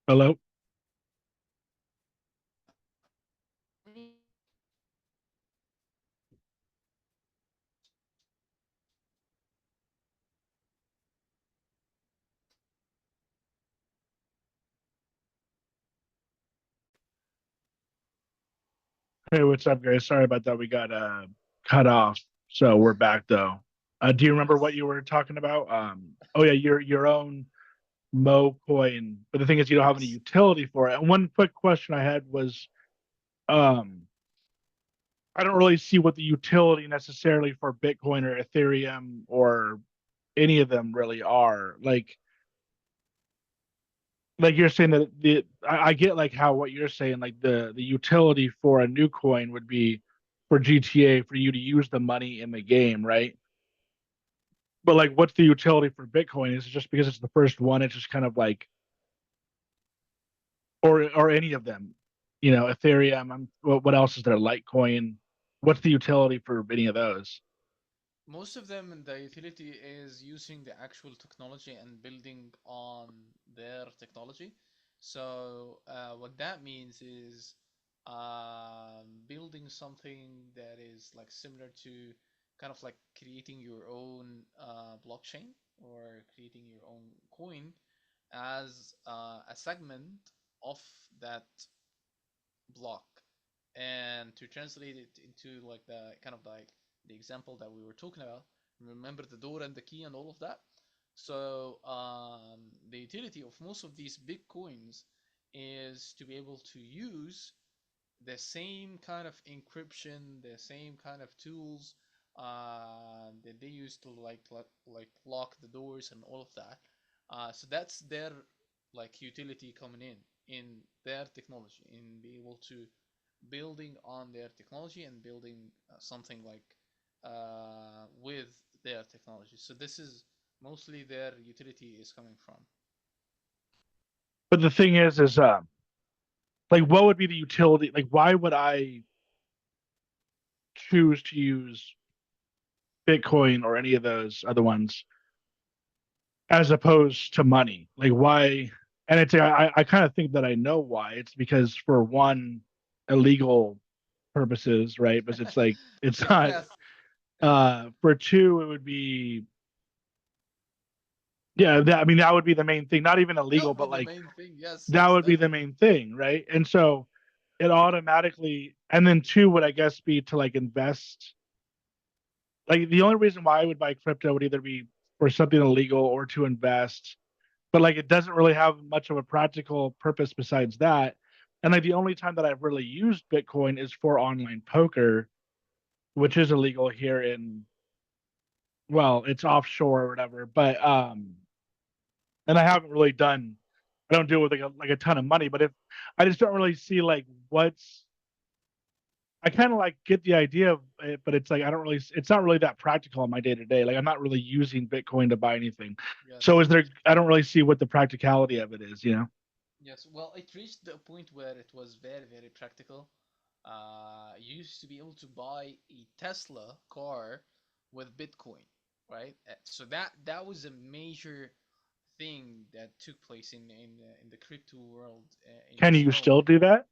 Hello, hey, what's up, guys? Sorry about that. We got cut off, so we're back though. Do you remember what Yes. you were talking about? Oh yeah, your own Mo coin, but the thing is, you don't have any Yes. utility for it. And one quick question I had was, um, I don't really see what the utility necessarily for Bitcoin or Ethereum or any of them really are. Like you're saying that I get like how what you're saying, like the utility for a new coin would be for GTA for you to use the money in the game, right? But like, what's the utility for Bitcoin? Is it just because it's the first one? It's just kind of like, or any of them, Ethereum. What else is there? Litecoin. What's the utility for any of those? Most of them, the utility is using the actual technology and building on their technology. So what that means is building something that is like similar to kind of like creating your own blockchain or creating your own coin as a segment of that block, and to translate it into like the kind of like the example that we were talking about, remember the door and the key and all of that. So the utility of most of these big coins is to be able to use the same kind of encryption, the same kind of tools that they use to like lock the doors and all of that. So that's their like utility coming in their technology, in be able to building on their technology and building something like with their technology. So this is mostly their utility is coming from. But the thing is like, what would be the utility? Like, why would I choose to use Bitcoin or any of those other ones as opposed to money? Like, why? And it's I kind of think that I know why. It's because for one, illegal purposes, right? But it's like it's not. Yes, For two, it would be yeah. I mean, that would be the main thing. Not even that illegal, would be but the like main thing. Yes, that yes, would be the definitely. main thing, right? And so it automatically, and then two would I guess be to like invest. Like the only reason why I would buy crypto would either be for something illegal or to invest, but like it doesn't really have much of a practical purpose besides that. And like the only time that I've really used Bitcoin is for online poker, which is illegal here in, well, it's offshore or whatever. But and I haven't really done, I don't do it with like a ton of money, but if I just don't really see like what's, I kind of like get the idea of it, but it's like I don't really, it's not really that practical in my day to day. Like I'm not really using Bitcoin to buy anything. So Yes, is there, I don't really see what the practicality of it is, you know? yes. Well, it reached the point where it was very, very practical. You used to be able to buy a Tesla car with Bitcoin, right? So that was a major thing that took place in the crypto world in Can its you own. still do that?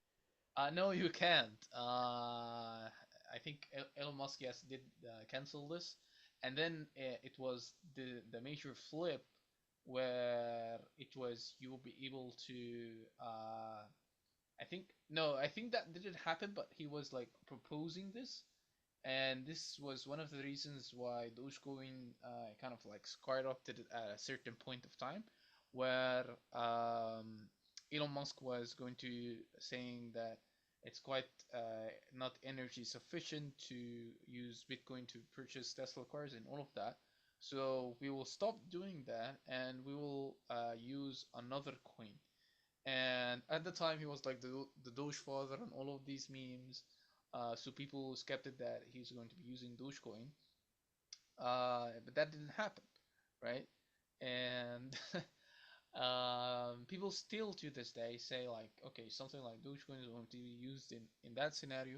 No, you can't. I think Elon Musk, yes, did cancel this, and then it was the major flip where it was you will be able to. I think no, I think that didn't happen, but he was like proposing this, and this was one of the reasons why Dogecoin kind of like skyrocketed at a certain point of time, where Elon Musk was going to saying that it's quite not energy sufficient to use Bitcoin to purchase Tesla cars and all of that. So we will stop doing that, and we will use another coin. And at the time, he was like the Doge father and all of these memes. So people skeptic that he's going to be using Dogecoin, but that didn't happen, right? And people still to this day say like, okay, something like Dogecoin is going to be used in that scenario,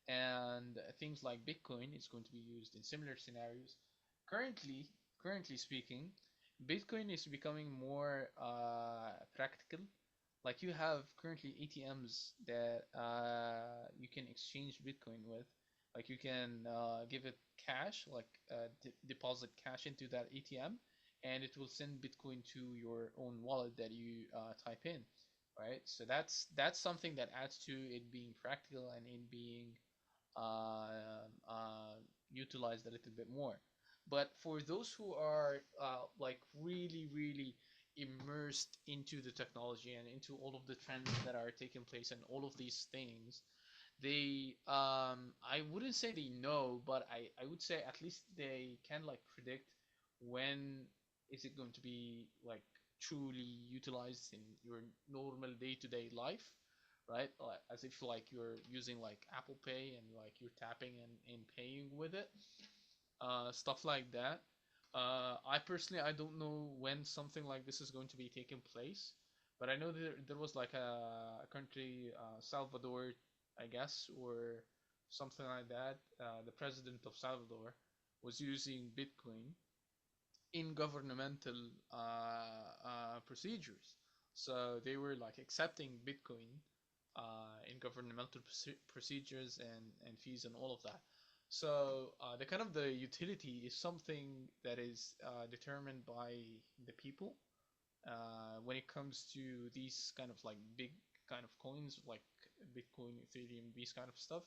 and things like Bitcoin is going to be used in similar scenarios. Currently, currently speaking, Bitcoin is becoming more practical. Like you have currently ATMs that you can exchange Bitcoin with. Like you can give it cash, like deposit cash into that ATM, and it will send Bitcoin to your own wallet that you type in, right? So that's something that adds to it being practical and it being utilized a little bit more. But for those who are like really, really immersed into the technology and into all of the trends that are taking place and all of these things, they I wouldn't say they know, but I would say at least they can like predict when is it going to be like truly utilized in your normal day-to-day life, right? Like, as if like you're using like Apple Pay and like you're tapping and paying with it, stuff like that. I personally I don't know when something like this is going to be taking place, but I know there was like a country, Salvador, I guess, or something like that. The president of Salvador was using Bitcoin in governmental procedures. So they were like accepting Bitcoin in governmental procedures and fees and all of that. So the kind of the utility is something that is determined by the people. When it comes to these kind of like big kind of coins like Bitcoin, Ethereum, these kind of stuff,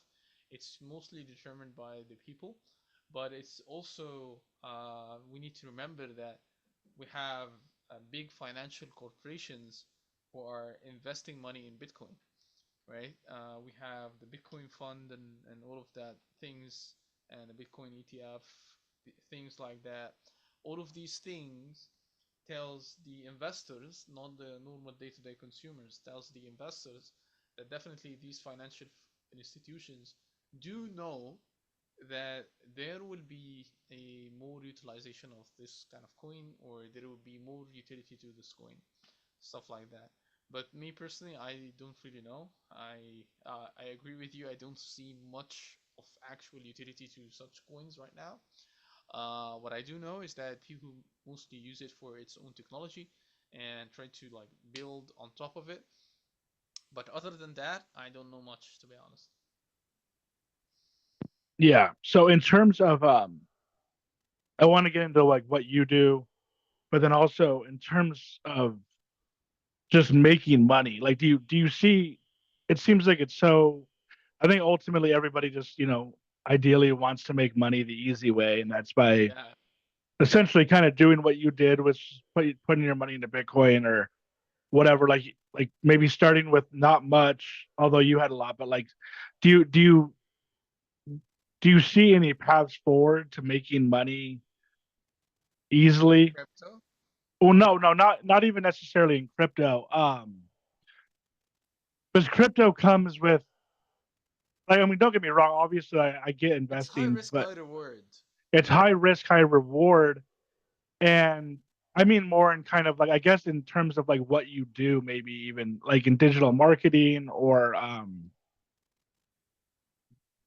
it's mostly determined by the people. But it's also we need to remember that we have big financial corporations who are investing money in Bitcoin, right? We have the Bitcoin fund and all of that things, and the Bitcoin ETF, things like that. All of these things tells the investors, not the normal day-to-day consumers, tells the investors that definitely these financial institutions do know that there will be a more utilization of this kind of coin, or there will be more utility to this coin, stuff like that. But me personally, I don't really know. I agree with you. I don't see much of actual utility to such coins right now. What I do know is that people mostly use it for its own technology and try to like build on top of it. But other than that, I don't know much to be honest. Yeah. So in terms of I want to get into like what you do, but then also in terms of just making money, like do you see it seems like it's so I think ultimately everybody just, ideally wants to make money the easy way, and that's by Yeah, essentially kind of doing what you did, was putting your money into Bitcoin or whatever, like maybe starting with not much, although you had a lot, but like do you do you do you see any paths forward to making money in easily? crypto. Well, no, not even necessarily in crypto. Because crypto comes with, like, I mean, don't get me wrong. Obviously, I get It's high investing, risk, but high reward. it's high risk, high reward, and I mean more in kind of like, I guess, in terms of like what you do, maybe even like in digital marketing or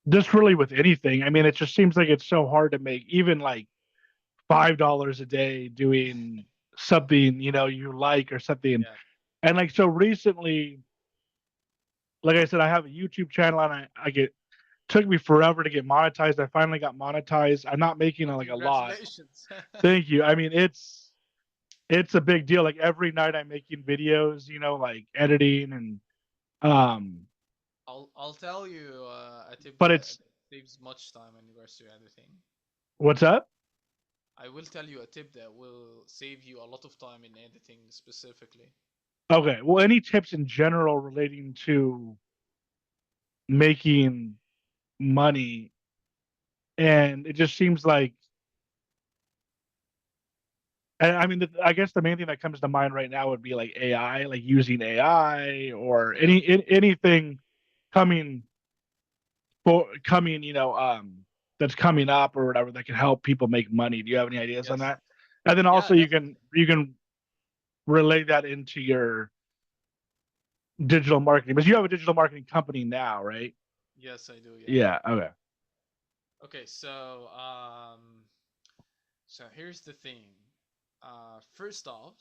just really with anything. I mean, it just seems like it's so hard to make even like $5 a day doing something you like or something. Yeah, And like so recently, like I said, I have a YouTube channel, and I get took me forever to get monetized. I finally got monetized. I'm not making well, like a lot. congratulations. Thank you. I mean, it's a big deal. Like every night I'm making videos, like editing and um I'll tell you a tip but that it's saves much time in regards to editing. what's up? I will tell you a tip that will save you a lot of time in editing specifically. Okay. Well, any tips in general relating to making money, and it just seems like, and I mean, I guess the main thing that comes to mind right now would be like AI, like using AI or Yeah. anything coming coming, that's coming up or whatever that can help people make money. Do you have any ideas on Yes. that? And then Yeah, also definitely. you can relay that into your digital marketing, because you have a digital marketing company now, right? Yes, I do. Yeah. Yeah. Okay. Okay. So here's the thing. First off,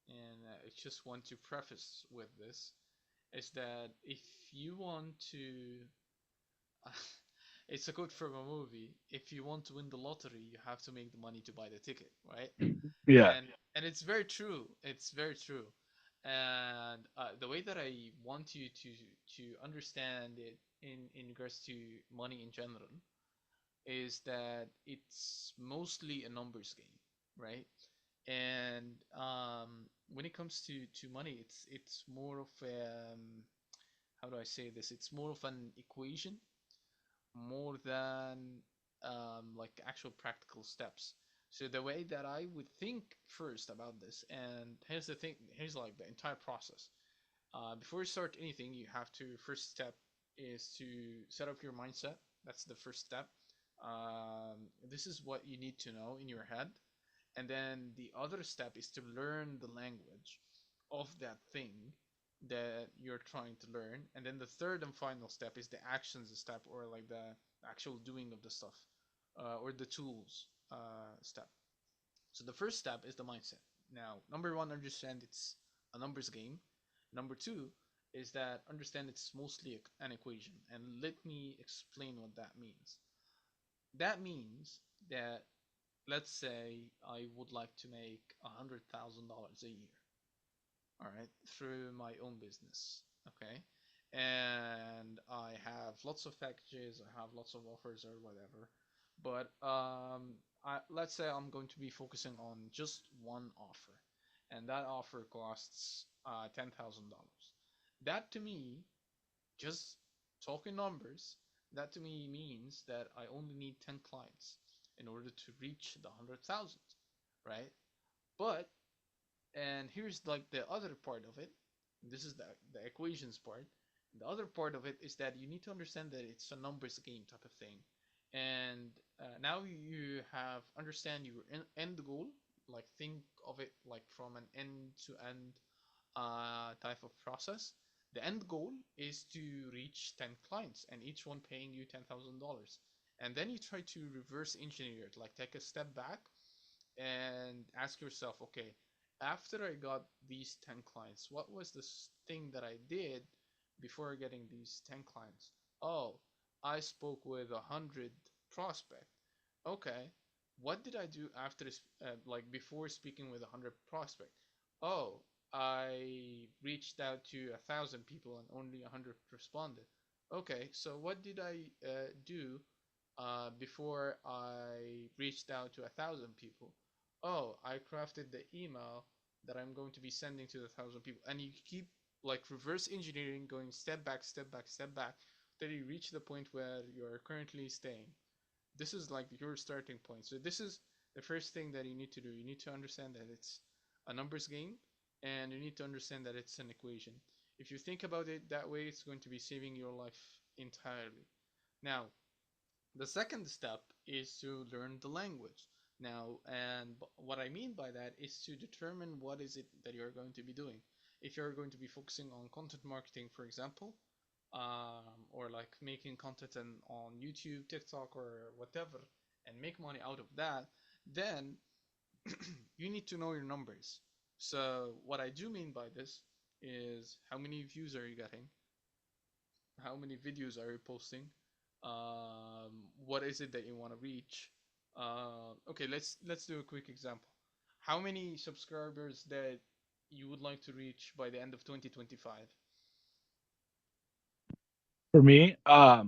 and I just want to preface with this, is that if you want to, it's a quote from a movie. If you want to win the lottery, you have to make the money to buy the ticket, right? Yeah. And it's very true. It's very true. And the way that I want you to understand it in regards to money in general is that it's mostly a numbers game, right? And when it comes to money, it's more of how do I say this? It's more of an equation more than like actual practical steps. So the way that I would think first about this, and here's the thing, here's like the entire process. Before you start anything, you have to first step is to set up your mindset. That's the first step. This is what you need to know in your head, and then the other step is to learn the language of that thing that you're trying to learn, and then the third and final step is the actions step, or like the actual doing of the stuff. or the tools step. So the first step is the mindset. Now, number one, understand it's a numbers game. Number two is that understand it's mostly an equation. And let me explain what that means. That means that, let's say I would like to make $100,000 a year, all right, through my own business, okay? And I have lots of packages, I have lots of offers or whatever. But let's say I'm going to be focusing on just one offer, and that offer costs $10,000. That to me, just talking numbers, that to me means that I only need 10 clients in order to reach the 100,000, right? But, and here's like the other part of it. This is the equations part. The other part of it is that you need to understand that it's a numbers game type of thing. And now you have understand your end goal. Like think of it like from an end to end type of process. The end goal is to reach 10 clients and each one paying you $10,000. And then you try to reverse engineer it, like take a step back and ask yourself, okay, after I got these 10 clients, what was this thing that I did before getting these 10 clients? Oh, I spoke with 100 prospect. Okay, what did I do after, like before speaking with 100 prospect? Oh, I reached out to 1,000 people and only 100 responded. Okay, so what did I do before I reached out to 1,000 people? Oh, I crafted the email that I'm going to be sending to the 1,000 people, and you keep like reverse engineering, going step back, step back, step back, till you reach the point where you're currently staying. This is like your starting point. So this is the first thing that you need to do. You need to understand that it's a numbers game, and you need to understand that it's an equation. If you think about it that way, it's going to be saving your life entirely. Now, the second step is to learn the language. Now, and what I mean by that is to determine what is it that you're going to be doing. If you're going to be focusing on content marketing, for example, or like making content on YouTube, TikTok, or whatever, and make money out of that, then you need to know your numbers. So, what I do mean by this is how many views are you getting? How many videos are you posting? What is it that you want to reach? Okay, let's do a quick example. How many subscribers that you would like to reach by the end of 2025? For me, Yeah.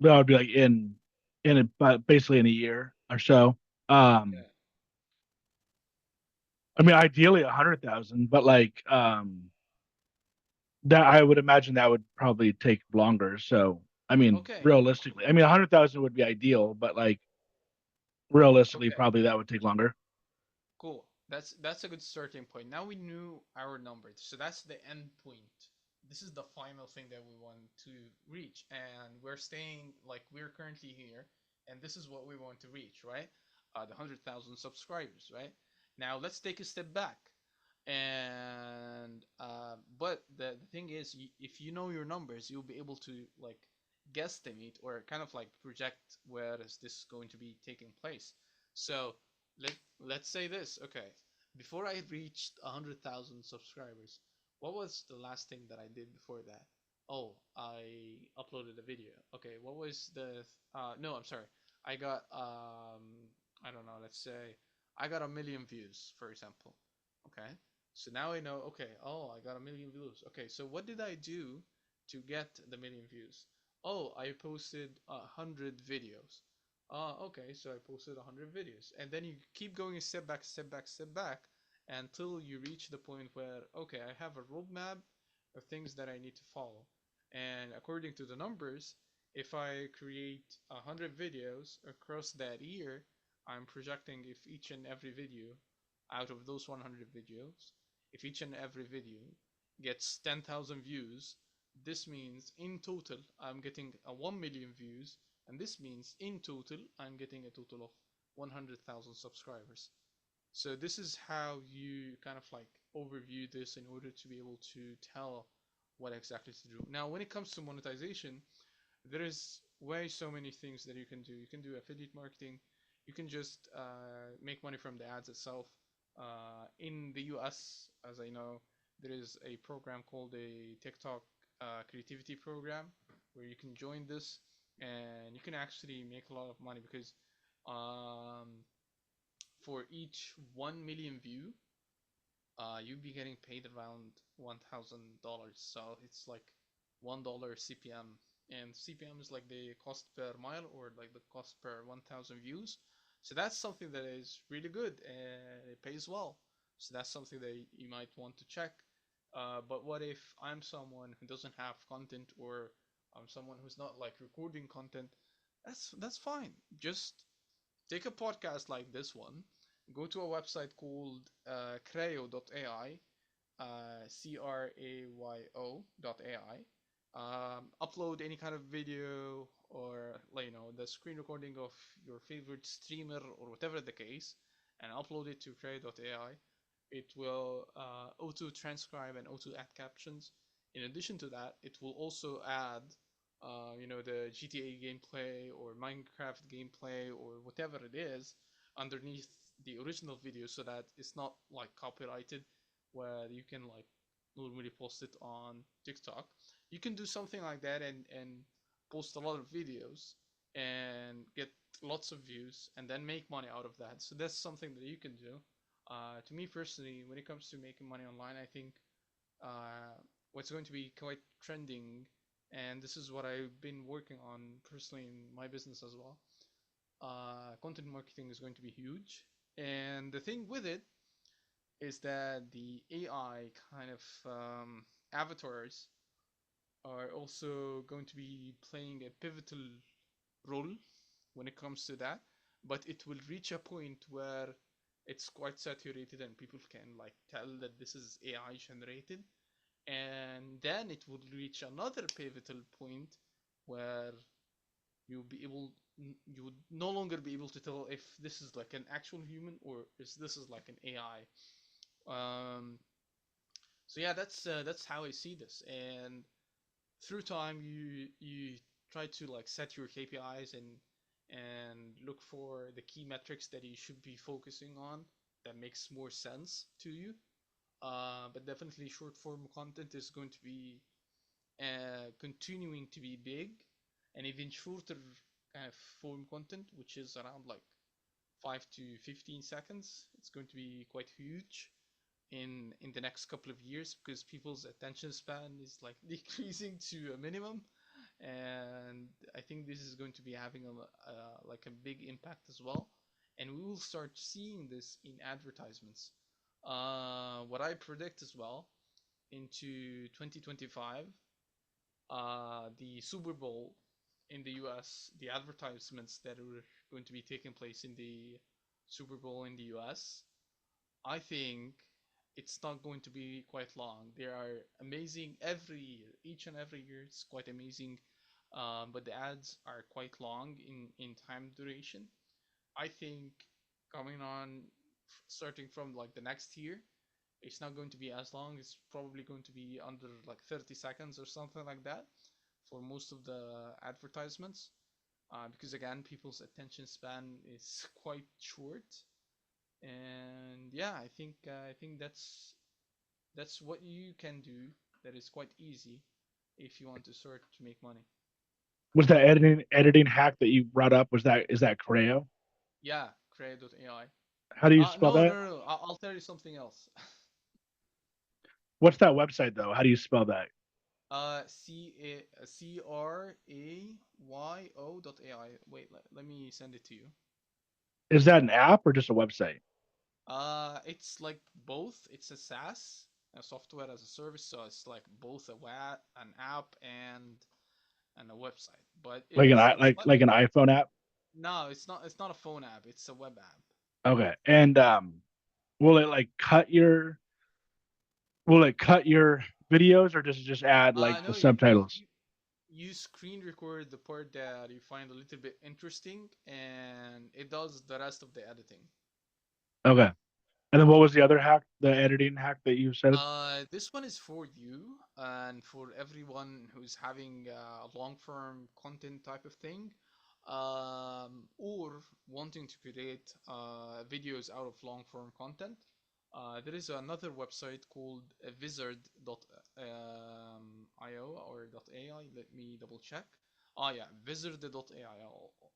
that would be like but basically in a year or so. Um, Yeah. I mean, ideally 100,000, but like that I would imagine that would probably take longer. So, I mean, Okay. realistically, I mean, 100,000 would be ideal, but like realistically, Okay. probably that would take longer. Cool. That's a good starting point. Now we knew our numbers, so that's the end point. This is the final thing that we want to reach, and we're staying like we're currently here, and this is what we want to reach, right? The 100,000 subscribers, right? Now let's take a step back, and but the thing is, if you know your numbers, you'll be able to like guesstimate or kind of like project where is this going to be taking place. So let let's say this. Okay, before I reached 100,000 subscribers, what was the last thing that I did before that? Oh, I uploaded a video. Okay, what was the no, I'm sorry. I got I don't know, let's say I got a million views, for example. Okay? So now I know, okay, oh, I got a million views. Okay, so what did I do to get the million views? Oh, I posted 100 videos. Okay, so I posted 100 videos. And then you keep going step back, step back, step back until you reach the point where, okay, I have a roadmap of things that I need to follow. And according to the numbers, if I create 100 videos across that year, I'm projecting if each and every video out of those 100 videos, if each and every video gets 10,000 views, this means in total I'm getting a 1 million views, and this means in total I'm getting a total of 100,000 subscribers. So this is how you kind of like overview this in order to be able to tell what exactly to do. Now, when it comes to monetization, there is way so many things that you can do. You can do affiliate marketing. You can just make money from the ads itself. In the US, as I know, there is a program called a TikTok creativity program where you can join this and you can actually make a lot of money because um, for each 1 million view, you'll be getting paid around $1,000. So it's like $1 CPM, and CPM is like the cost per mile or like the cost per 1,000 views. So that's something that is really good and it pays well. So that's something that you might want to check. But what if I'm someone who doesn't have content, or I'm someone who's not like recording content? That's fine. Just take a podcast like this one, go to a website called Crayo.ai, Crayo.ai, upload any kind of video or like, the screen recording of your favorite streamer or whatever the case, and upload it to Crayo.ai. It will auto transcribe and auto add captions. In addition to that, it will also add the GTA gameplay or Minecraft gameplay or whatever it is underneath the original video, so that it's not like copyrighted, where you can like normally post it on TikTok. You can do something like that and post a lot of videos and get lots of views and then make money out of that. So that's something that you can do. To me personally, when it comes to making money online, I think uh, what's going to be quite trending, and this is what I've been working on personally in my business as well. Content marketing is going to be huge, and the thing with it is that the AI kind of avatars are also going to be playing a pivotal role when it comes to that. But it will reach a point where it's quite saturated and people can like tell that this is AI generated, and then it would reach another pivotal point where you'll be able you would no longer be able to tell if this is like an actual human or is this is like an AI. So yeah, that's how I see this. And through time, you try to like set your KPIs and look for the key metrics that you should be focusing on that makes more sense to you. But definitely, short form content is going to be continuing to be big, and even shorter kind of form content, which is around like 5 to 15 seconds, it's going to be quite huge in the next couple of years because people's attention span is like decreasing to a minimum, and I think this is going to be having like a big impact as well, and we will start seeing this in advertisements. What I predict as well into 2025, the Super Bowl in the US, the advertisements that are going to be taking place in the Super Bowl in the US, I think it's not going to be quite long. They are amazing every year. Each and every year, it's quite amazing. But the ads are quite long in time duration. I think coming on, starting from like the next year, it's not going to be as long. It's probably going to be under like 30 seconds or something like that for most of the advertisements. Because again, people's attention span is quite short. And yeah, I think that's what you can do. That is quite easy if you want to start to make money. Was that editing hack that you brought up? Is that Creo? Yeah, Cray.ai. How do you spell No, that? no, no, no. I'll tell you something else. What's that website though? How do you spell that? Crayo.ai. Wait, let me send it to you. Is that an app or just a website? It's like both. It's a SaaS, a software as a service, so it's like both an app and a website. But Like an it's not. like an iPhone app? No, it's not. It's not a phone app. It's a web app. Okay. And will it like cut your videos or does it just add like the No, subtitles? you screen record the part that you find a little bit interesting, and it does the rest of the editing. Okay. And then what was the other hack, the editing hack that you said? This one is for you and for everyone who's having long form content type of thing, or wanting to create videos out of long form content. There is another website called wizard.io or .ai. Let me double check. Oh yeah, wizard.ai.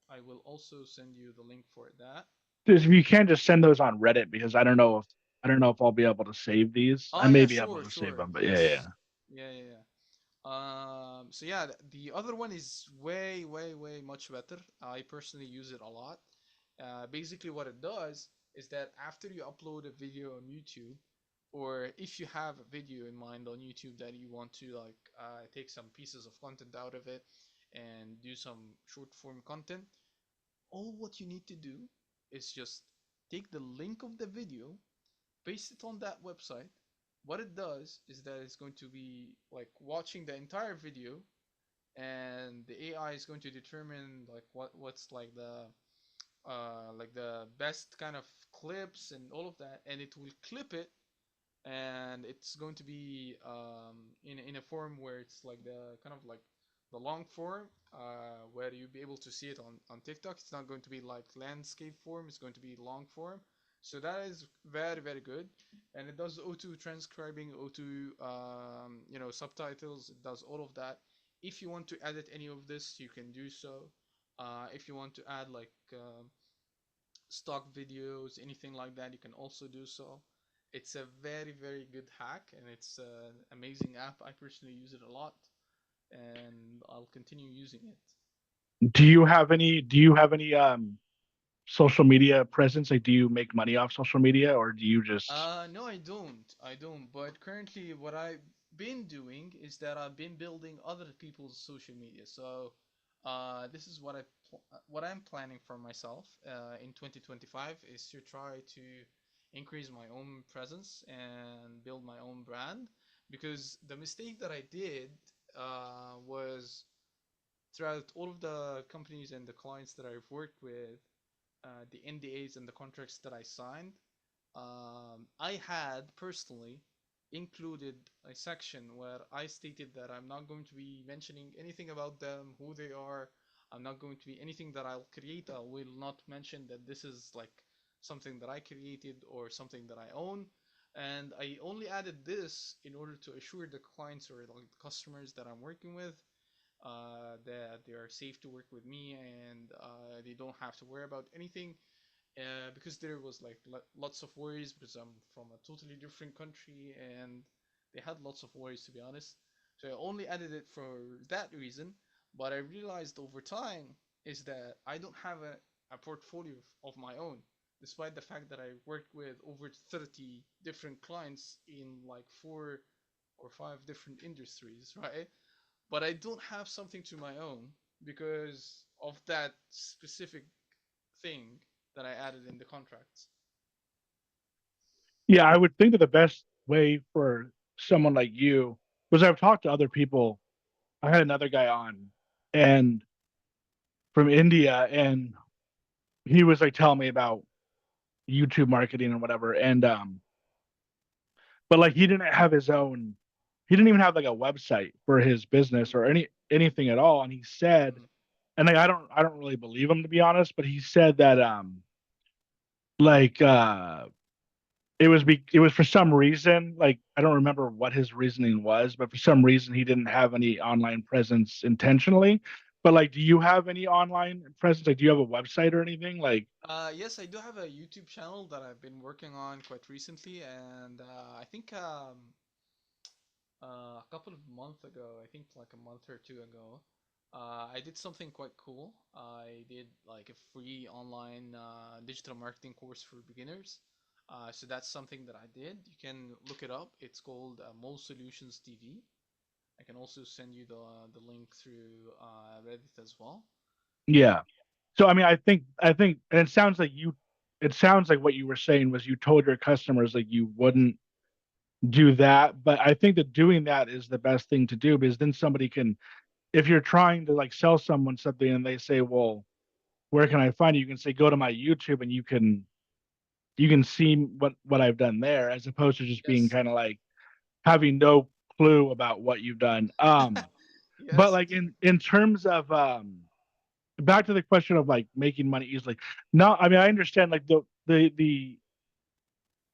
I will also send you the link for that. If you can't just send those on Reddit because I don't know if I'll be able to save these. I Oh may yeah, be able sure, to save sure. them, but yeah, yeah. Yes. Yeah, yeah, yeah. So yeah, the other one is way, way, way much better. I personally use it a lot. Basically, what it does is that after you upload a video on YouTube, or if you have a video in mind on YouTube that you want to like take some pieces of content out of it and do some short form content, all what you need to do is just take the link of the video, paste it on that website. What it does is that it's going to be like watching the entire video, and the AI is going to determine like what's like the best kind of clips and all of that, and it will clip it, and it's going to be in a form where it's like the kind of like the long form, where you'll be able to see it on TikTok. It's not going to be like landscape form. It's going to be long form. So that is very very good, and it does auto transcribing, auto subtitles. It does all of that. If you want to edit any of this, you can do so. If you want to add like stock videos, anything like that, you can also do so. It's a very, very good hack, and it's an amazing app. I personally use it a lot, and I'll continue using it. Do you have any social media presence? Like do you make money off social media or do you just No, I don't. I don't. But currently, what I've been doing is that I've been building other people's social media. So, this is what I'm planning for myself in 2025 is to try to increase my own presence and build my own brand. Because the mistake that I did was throughout all of the companies and the clients that I've worked with, the NDAs and the contracts that I signed, I had personally included a section where I stated that I'm not going to be mentioning anything about them, who they are. I'm not going to be anything that I'll create. I will not mention that this is like something that I created or something that I own. And I only added this in order to assure the clients or like the customers that I'm working with that they are safe to work with me, and they don't have to worry about anything, because there was like lots of worries because I'm from a totally different country, and they had lots of worries, to be honest. So I only added it for that reason. But I realized over time is that I don't have a portfolio of my own, despite the fact that I worked with over 30 different clients in like 4 or 5 different industries, right? But I don't have something to my own because of that specific thing that I added in the contracts. yeah, I would think that the best way for someone like you was I've talked to other people. I had another guy on and from India and he was like telling me about YouTube marketing and whatever. And but like he didn't have his own he didn't even have like a website for his business Mm, or anything at all. And he said, mm. and like I don't really believe him to be honest, but he said that like it was for some reason, like I don't remember what his reasoning was, but for some reason he didn't have any online presence intentionally. But like, do you have any online presence? Like, do you have a website or anything? Like, Yes, I do have a YouTube channel that I've been working on quite recently, and I think a couple of months ago, I think like a month or two ago, I did something quite cool. I did like a free online digital marketing course for beginners. So that's something that I did. You can look it up. It's called Mole Solutions TV. I can also send you the link through Reddit as well. yeah. So I mean, I think, and it sounds like what you were saying was you told your customers like you wouldn't do that, but I think that doing that is the best thing to do because then somebody can, if you're trying to like sell someone something and they say, well, where can I find you? You can say, go to my YouTube and you can see what I've done there, as opposed to just being Yes. kind of like having no clue about what you've done. But Yes, like exactly. in terms of back to the question of like making money easily. No, I mean I understand like the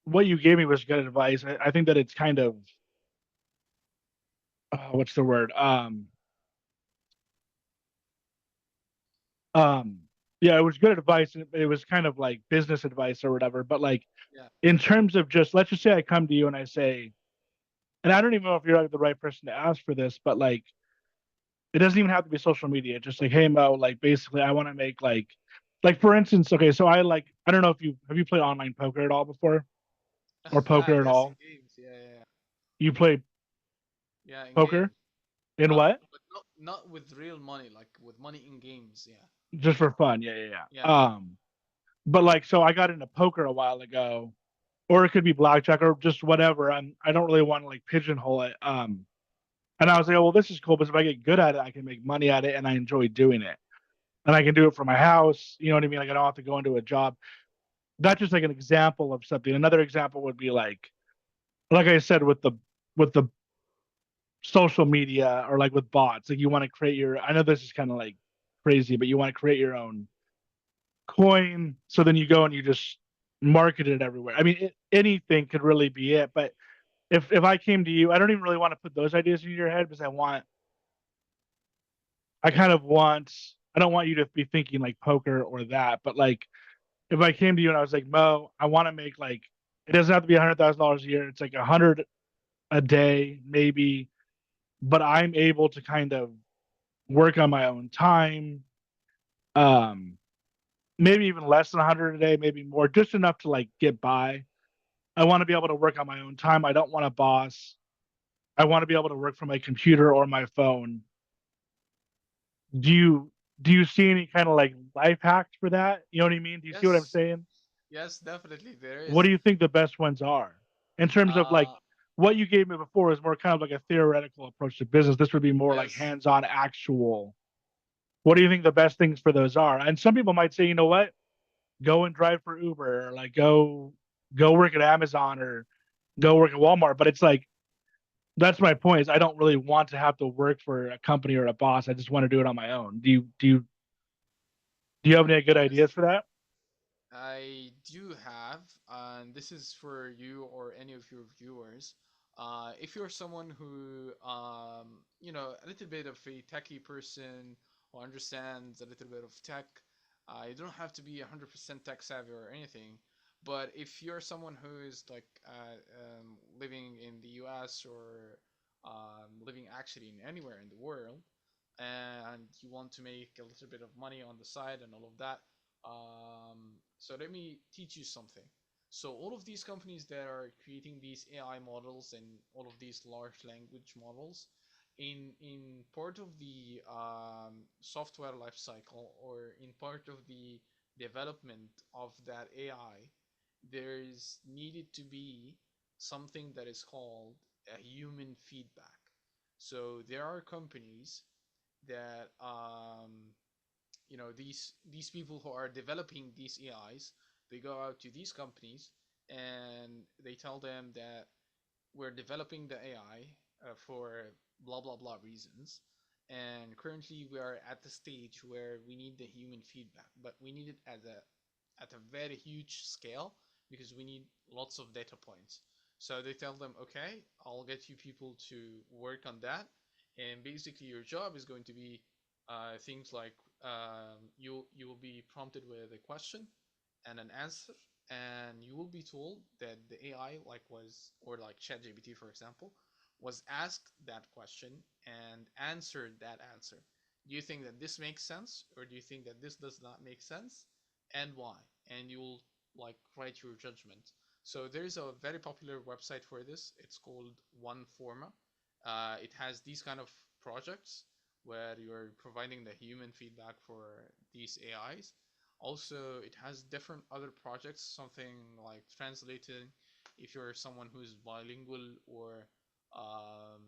what you gave me was good advice. I think that it's kind of what's the word? Um, yeah, it was good advice. It was kind of like business advice or whatever. But like Yeah. in terms of just let's just say I come to you and I say, and I don't even know if you're like the right person to ask for this, but like it doesn't even have to be social media. Just like, hey Mo, like basically I want to make like for instance, okay, so I don't know if you have you played online poker at all before or poker at Yes, in all. games. Yeah, yeah, yeah. You play Yeah, in poker games. in what? But not with real money, like with money in games. Yeah. Just for fun. Yeah, yeah, Yeah. yeah. But like so I got into poker a while ago, or it could be blackjack or just whatever. I don't really want to like pigeonhole it. And I was like, oh, well, this is cool because if I get good at it, I can make money at it, and I enjoy doing it, and I can do it from my house. You know what I mean? Like I don't have to go into a job. That's just like an example of something. Another example would be like I said with the social media or like with bots. Like you want to create your. I know this is kind of like crazy, but you want to create your own coin. So then you go and you just market it everywhere. I mean, anything could really be it. But if I came to you, I don't even really want to put those ideas in your head because I kind of want. I don't want you to be thinking like poker or that, but like if I came to you and I was like, Mo, I want to make like it doesn't have to be $100,000 a year. It's like 100 a day, maybe, but I'm able to kind of work on my own time. Um, Maybe even less than 100 a day, maybe more, just enough to like get by. I want to be able to work on my own time. I don't want a boss. I want to be able to work from my computer or my phone. Do you do you see any kind of like life hacks for that? You know what I mean? Do you see what I'm Yes. saying? Yes, definitely there What do is. you think the best ones are in terms of like Uh, what you gave me before is more kind of like a theoretical approach to business. This would be more like yes. hands-on, actual. What do you think the best things for those are? And some people might say, you know what, go and drive for Uber, or like go work at Amazon or go work at Walmart. But it's like that's my point is I don't really want to have to work for a company or a boss. I just want to do it on my own. Do you have any good Yes. ideas for that? I do have, and this is for you or any of your viewers. If you're someone who, a little bit of a techie person who understands a little bit of tech, you don't have to be 100% tech savvy or anything. But if you're someone who is like living in the US or living actually in anywhere in the world, and you want to make a little bit of money on the side and all of that, so let me teach you something. So all of these companies that are creating these AI models and all of these large language models, in part of the software lifecycle or in part of the development of that AI, there is needed to be something that is called a human feedback. So there are companies that these people who are developing these AIs, they go out to these companies and they tell them that we're developing the AI for blah blah blah reasons, and currently we are at the stage where we need the human feedback, but we need it at a very huge scale because we need lots of data points. So they tell them, okay, I'll get you people to work on that, and basically your job is going to be things like you will be prompted with a question and an answer, and you will be told that the AI or like ChatGPT for example was asked that question and answered that answer. Do you think that this makes sense, or do you think that this does not make sense, and why? And you'll like write your judgment. So there's a very popular website for this. It's called One Forma. It has these kind of projects where you're providing the human feedback for these AIs. Also, it has different other projects, something like translating if you're someone who's bilingual, or um,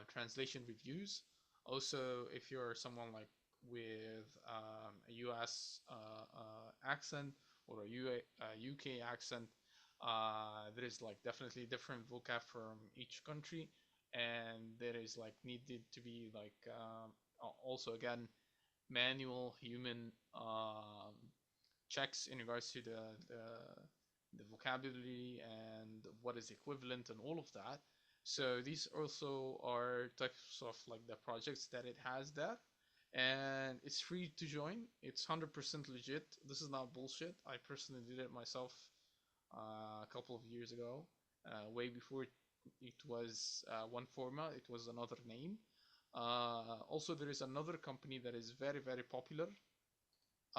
translation reviews. Also, if you're someone like with a US accent, or a UK accent. There is like definitely different vocab from each country, and there is like needed to be like also again manual human checks in regards to the vocabulary and what is equivalent and all of that. So these also are types of like the projects that it has there, and it's free to join. It's 100% legit. This is not bullshit. I personally did it myself a couple of years ago, way before it was one format. It was another name. Also, there is another company that is very very popular.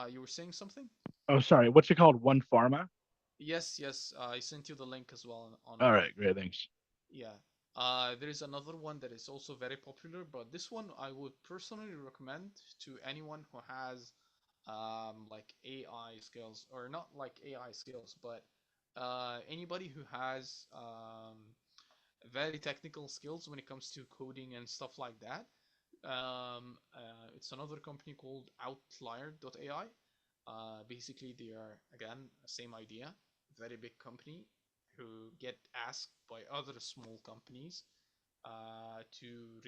You were saying something? Oh, sorry. What's it called? One Pharma? Yes, yes. I sent you the link as well All online. right, great, thanks. Yeah. There is another one that is also very popular, but this one I would personally recommend to anyone who has like AI skills, or not like AI skills, but anybody who has very technical skills when it comes to coding and stuff like that. It's another company called Outlier.ai. Basically, they are again same idea, very big company who get asked by other small companies to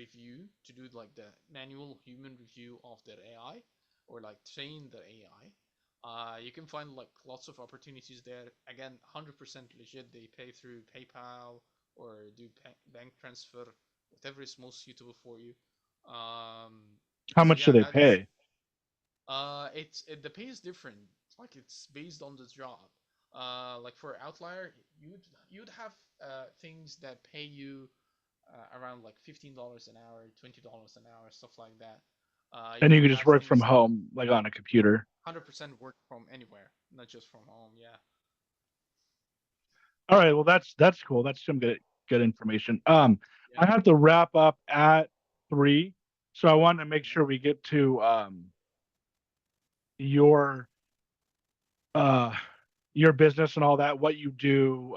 do like the manual human review of their AI or like train their AI. You can find like lots of opportunities there. Again, 100% legit. They pay through PayPal or do bank transfer, whatever is most suitable for you. Um, How so much do yeah, they that's pay? the pay is different. Like it's based on the job. Like for Outlier, you'd have things that pay you around like $15 an hour, $20 an hour, stuff like that. And You you would can just have work from things that home, like on a computer. 100% work from anywhere, not just from home. Yeah, All right, well that's cool. That's some good information. I yeah. have to wrap up at 3, so I want to make Okay. sure we get to your uh your business and all that, what you do,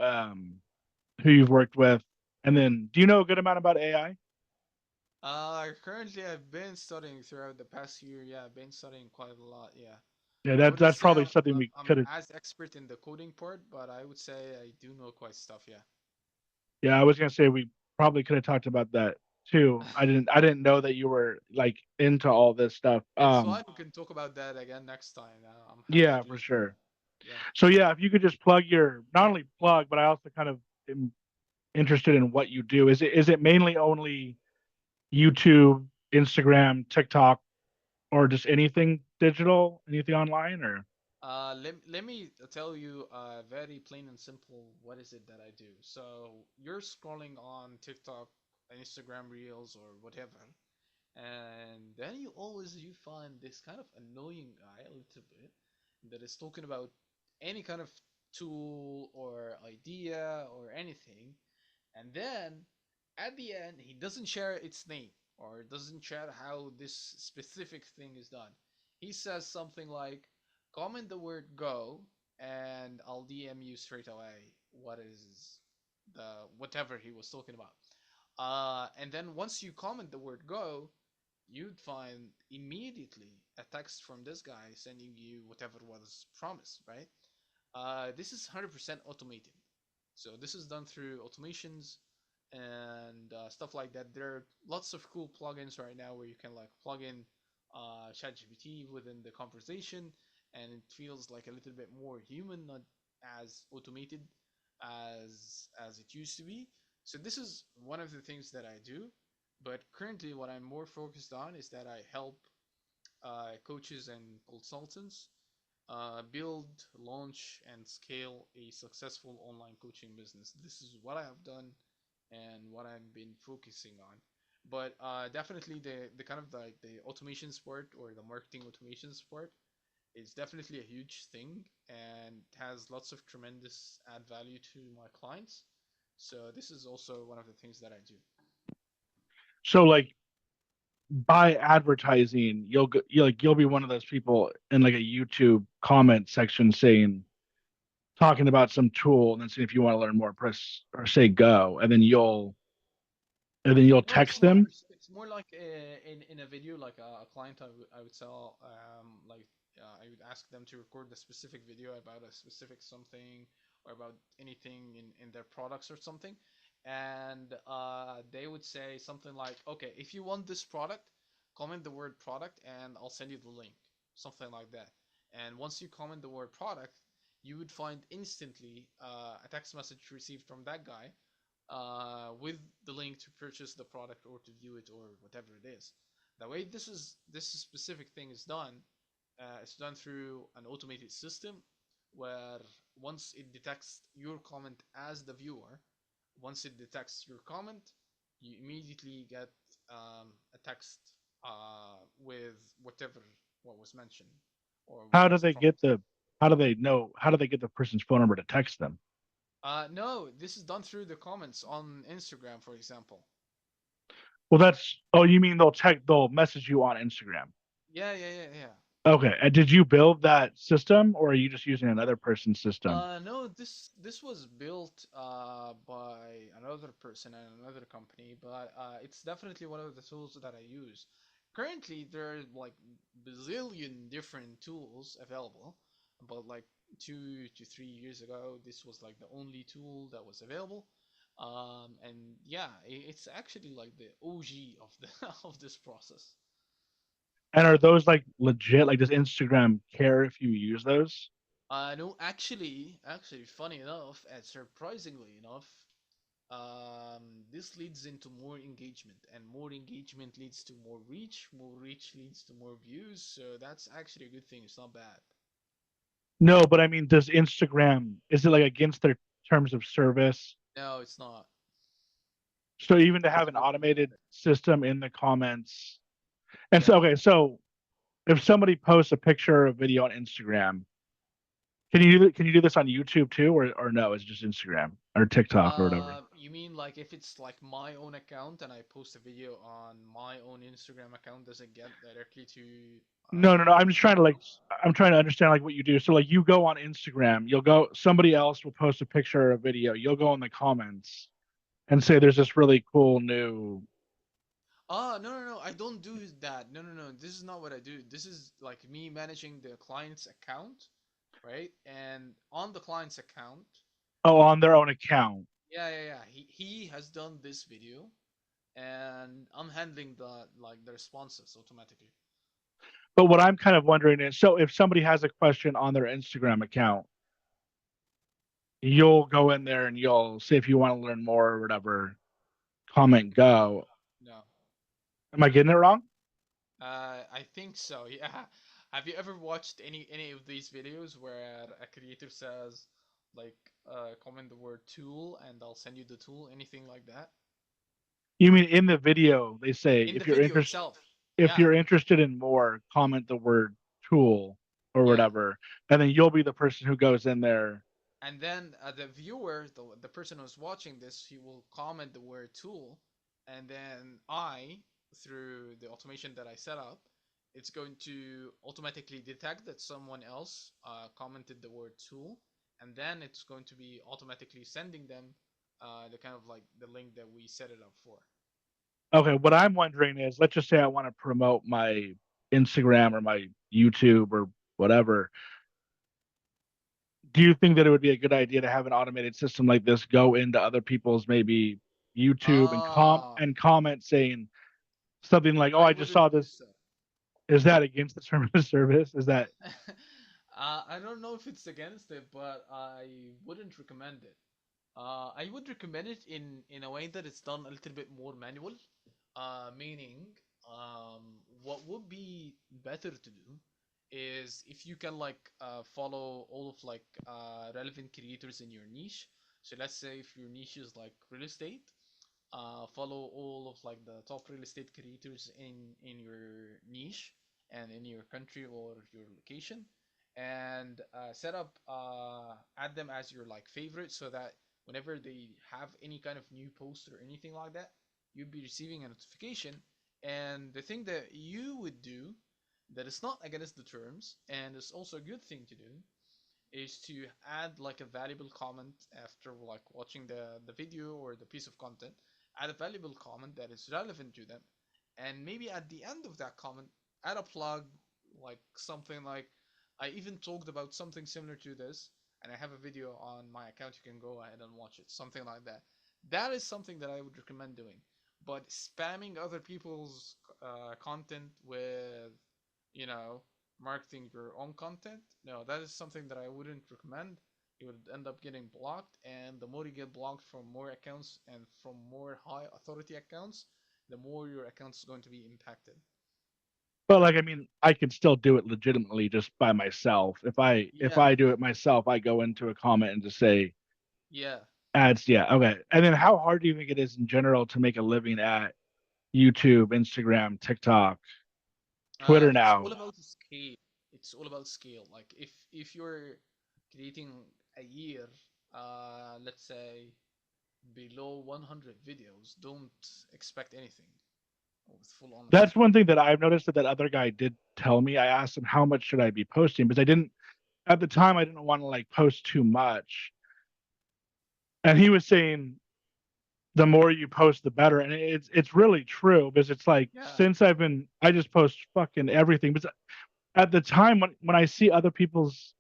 who you've worked with, and then do you know a good amount about AI? Currently I've been studying throughout the past year. Yeah, I've been studying quite a lot. Yeah. Yeah, I that wouldn't that's say probably something we I'm could have. as expert in the coding part, but I would say I do know quite stuff. Yeah. Yeah, I was gonna say we probably could have talked about that too. I didn't know that you were like into all this stuff. It's fine. We can talk about that again next time. I'm happy to Yeah, do for so. sure. Yeah. So yeah, if you could just plug your not only plug, but I also kind of am interested in what you do. Is it mainly only YouTube, Instagram, TikTok, or just anything digital, anything online, or Let me tell you very plain and simple what is it that I do. So you're scrolling on TikTok, Instagram Reels, or whatever, and then you find this kind of annoying guy a little bit that is talking about any kind of tool or idea or anything, and then at the end he doesn't share its name or doesn't share how this specific thing is done. He says something like, comment the word go and I'll DM you straight away what is the whatever he was talking about. And then once you comment the word go, you'd find immediately a text from this guy sending you whatever was promised, right? This is 100% automated. So this is done through automations and stuff like that. There are lots of cool plugins right now where you can like plug in ChatGPT within the conversation, and it feels like a little bit more human, not as automated as it used to be. So this is one of the things that I do. But currently, what I'm more focused on is that I help coaches and consultants build, launch, and scale a successful online coaching business. This is what I have done and what I've been focusing on. But definitely the kind of like the automation part or the marketing automation part is definitely a huge thing and has lots of tremendous add value to my clients. So this is also one of the things that I do. so like by advertising, you'll be one of those people in like a YouTube comment section saying talking about some tool and then saying if you want to learn more, press or say go, and then you'll No, text them. it's more like in a video like a client I would sell like I would ask them to record a specific video about a specific something or about anything in their products or something. And they would say something like, okay, if you want this product, comment the word product and I'll send you the link. Something like that. And once you comment the word product, you would find instantly a text message received from that guy with the link to purchase the product or to view it or whatever it is. The way this specific thing is done, it's done through an automated system where once it detects your comment as the viewer, once it detects your comment, you immediately get a text with whatever what was mentioned or How what do was the they prompt. get the? How do they know? How do they get the person's phone number to text them? No, this is done through the comments on Instagram, for example. Well, that's. Oh, you mean they'll check? They'll message you on Instagram. Yeah, yeah, yeah, yeah. Okay. And did you build that system, or are you just using another person's system? No, this was built by another person and another company, but it's definitely one of the tools that I use. Currently, there are like bazillion different tools available, but like 2 to 3 years ago, this was like the only tool that was available. And yeah, it's actually like the OG of the of this process. And are those like legit? Like, does Instagram care if you use those? No, actually, funny enough, and surprisingly enough, this leads into more engagement, and more engagement leads to more reach leads to more views. So that's actually a good thing. It's not bad. No, but I mean, does Instagram, is it like against their terms of service? No, it's not. So even to It's have a an good thing about automated it. system in the comments. And so, Yeah. okay, so if somebody posts a picture or a video on Instagram, can you do this on YouTube too, or no? It's just Instagram or TikTok or whatever. You mean like if it's like my own account and I post a video on my own Instagram account, does it get directly to No, no, no. I'm just trying to everyone like, else? I'm trying to understand like what you do. So like, you go on Instagram, you'll go, somebody else will post a picture or a video, you'll go in the comments and say, "There's this really cool new." Ah, no, no, no. I don't do that. No, no, no. This is not what I do. This is like me managing the client's account, right? And on the client's account, Oh, on their own account. yeah, yeah, yeah. He has done this video, and I'm handling the responses automatically. But what I'm kind of wondering is, so if somebody has a question on their Instagram account, you'll go in there and you'll say if you want to learn more or whatever, comment No, go. no. Am I getting it wrong? I think so. Yeah. Have you ever watched any of these videos where a creator says like comment the word tool and I'll send you the tool, anything like that? You mean in the video they say In the video itself. if Yeah. you're interested in more, comment the word tool or Yeah. whatever, and then you'll be the person who goes in there. And then the viewer, the person who's watching this, he will comment the word tool, and then I, through the automation that I set up, it's going to automatically detect that someone else commented the word tool, and then it's going to be automatically sending them the kind of like the link that we set it up for. Okay, what I'm wondering is, let's just say I want to promote my Instagram or my YouTube or whatever. Do you think that it would be a good idea to have an automated system like this go into other people's maybe YouTube and Ah, comment saying something like, "Oh, I I just saw wouldn't do this." so. Is that against the terms of service? Is that I don't know if it's against it, but I wouldn't recommend it. I would recommend it in a way that it's done a little bit more manual. Meaning, what would be better to do is if you can like follow all of like relevant creators in your niche. So let's say if your niche is like real estate, follow all of like the top real estate creators in your niche and in your country or your location, and set up add them as your like favorite so that whenever they have any kind of new post or anything like that, you'd be receiving a notification. And the thing that you would do that is not against the terms and is also a good thing to do is to add like a valuable comment after like watching the video or the piece of content. Add a valuable comment that is relevant to them, and maybe at the end of that comment add a plug, like something like, I even talked about something similar to this, and I have a video on my account. You can go ahead and watch it. Something like that. That is something that I would recommend doing. But spamming other people's content with, you know, marketing your own content, no, that is something that I wouldn't recommend. You would end up getting blocked, and the more you get blocked from more accounts and from more high authority accounts, the more your account is going to be impacted. But like, I mean, I can still do it legitimately just by myself. If Yeah, I do it myself, I go into a comment and just say yeah. ads. Yeah, okay. And then how hard do you think it is in general to make a living at YouTube, Instagram, TikTok, Twitter It's all now? about scale. It's all about scale. Like if you're creating a year, let's say below 100 videos, don't expect anything. With full That's honesty. one thing that I've noticed that that other guy did tell me. I asked him how much should I be posting because I didn't at the time I didn't want to like post too much. And he was saying the more you post the better. And it's really true because it's like Yeah, since I just post fucking everything. But at the time when I see other people's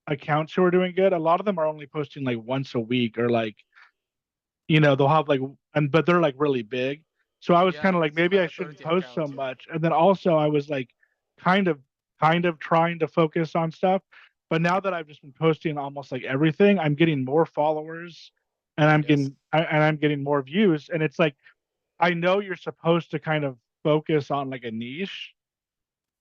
accounts who are doing good, a lot of them are only posting like once a week or like they'll have like and but they're like really big. So I was yeah. kind of like It's maybe high I shouldn't authority post so account. Yeah, much. And then also I was like kind of kind of trying to focus on stuff. But now that I've just been posting almost like everything, I'm getting more followers and yes, I'm getting more views. And it's like I know you're supposed to kind of focus on like a niche,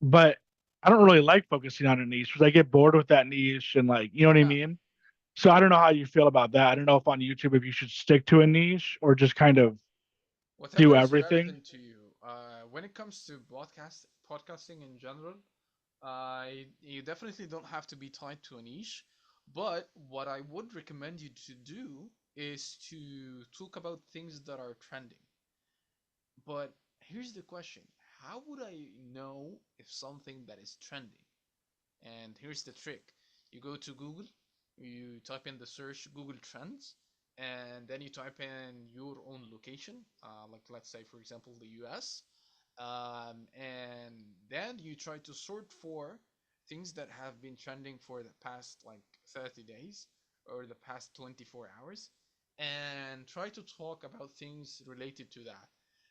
but I don't really like focusing on a niche because I get bored with that niche and like, you know what I yeah. mean? So I don't know how you feel about that. I don't know if on YouTube if you should stick to a niche or just kind of do Whatever is everything. relevant to you. When it comes to podcasting in general, you definitely don't have to be tied to a niche. But what I would recommend you to do is to talk about things that are trending. But here's the question: how would I know if something that is trending? And here's the trick: you go to Google, you type in the search Google Trends, and then you type in your own location, like let's say, for example, the US, and then you try to sort for things that have been trending for the past like 30 days or the past 24 hours, and try to talk about things related to that.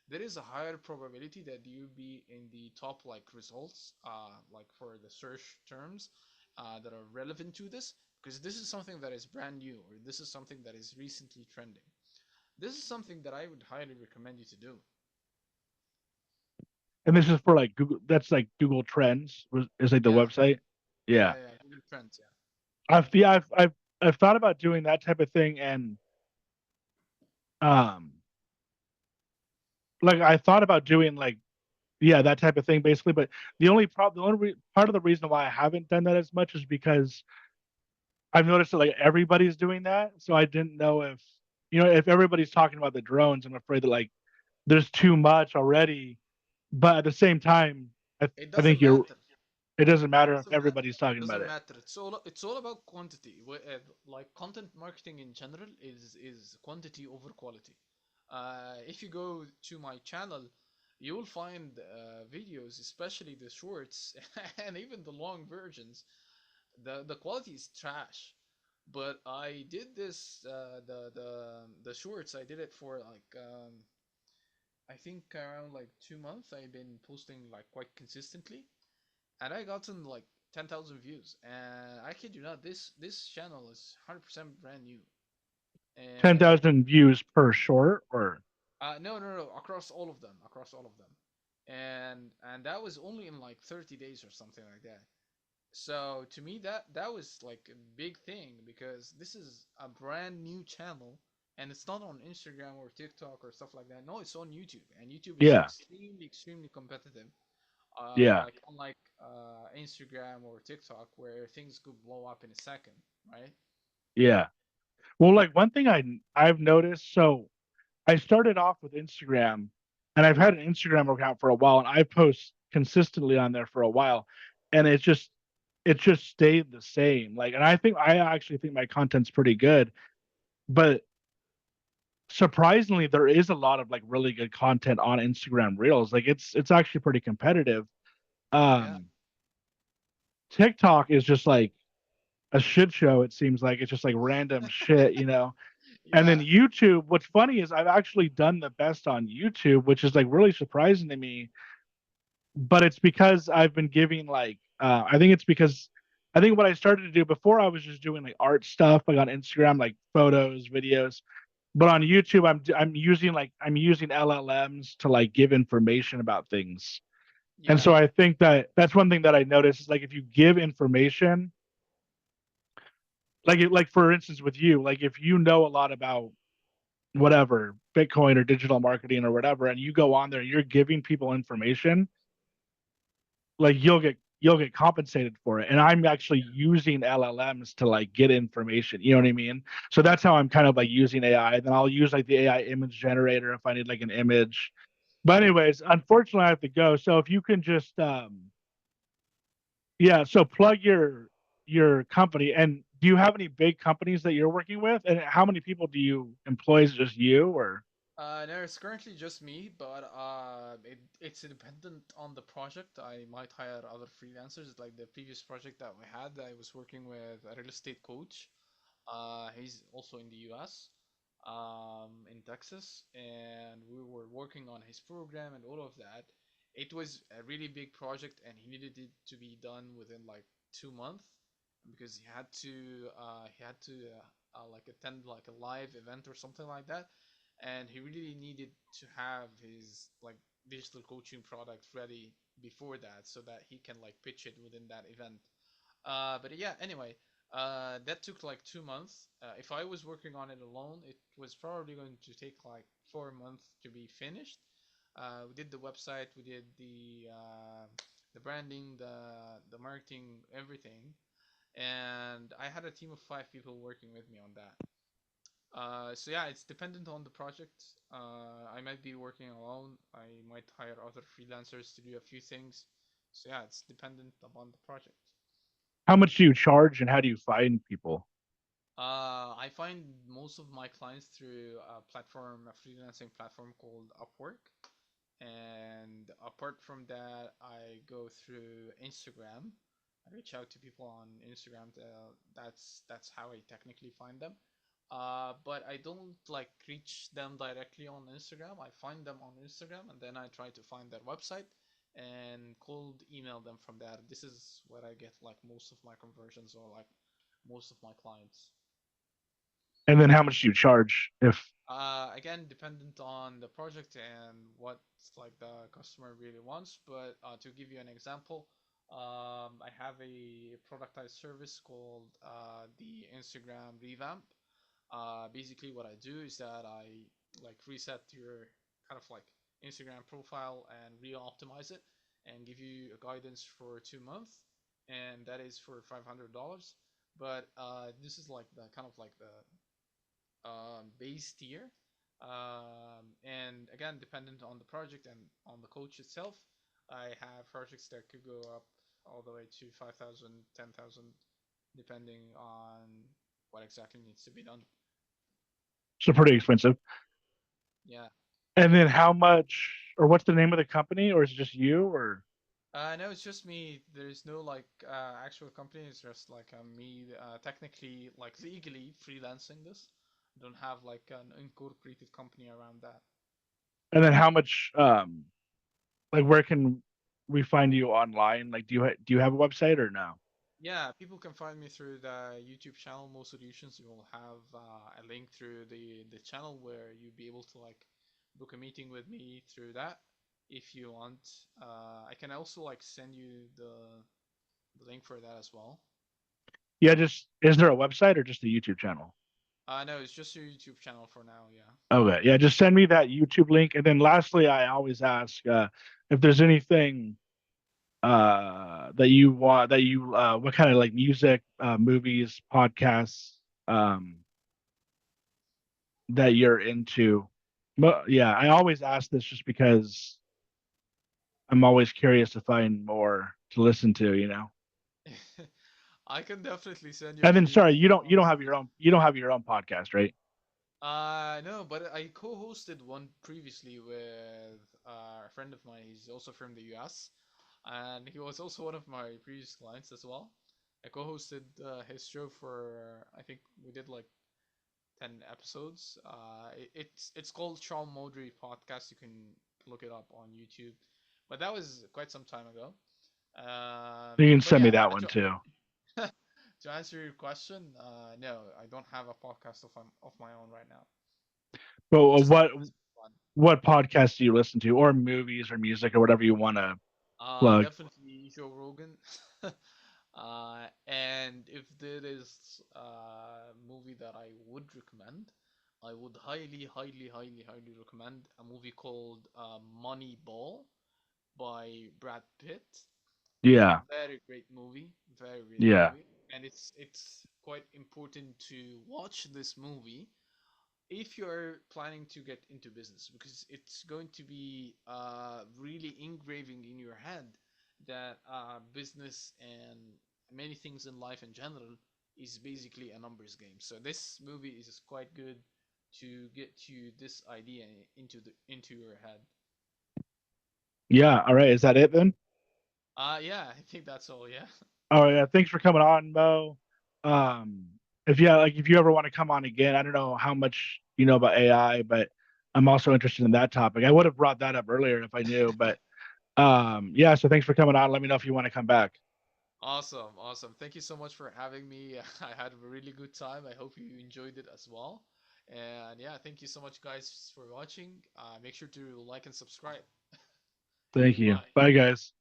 There is a higher probability that you be in the top like results, like for the search terms that are relevant to this, because this is something that is brand new or this is something that is recently trending. This is something that I would highly recommend you to do. And this is for like Google. That's like Google Trends is like the Yeah, website. yeah, Yeah, yeah. Google Trends. Yeah, I've thought about doing that type of thing and um like I thought about doing like yeah that type of thing basically. But part of the reason why I haven't done that as much is because I've noticed that like everybody's doing that, so I didn't know if if everybody's talking about the drones, I'm afraid that like there's too much already. But at the same time, it I think doesn't matter. it doesn't It matter if doesn't matter. everybody's It talking about doesn't it. matter. It's all about quantity. Like content marketing in general is quantity over quality. If you go to my channel, you will find videos, especially the shorts and even the long versions. The quality is trash. But I did this the shorts. I did it for like I think around like 2 months. I've been posting like quite consistently, and I gotten like 10,000 views. And I kid you not, this channel is 100% brand new. Ten And thousand views per short, or no, no, no, across all of them, and that was only in like 30 days or something like that. So to me, that was like a big thing because this is a brand new channel, and it's not on Instagram or TikTok or stuff like that. No, it's on YouTube, and YouTube is yeah, extremely competitive. yeah, Like unlike Instagram or TikTok, where things could blow up in a second, right? yeah. Well, like one thing I've noticed. So I started off with Instagram, and I've had an Instagram account for a while, and I post consistently on there for a while, and it just stayed the same. Like, and I actually think my content's pretty good, but surprisingly, there is a lot of like really good content on Instagram Reels. Like, it's actually pretty competitive. Yeah, Um, TikTok is just like a shit show. It seems like it's just like random shit, you know. And then Yeah, YouTube, what's funny is I've actually done the best on YouTube, which is like really surprising to me. But it's because I've been giving like I think it's because I think what I started to do before I was just doing like art stuff like on Instagram, like photos, videos. But on YouTube, I'm using LLMs to like give information about things. And yeah. so I think that that's one thing that I noticed is like if you give information, like for instance with you, like if you know a lot about whatever Bitcoin or digital marketing or whatever, and you go on there and you're giving people information, like you'll get compensated for it. And I'm actually using LLMs to like get information. You know what I mean? So that's how I'm kind of like using AI. Then I'll use like the AI image generator if I need like an image. But anyways, unfortunately I have to go. So if you can just yeah, so plug your company. And do you have any big companies that you're working with? And how many people do you employ? Is it just you or No, it's currently just me, but it's dependent on the project. I might hire other freelancers. Like the previous project that we had, I was working with a real estate coach. He's also in the US, in Texas, and we were working on his program and all of that. It was a really big project, and he needed it to be done within like 2 months because he had to like attend like a live event or something like that, and he really needed to have his like digital coaching product ready before that so that he can like pitch it within that event. But yeah, anyway, that took like 2 months. If I was working on it alone, it was probably going to take like 4 months to be finished. We did the website, we did the branding, the marketing, everything, and I had a team of 5 people working with me on that. So yeah, it's dependent on the project. I might be working alone. I might hire other freelancers to do a few things. So yeah, it's dependent upon the project. how much do you charge and how do you find people? I find most of my clients through a freelancing platform called Upwork. And apart from that, I go through Instagram. I reach out to people on Instagram. That's how I technically find them. But I don't like reach them directly on Instagram. I find them on Instagram and then I try to find their website and cold email them from there. This is where I get like most of my conversions or like most of my clients. And then how much do you charge if Again, dependent on the project and what like the customer really wants. But to give you an example, I have a productized service called the Instagram revamp. Basically, what I do is that I like reset your kind of like Instagram profile and re-optimize it and give you a guidance for 2 months, and that is for $500. But this is like the kind of like the base tier. And again, dependent on the project and on the coach itself, I have projects that could go up all the way to 5,000, 10,000, depending on what exactly needs to be done. so pretty expensive? Yeah. And then how much or what's the name of the company or is it just you or No, it's just me. There's no like actual company. It's just like me, technically, like legally freelancing this. I don't have like an incorporated company around that. and then how much like where can we find you online? Like do you have a website or no? Yeah, people can find me through the YouTube channel, Mo Solutions. You will have a link through the channel where you'll be able to like book a meeting with me through that if you want. I can also like send you the link for that as well. Yeah, just is there a website or just a YouTube channel? No, it's just your YouTube channel for now. Yeah. Okay, yeah, just send me that YouTube link. And then lastly, I always ask if there's anything that you want that you what kind of like music, movies, podcasts that you're into. But yeah, I always ask this just because I'm always curious to find more to listen to, you know. I can definitely send you a And then few sorry, you don't have songs. your own podcast, right? No, but I co-hosted one previously with a friend of mine. He's also from the US. and he was also one of my previous clients as well. I co-hosted his show for I think we did like 10 episodes. It's called Sean Modry Podcast. You can look it up on YouTube, but that was quite some time ago. You can But send me yeah, that one too. to answer your question, no, I don't have a podcast of my own right now. But Just what this one. podcasts do you listen to, or movies, or music, or whatever you want to plug? Definitely Joe Rogan. And if there is a movie that I would recommend, I would highly recommend a movie called Moneyball by Brad Pitt. Yeah, Very great movie, very great yeah, movie, and it's quite important to watch this movie if you're planning to get into business because it's going to be really engraving in your head that business and many things in life in general is basically a numbers game. So this movie is quite good to get you this idea into your head. yeah. All right, is that it then? Yeah, I think that's all. Yeah. Oh yeah, thanks for coming on, Mo. Um, if yeah, like if you ever want to come on again, I don't know how much you know about AI, but I'm also interested in that topic. I would have brought that up earlier if I knew, but yeah. So thanks for coming on. Let me know if you want to come back. Awesome, awesome. Thank you so much for having me. I had a really good time. I hope you enjoyed it as well. And yeah, thank you so much, guys, for watching. Make sure to like and subscribe. Thank you. Bye. Bye, guys.